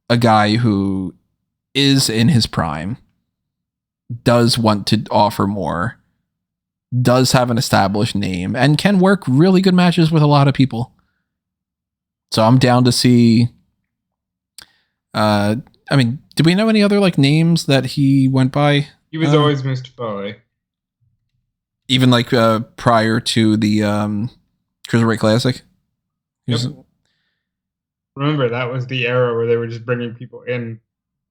a guy who is in his prime, does want to offer more, does have an established name, and can work really good matches with a lot of people. So I'm down to see. Do we know any other like names that he went by? He was always Mustafa. Even like prior to the Cruiserweight Classic. Yep. Remember, that was the era where they were just bringing people in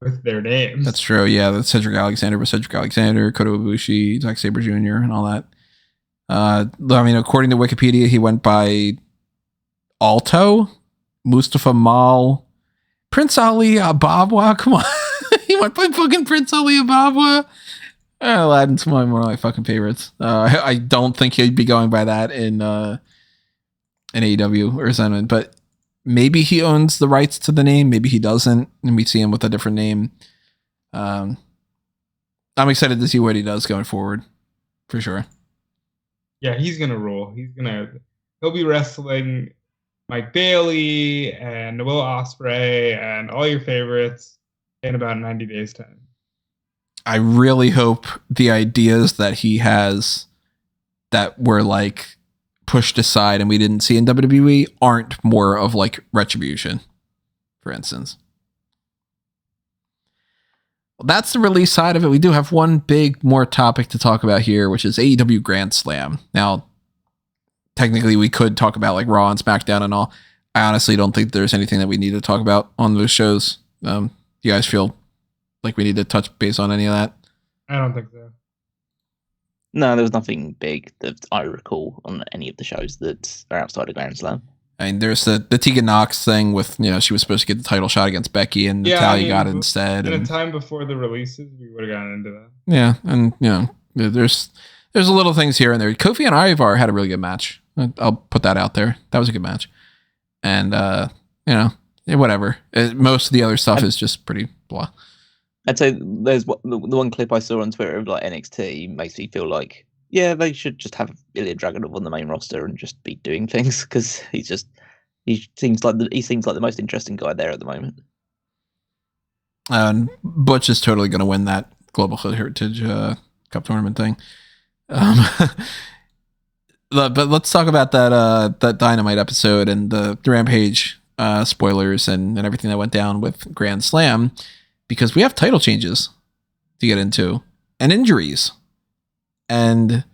with their names. That's true. Yeah, that's Cedric Alexander was Cedric Alexander, Kota Ibushi, Zack Sabre Jr., and all that. According to Wikipedia, he went by Alto, Mustafa Mal, Prince Ali Ababwa. Come on. He went by fucking Prince Ali Ababwa. Aladdin's one of my fucking favorites. I don't think he'd be going by that in AEW or something, but maybe he owns the rights to the name. Maybe he doesn't, and we see him with a different name. I'm excited to see what he does going forward, for sure. Yeah, he's gonna rule. He'll be wrestling Mike Bailey and Will Ospreay and all your favorites. in about 90 days' time. I really hope the ideas that he has that were like pushed aside and we didn't see in WWE aren't more of like Retribution, for instance. Well, that's the release side of it. We do have one big more topic to talk about here, which is AEW Grand Slam. Now, technically we could talk about like Raw and SmackDown and all. I honestly don't think there's anything that we need to talk about on those shows. You guys feel like we need to touch base on any of that? I don't think so. No, there was nothing big that I recall on any of the shows that are outside of Grand Slam. I mean, there's the Tegan Nox thing with, she was supposed to get the title shot against Becky and Natalya got it instead. In a time before the releases, we would have gotten into that. Yeah, and, there's a little things here and there. Kofi and Ivar had a really good match. I'll put that out there. That was a good match. And, whatever. Most of the other stuff is just pretty blah. I'd say there's the one clip I saw on Twitter of like NXT makes me feel like, yeah, they should just have Ilya Dragunov on the main roster and just be doing things because he seems like the most interesting guy there at the moment. Butch is totally going to win that Global Heritage Cup tournament thing. But let's talk about that Dynamite episode and the Rampage spoilers and everything that went down with Grand Slam. Because we have title changes to get into and injuries and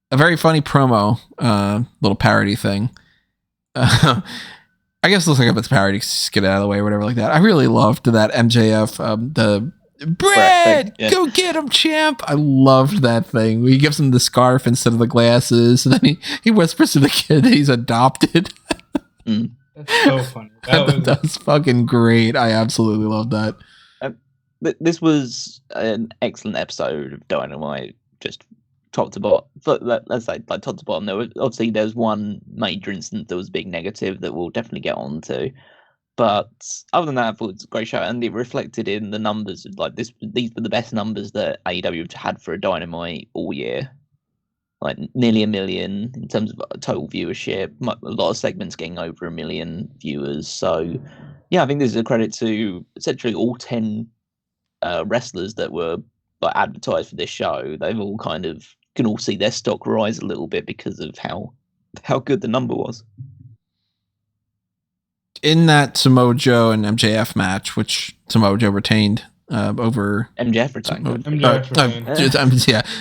a very funny promo, little parody thing. I guess it looks like it's a parody. Just get it out of the way or whatever like that. I really loved that MJF, the Brad, go get him, champ. I loved that thing. He gives him the scarf instead of the glasses. And then he whispers to the kid that he's adopted. That's so funny. That was fucking great. I absolutely love that. This was an excellent episode of Dynamite, just top to bottom. Let's say like top to bottom. There's one major incident that was a big negative that we'll definitely get on to. But other than that, I thought it was a great show, and it reflected in the numbers. Like these were the best numbers that AEW have had for a Dynamite all year. Like nearly 1 million in terms of total viewership. A lot of segments getting over 1 million viewers. So, yeah, I think this is a credit to essentially all 10 wrestlers that were like advertised for this show. They've all can all see their stock rise a little bit because of how good the number was. In that Samoa Joe and MJF match, which Samoa Joe retained. Over MJF retained.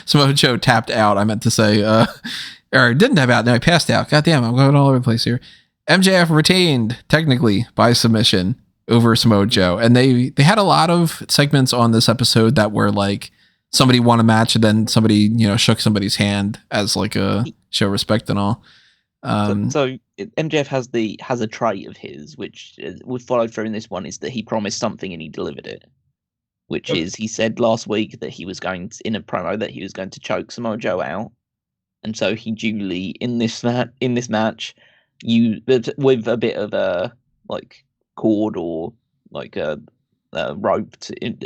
Samoa Joe tapped out. I meant to say, or didn't tap out. No, he passed out. God damn, I'm going all over the place here. MJF retained technically by submission over Samoa Joe, and they had a lot of segments on this episode that were like somebody won a match and then somebody shook somebody's hand as like a show respect and all. So MJF has a trait of his which we followed through in this one, is that he promised something and he delivered it. Which is, he said last week that he was going to, in a promo, that he was going to choke Samoa Joe out, and so he duly in this match, with a bit of a like cord or like a rope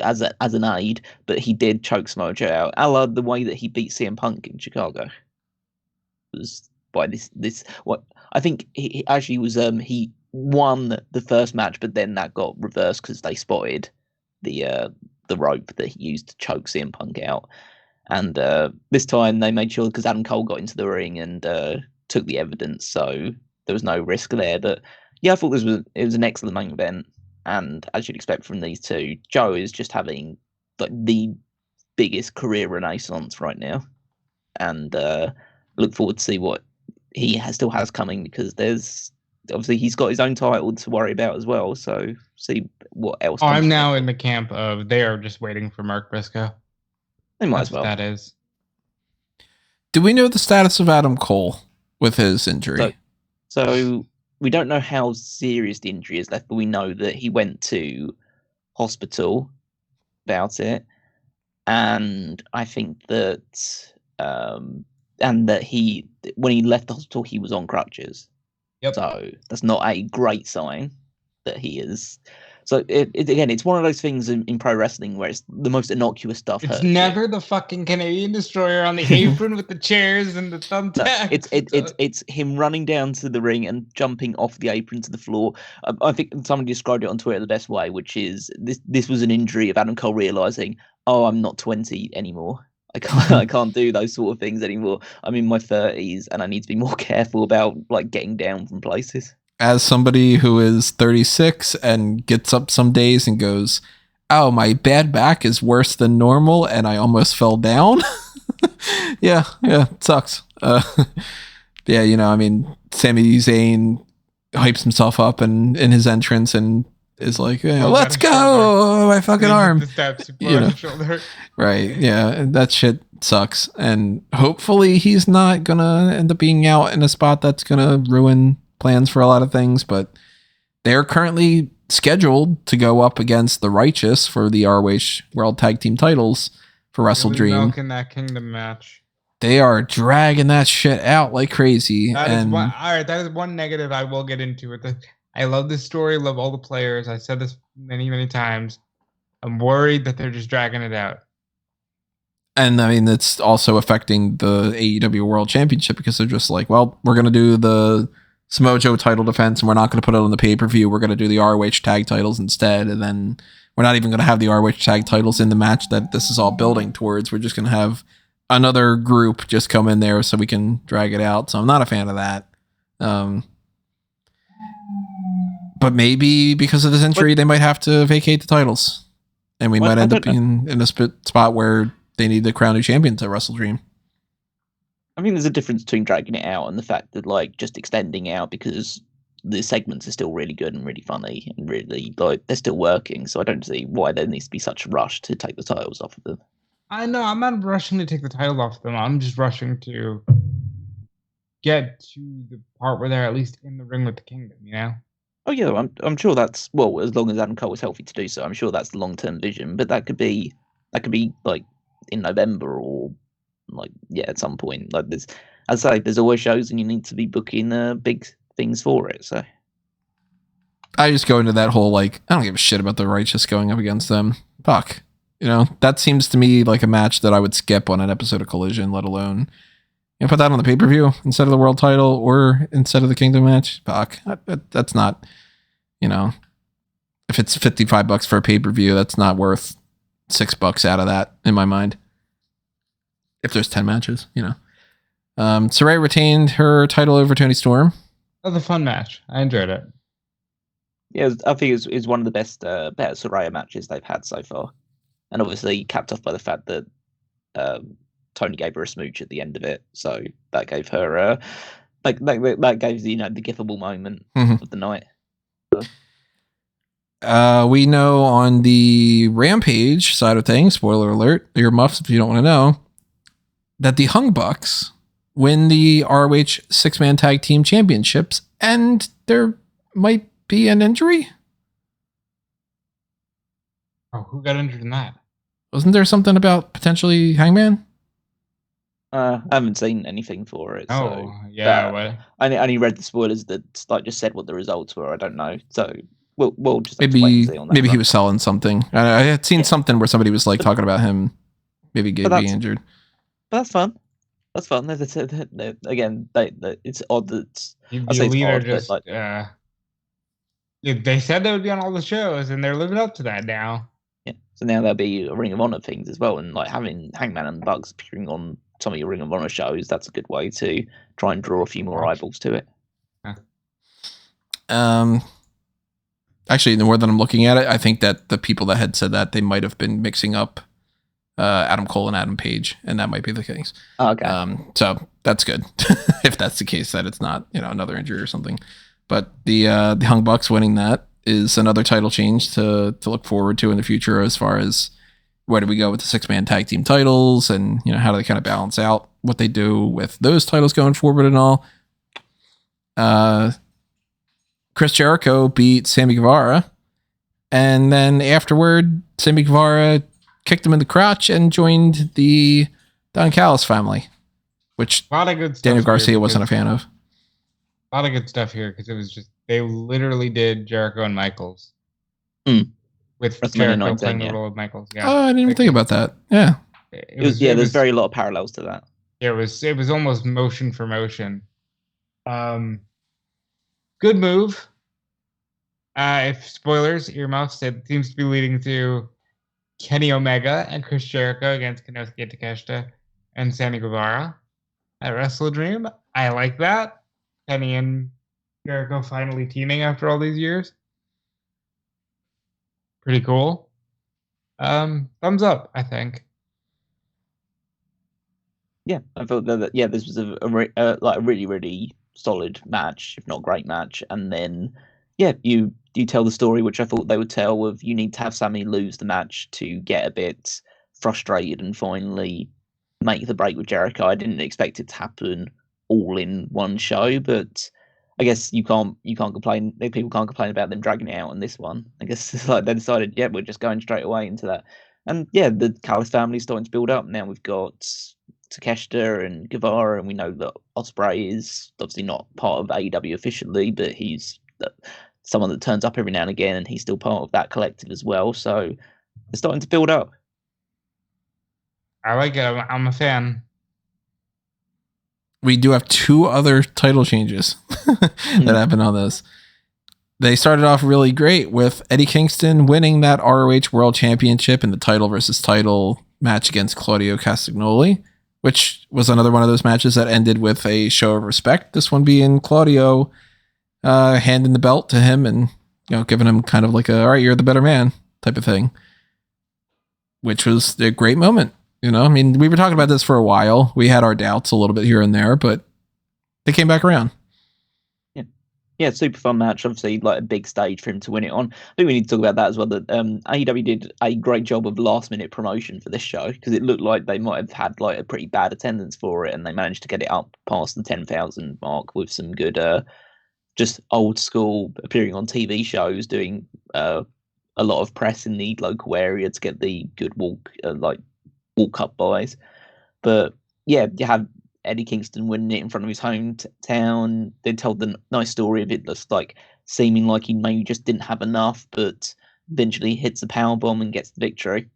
as an aid, but he did choke Samoa Joe out, a la the way that he beat CM Punk in Chicago. It was by this what I think he actually was. He won the first match, but then that got reversed because they spotted the rope that he used to choke CM Punk out. And this time they made sure, because Adam Cole got into the ring and took the evidence, so there was no risk there. But yeah, I thought it was an excellent main event, and as you'd expect from these two, Joe is just having like the biggest career renaissance right now, and look forward to see what he still has coming, because there's obviously he's got his own title to worry about as well. So see what else. I'm now in the camp of they are just waiting for Mark Briscoe. They might as well. That is. Do we know the status of Adam Cole with his injury? So we don't know how serious the injury is left, but we know that he went to hospital about it, and I think that when he left the hospital, he was on crutches. Yep. So that's not a great sign that he is So it's one of those things in pro wrestling where it's the most innocuous stuff. It's never the fucking Canadian Destroyer on the apron with the chairs and the thumbtacks. No, it's him running down to the ring and jumping off the apron to the floor. I think somebody described it on Twitter the best way, which is this was an injury of Adam Cole realizing, oh, I'm not 20 anymore. I can't do those sort of things anymore. I'm in my 30s and I need to be more careful about like getting down from places. As somebody who is 36 and gets up some days and goes, oh, my bad back is worse than normal and I almost fell down. yeah, it sucks. Yeah, you know, I mean, Sami Zayn hypes himself up and in his entrance and is like, let's go, my fucking arm. The steps, you know, shoulder. Right, yeah, and that shit sucks. And hopefully he's not gonna end up being out in a spot that's gonna ruin plans for a lot of things, but they're currently scheduled to go up against the Righteous for the ROH World Tag Team titles for Wrestle Dream. Milking that Kingdom match. They are dragging that shit out like crazy. That is one negative I will get into with it. I love this story, love all the players. I said this many times. I'm worried that they're just dragging it out. And I mean, it's also affecting the AEW World Championship because they're just like, well, we're going to do the Samoa Joe title defense and we're not going to put it on the pay-per-view. We're going to do the ROH tag titles instead. And then we're not even going to have the ROH tag titles in the match that this is all building towards. We're just going to have another group just come in there so we can drag it out. So I'm not a fan of that. But maybe because of this injury, they might have to vacate the titles. And we might end up being in a spot where they need to crown a champion to Wrestle Dream. I mean, there's a difference between dragging it out and the fact that, like, just extending out because the segments are still really good and really funny and really, like, they're still working. So I don't see why there needs to be such a rush to take the titles off of them. I know, I'm not rushing to take the title off them. I'm just rushing to get to the part where they're at least in the ring with the Kingdom, you know? Oh yeah, I'm sure that's, well, as long as Adam Cole is healthy to do so, I'm sure that's the long-term vision. But that could be like in November or like at some point. Like there's, as I say, there's always shows and you need to be booking big things for it. So I just go into that whole like I don't give a shit about the Righteous going up against them. Fuck, you know, that seems to me like a match that I would skip on an episode of Collision, let alone. You know, put that on the pay-per-view instead of the world title or instead of the Kingdom match. Fuck. That's not, you know, if it's $55 for a pay-per-view, that's not worth $6 out of that in my mind. If there's 10 matches, you know. Saraya retained her title over Toni Storm. That was a fun match. I enjoyed it. Yeah, I think it's one of the best better Saraya matches they've had so far. And obviously capped off by the fact that Tony gave her a smooch at the end of it, so that gave her that gave the gifable moment of the night. We know on the Rampage side of things, spoiler alert, your muffs if you don't want to know, that the Hung Bucks win the ROH 6-man tag team championships, and there might be an injury. Oh, who got injured in that? Wasn't there something about potentially Hangman? I haven't seen anything for it. Oh, so, yeah. Well, I only read the spoilers that like just said what the results were. I don't know. So we'll just have maybe to wait and see on that maybe front. he was selling something. I had seen something where somebody was like talking about him maybe being injured. But that's fun. That's fun. Again, it's odd that the I say it's Elite are odd, just. but, like, they said they would be on all the shows, and they're living up to that now. yeah. So now there'll be a Ring of Honor things as well, and like having Hangman and Bugs appearing on some of your Ring of Honor shows, that's a good way to try and draw a few more eyeballs to it. Actually, the more that I'm looking at it, I think that the people that had said that they might have been mixing up Adam Cole and Adam Page, and that might be the case. Okay. So that's good if that's the case, that it's not another injury or something. But the Young Bucks winning that is another title change to look forward to in the future as far as where do we go with the 6-man tag team titles and how do they kind of balance out what they do with those titles going forward and all. Chris Jericho beat Sammy Guevara, and then afterward Sammy Guevara kicked him in the crotch and joined the Don Callis family, which a lot of good stuff Daniel Garcia wasn't a fan of. A lot of good stuff here because it was just they literally did Jericho and Michaels. with WrestleMania Jericho 19, playing the yeah. role of Michaels. Yeah. Oh, I didn't even think about that. Yeah. There's very a lot of parallels to that. It was almost motion for motion. Good move. If spoilers, earmuffs, it seems to be leading to Kenny Omega and Chris Jericho against Konosuke Takeshita and Sammy Guevara at Wrestle Dream. I like that. Kenny and Jericho finally teaming after all these years. Pretty cool. Thumbs up, I think. Yeah, I thought that this was a really, really solid match, if not great match. And then, you tell the story, which I thought they would tell, of you need to have Sammy lose the match to get a bit frustrated and finally make the break with Jericho. I didn't expect it to happen all in one show, but I guess you can't complain. People can't complain about them dragging it out on this one. I guess it's like they decided, we're just going straight away into that. And the Callis family's starting to build up. Now we've got Takeshita and Guevara, and we know that Ospreay is obviously not part of AEW officially, but he's someone that turns up every now and again, and he's still part of that collective as well. So they're starting to build up. I like it. I'm a fan. We do have two other title changes that happened on this. They started off really great with Eddie Kingston winning that ROH World Championship in the title versus title match against Claudio Castagnoli, which was another one of those matches that ended with a show of respect. This one being Claudio handing the belt to him and giving him kind of like all right, you're the better man type of thing, which was a great moment. I mean, we were talking about this for a while. We had our doubts a little bit here and there, but they came back around. Yeah, super fun match. Obviously, like a big stage for him to win it on. I think we need to talk about that as well. That AEW did a great job of last-minute promotion for this show, because it looked like they might have had like a pretty bad attendance for it, and they managed to get it up past the 10,000 mark with some good, just old school appearing on TV shows, doing a lot of press in the local area to get the good walk up buys. But yeah, you have Eddie Kingston winning it in front of his hometown. They told the nice story of it, just like seeming like he maybe just didn't have enough, but eventually hits a powerbomb and gets the victory.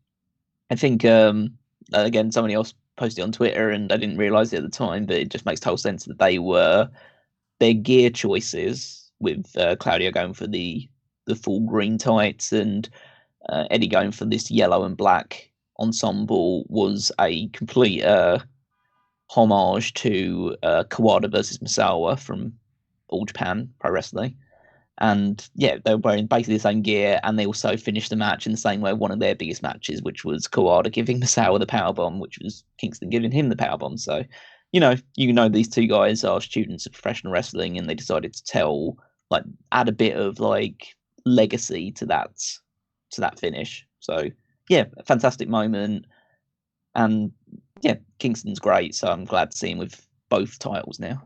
I think again, somebody else posted on Twitter, and I didn't realize it at the time, but it just makes total sense that their gear choices with Claudio going for the full green tights and Eddie going for this yellow and black ensemble was a complete homage to Kawada versus Misawa from All Japan Pro Wrestling. And they were wearing basically the same gear, and they also finished the match in the same way one of their biggest matches, which was Kawada giving Misawa the powerbomb, which was Kingston giving him the powerbomb. So, these two guys are students of professional wrestling, and they decided to add a bit of legacy to that finish. So a fantastic moment. And Kingston's great, so I'm glad to see him with both titles now.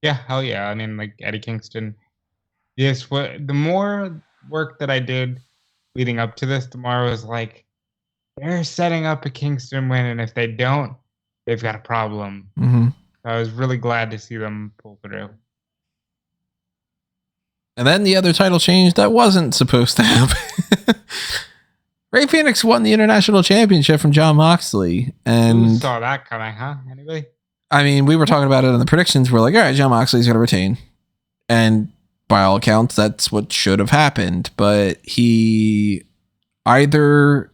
Yeah, hell yeah. I mean, Eddie Kingston. Yes, the more work that I did leading up to this, the more I was like, they're setting up a Kingston win, and if they don't, they've got a problem. Mm-hmm. I was really glad to see them pull through. And then the other title change that wasn't supposed to happen. Ray Phoenix won the International Championship from Jon Moxley. And who saw that coming, huh? Anybody? I mean, we were talking about it in the predictions. We're like, all right, Jon Moxley's going to retain. And by all accounts, that's what should have happened. But he either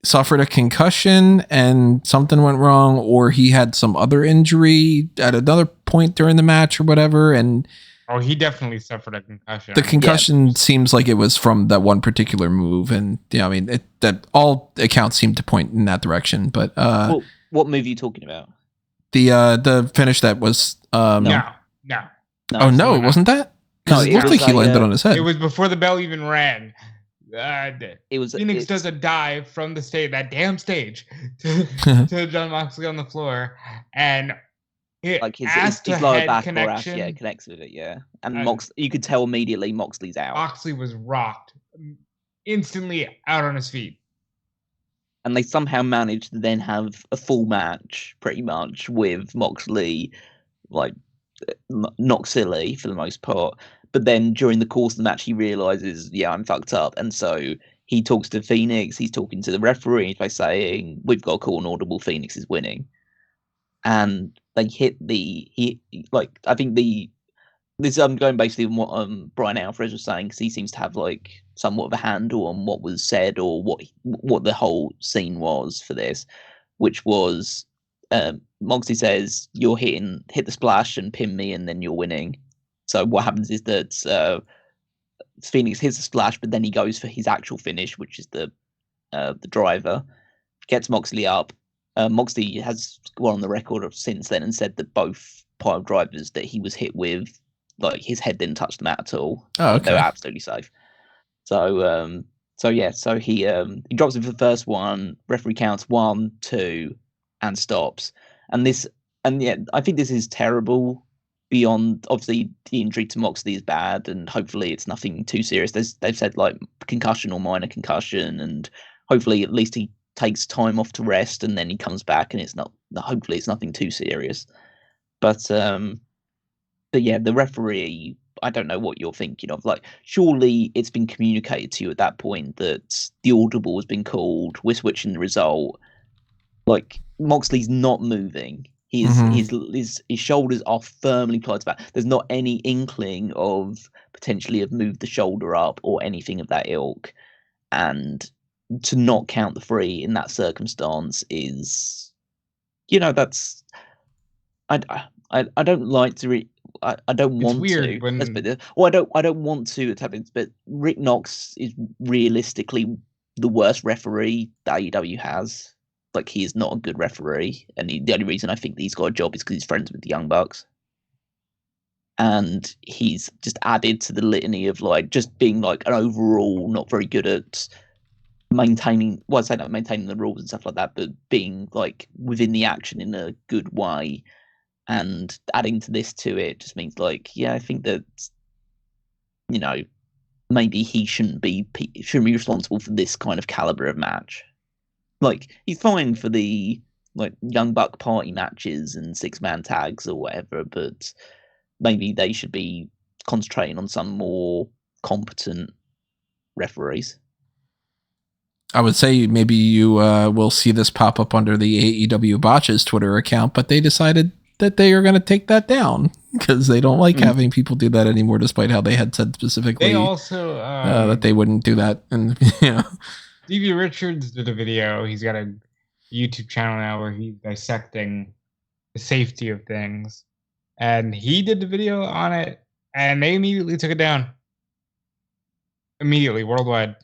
suffered a concussion and something went wrong, or he had some other injury at another point during the match or whatever. And he definitely suffered a concussion. The concussion seems like it was from that one particular move. And I mean, that all accounts seem to point in that direction. But what move are you talking about? The finish that was No. Oh no, it wasn't that? No, it looked like he landed on his head. It was before the bell even rang. Phoenix does a dive from the stage, that damn stage, to Jon Moxley on the floor, and his lower back connection, or ass, connects with it, and you could tell immediately Moxley's out. Moxley was rocked, instantly out on his feet. And they somehow managed to then have a full match, pretty much, with Moxley not silly for the most part. But then during the course of the match, he realizes, yeah, I'm fucked up, and so he talks to Phoenix. He's talking to the referee by saying, "We've got to call an audible. Phoenix is winning," and they hit I think this going basically on what Brian Alvarez was saying, because he seems to have like somewhat of a handle on what was said or what the whole scene was for this, which was Moxley says, "You're hit the splash and pin me, and then you're winning." So what happens is that Phoenix hits the splash, but then he goes for his actual finish, which is the driver, gets Moxley up. Moxley has gone on the record since then and said that both pile drivers that he was hit with, like his head didn't touch the mat at all. Oh, okay. They were absolutely safe. So he drops it for the first one. Referee counts 1, 2, and stops. And I think this is terrible. Beyond, obviously, the injury to Moxley is bad, and hopefully it's nothing too serious. They've said like concussion or minor concussion, and hopefully at least he takes time off to rest, and then he comes back, and hopefully it's nothing too serious. But yeah, the referee, I don't know what you're thinking of. Like, surely it's been communicated to you at that point that the audible has been called. We're switching the result. Like, Moxley's not moving. His shoulders are firmly plied back. There's not any inkling of potentially have moved the shoulder up or anything of that ilk. And to not count the 3 in that circumstance is, that's I don't like to. I don't want weird to. I don't want to. But Rick Knox is realistically the worst referee that AEW has. Like, he is not a good referee, and the only reason I think he's got a job is because he's friends with the Young Bucks, and he's just added to the litany of like just being like an overall not very good at maintaining. Well, I say not maintaining the rules and stuff like that, but being like within the action in a good way. And adding to it just means like, yeah, I think that, maybe he shouldn't be responsible for this kind of caliber of match. Like, he's fine for the like Young Buck party matches and 6-man tags or whatever, but maybe they should be concentrating on some more competent referees. I would say maybe you will see this pop up under the AEW Botches Twitter account, but they decided that they are going to take that down because they don't like having people do that anymore, despite how they had said specifically they also that they wouldn't do that. And Stevie Richards did a video. He's got a YouTube channel now where he's dissecting the safety of things, and he did the video on it, and they immediately took it down. Immediately, worldwide.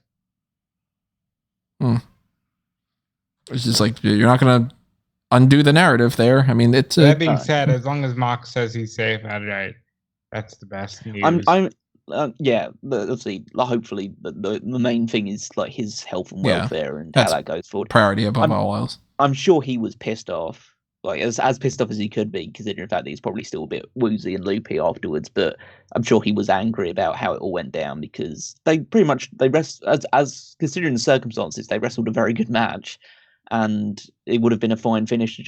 It's just like, you're not going to undo the narrative there. I mean, it's that being said, as long as Mox says he's safe, that's the best news. Yeah, obviously, hopefully, the main thing is like his health and welfare and how that goes forward. Priority above all else. I'm sure he was pissed off, like as pissed off as he could be, considering the fact that he's probably still a bit woozy and loopy afterwards. But I'm sure he was angry about how it all went down, because they pretty much as considering the circumstances, they wrestled a very good match. And it would have been a fine finish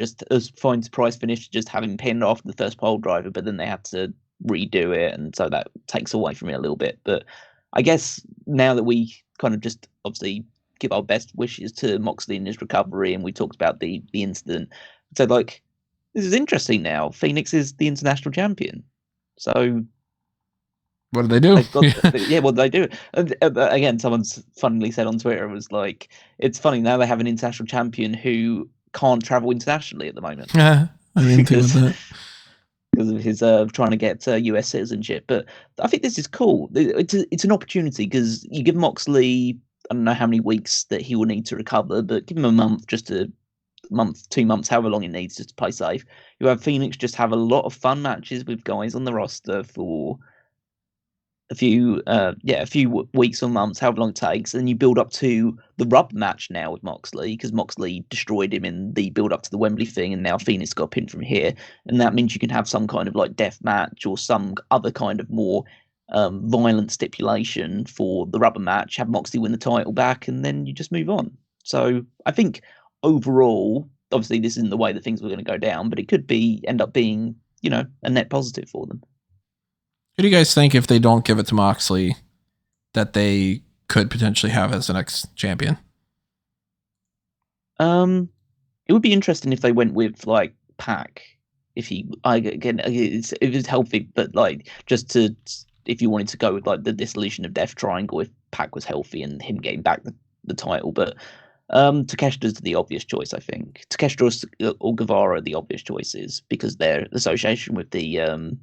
fine surprise finish to just have him pinned off the first pole driver, but then they had to redo it, and so that takes away from it a little bit. But I guess now that we kind of just obviously give our best wishes to Moxley in his recovery, and we talked about the incident, so like, this is interesting now. Phoenix is the international champion, so what do they do? What do they do? Again, someone's funnily said on Twitter, it was like, it's funny now they have an international champion who can't travel internationally at the moment. Yeah, I didn't think of that. Because of his trying to get US citizenship. But I think this is cool. It's an opportunity, because you give Moxley, I don't know how many weeks that he will need to recover, but give him a month, 2 months, however long it needs, just to play safe. You have Phoenix just have a lot of fun matches with guys on the roster for a few weeks or months, however long it takes, and you build up to the rub match now with Moxley, because Moxley destroyed him in the build up to the Wembley thing, and now Phoenix got pinned from here, and that means you can have some kind of like death match or some other kind of more violent stipulation for the rubber match, have Moxley win the title back, and then you just move on. So I think overall, obviously this isn't the way that things were going to go down, but it could end up being, a net positive for them. Who do you guys think, if they don't give it to Moxley, that they could potentially have as the next champion? It would be interesting if they went with like Pac. If it's healthy, but like if you wanted to go with like the Dissolution of Death triangle, if Pac was healthy and him getting back the title, but Takeshita's the obvious choice. I think Takeshita or Guevara are the obvious choices because their association with the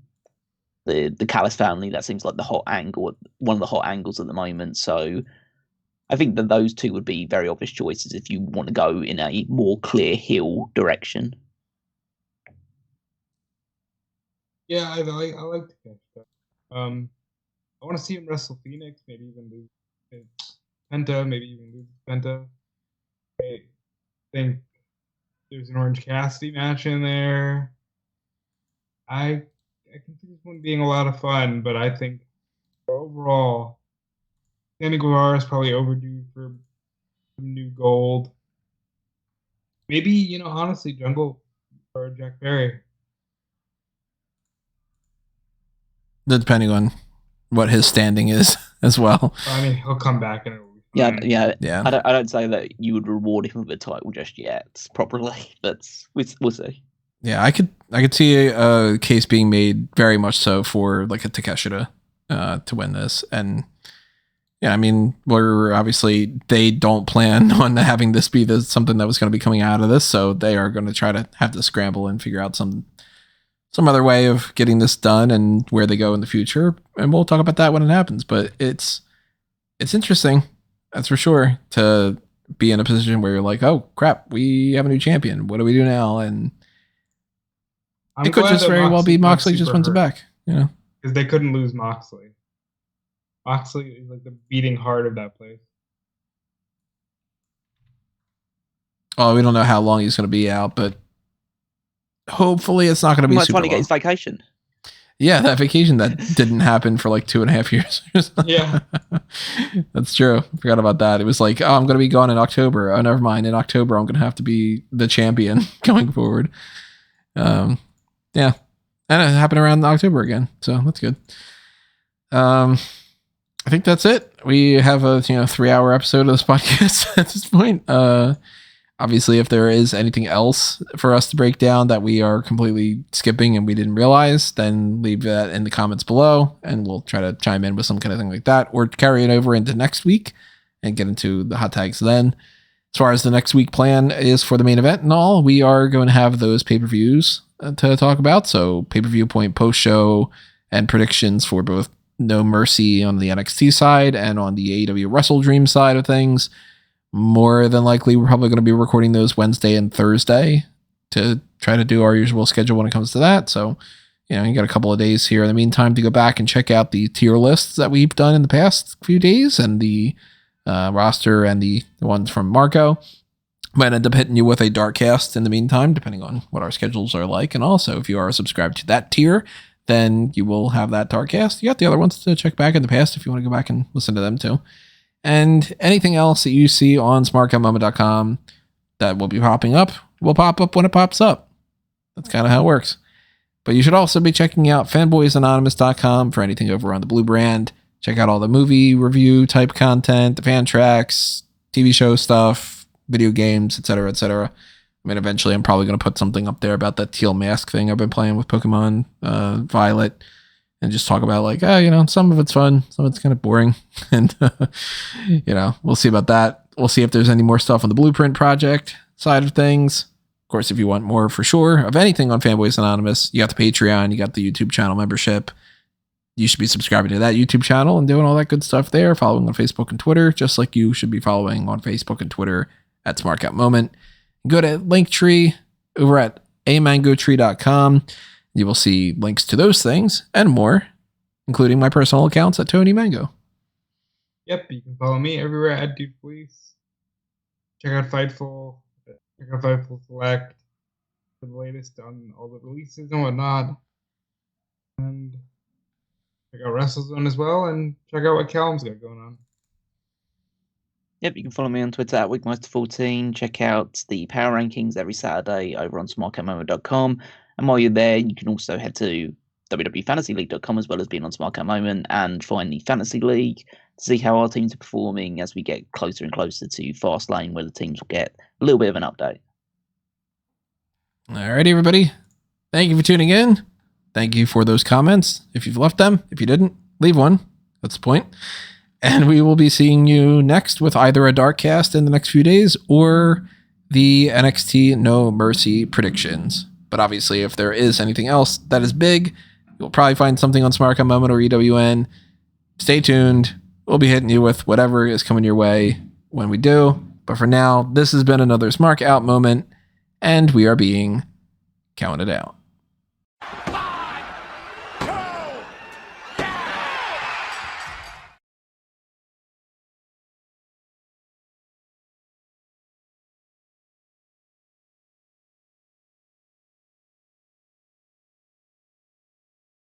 Callis family, that seems like one of the hot angles at the moment. So I think that those two would be very obvious choices if you want to go in a more clear heel direction. Yeah, I like Takeshita. I want to see him wrestle Phoenix, maybe even lose Penta, maybe even lose Penta. I think there's an Orange Cassidy match in there. I can see this one being a lot of fun, but I think overall, Sammy Guevara is probably overdue for some new gold. Maybe, honestly, Jungle or Jack Perry. Depending on what his standing is as well. I mean, he'll come back and it'll be fine. Yeah. I don't say that you would reward him with a title just yet properly, but we'll see. Yeah, I could see a case being made very much so for like a Takeshita to win this. And yeah, I mean, they don't plan on having this be something that was going to be coming out of this, so they are going to try to have to scramble and figure out some other way of getting this done and where they go in the future. And we'll talk about that when it happens. But it's interesting, that's for sure, to be in a position where you're like, oh crap, we have a new champion. What do we do now? And it could just very well be Moxley just wins it back, because they couldn't lose Moxley. Moxley is like the beating heart of that place. Oh, we don't know how long he's going to be out, but hopefully it's not going to be super long. He might finally get his vacation. Yeah, that vacation that didn't happen for like 2.5 years. Yeah. That's true. Forgot about that. It was like, oh, I'm going to be gone in October. Oh, never mind. In October, I'm going to have to be the champion going forward. Yeah. And it happened around October again. So that's good. I think that's it. We have a 3-hour episode of this podcast at this point. Obviously, if there is anything else for us to break down that we are completely skipping and we didn't realize, then leave that in the comments below and we'll try to chime in with some kind of thing like that, or carry it over into next week and get into the hot tags then. As far as the next week plan is for the main event and all, we are going to have those pay-per-views to talk about. So pay-per-view point, post-show, and predictions for both No Mercy on the NXT side and on the AEW Wrestle Dream side of things. More than likely, we're probably going to be recording those Wednesday and Thursday to try to do our usual schedule when it comes to that. So, you got a couple of days here in the meantime to go back and check out the tier lists that we've done in the past few days and the roster and the ones from Marco. Might end up hitting you with a dark cast in the meantime, depending on what our schedules are like. And also, if you are subscribed to that tier, then you will have that dark cast. You got the other ones to check back in the past if you want to go back and listen to them too. And anything else that you see on smark.moment.com that will be popping up will pop up when it pops up. That's kind of how it works. But you should also be checking out fanboysanonymous.com for anything over on the Blue brand. Check out all the movie review type content, the fan tracks, TV show stuff, video games, etc., etc. I mean, eventually I'm probably going to put something up there about that teal mask thing I've been playing with Pokemon Violet. And just talk about like, some of it's fun, some of it's kind of boring. And, we'll see about that. We'll see if there's any more stuff on the Blueprint project side of things. Of course, if you want more for sure of anything on Fanboys Anonymous, you got the Patreon, you got the YouTube channel membership. You should be subscribing to that YouTube channel and doing all that good stuff there, following on Facebook and Twitter, just like you should be following on Facebook and Twitter at SmarkOutMoment. Go to Linktree over at amangotree.com. You will see links to those things and more, including my personal accounts at Tony Mango. Yep, you can follow me everywhere at Dude Police. Check out Fightful. Check out Fightful Select for the latest on all the releases and whatnot. And check out WrestleZone as well, and check out what Callum's got going on. Yep, you can follow me on Twitter at Wigmeister14. Check out the power rankings every Saturday over on smarkatmoment.com. And while you're there, you can also head to www.fantasyleague.com as well as being on Smark at Moment and find the Fantasy League to see how our teams are performing as we get closer and closer to Fastlane, where the teams will get a little bit of an update. Alrighty, everybody. Thank you for tuning in. Thank you for those comments. If you've left them, if you didn't, leave one. That's the point. And we will be seeing you next with either a dark cast in the next few days or the NXT No Mercy predictions. But obviously, if there is anything else that is big, you'll probably find something on Smark at Moment or EWN. Stay tuned. We'll be hitting you with whatever is coming your way when we do. But for now, this has been another Smark Out moment, and we are being counted out.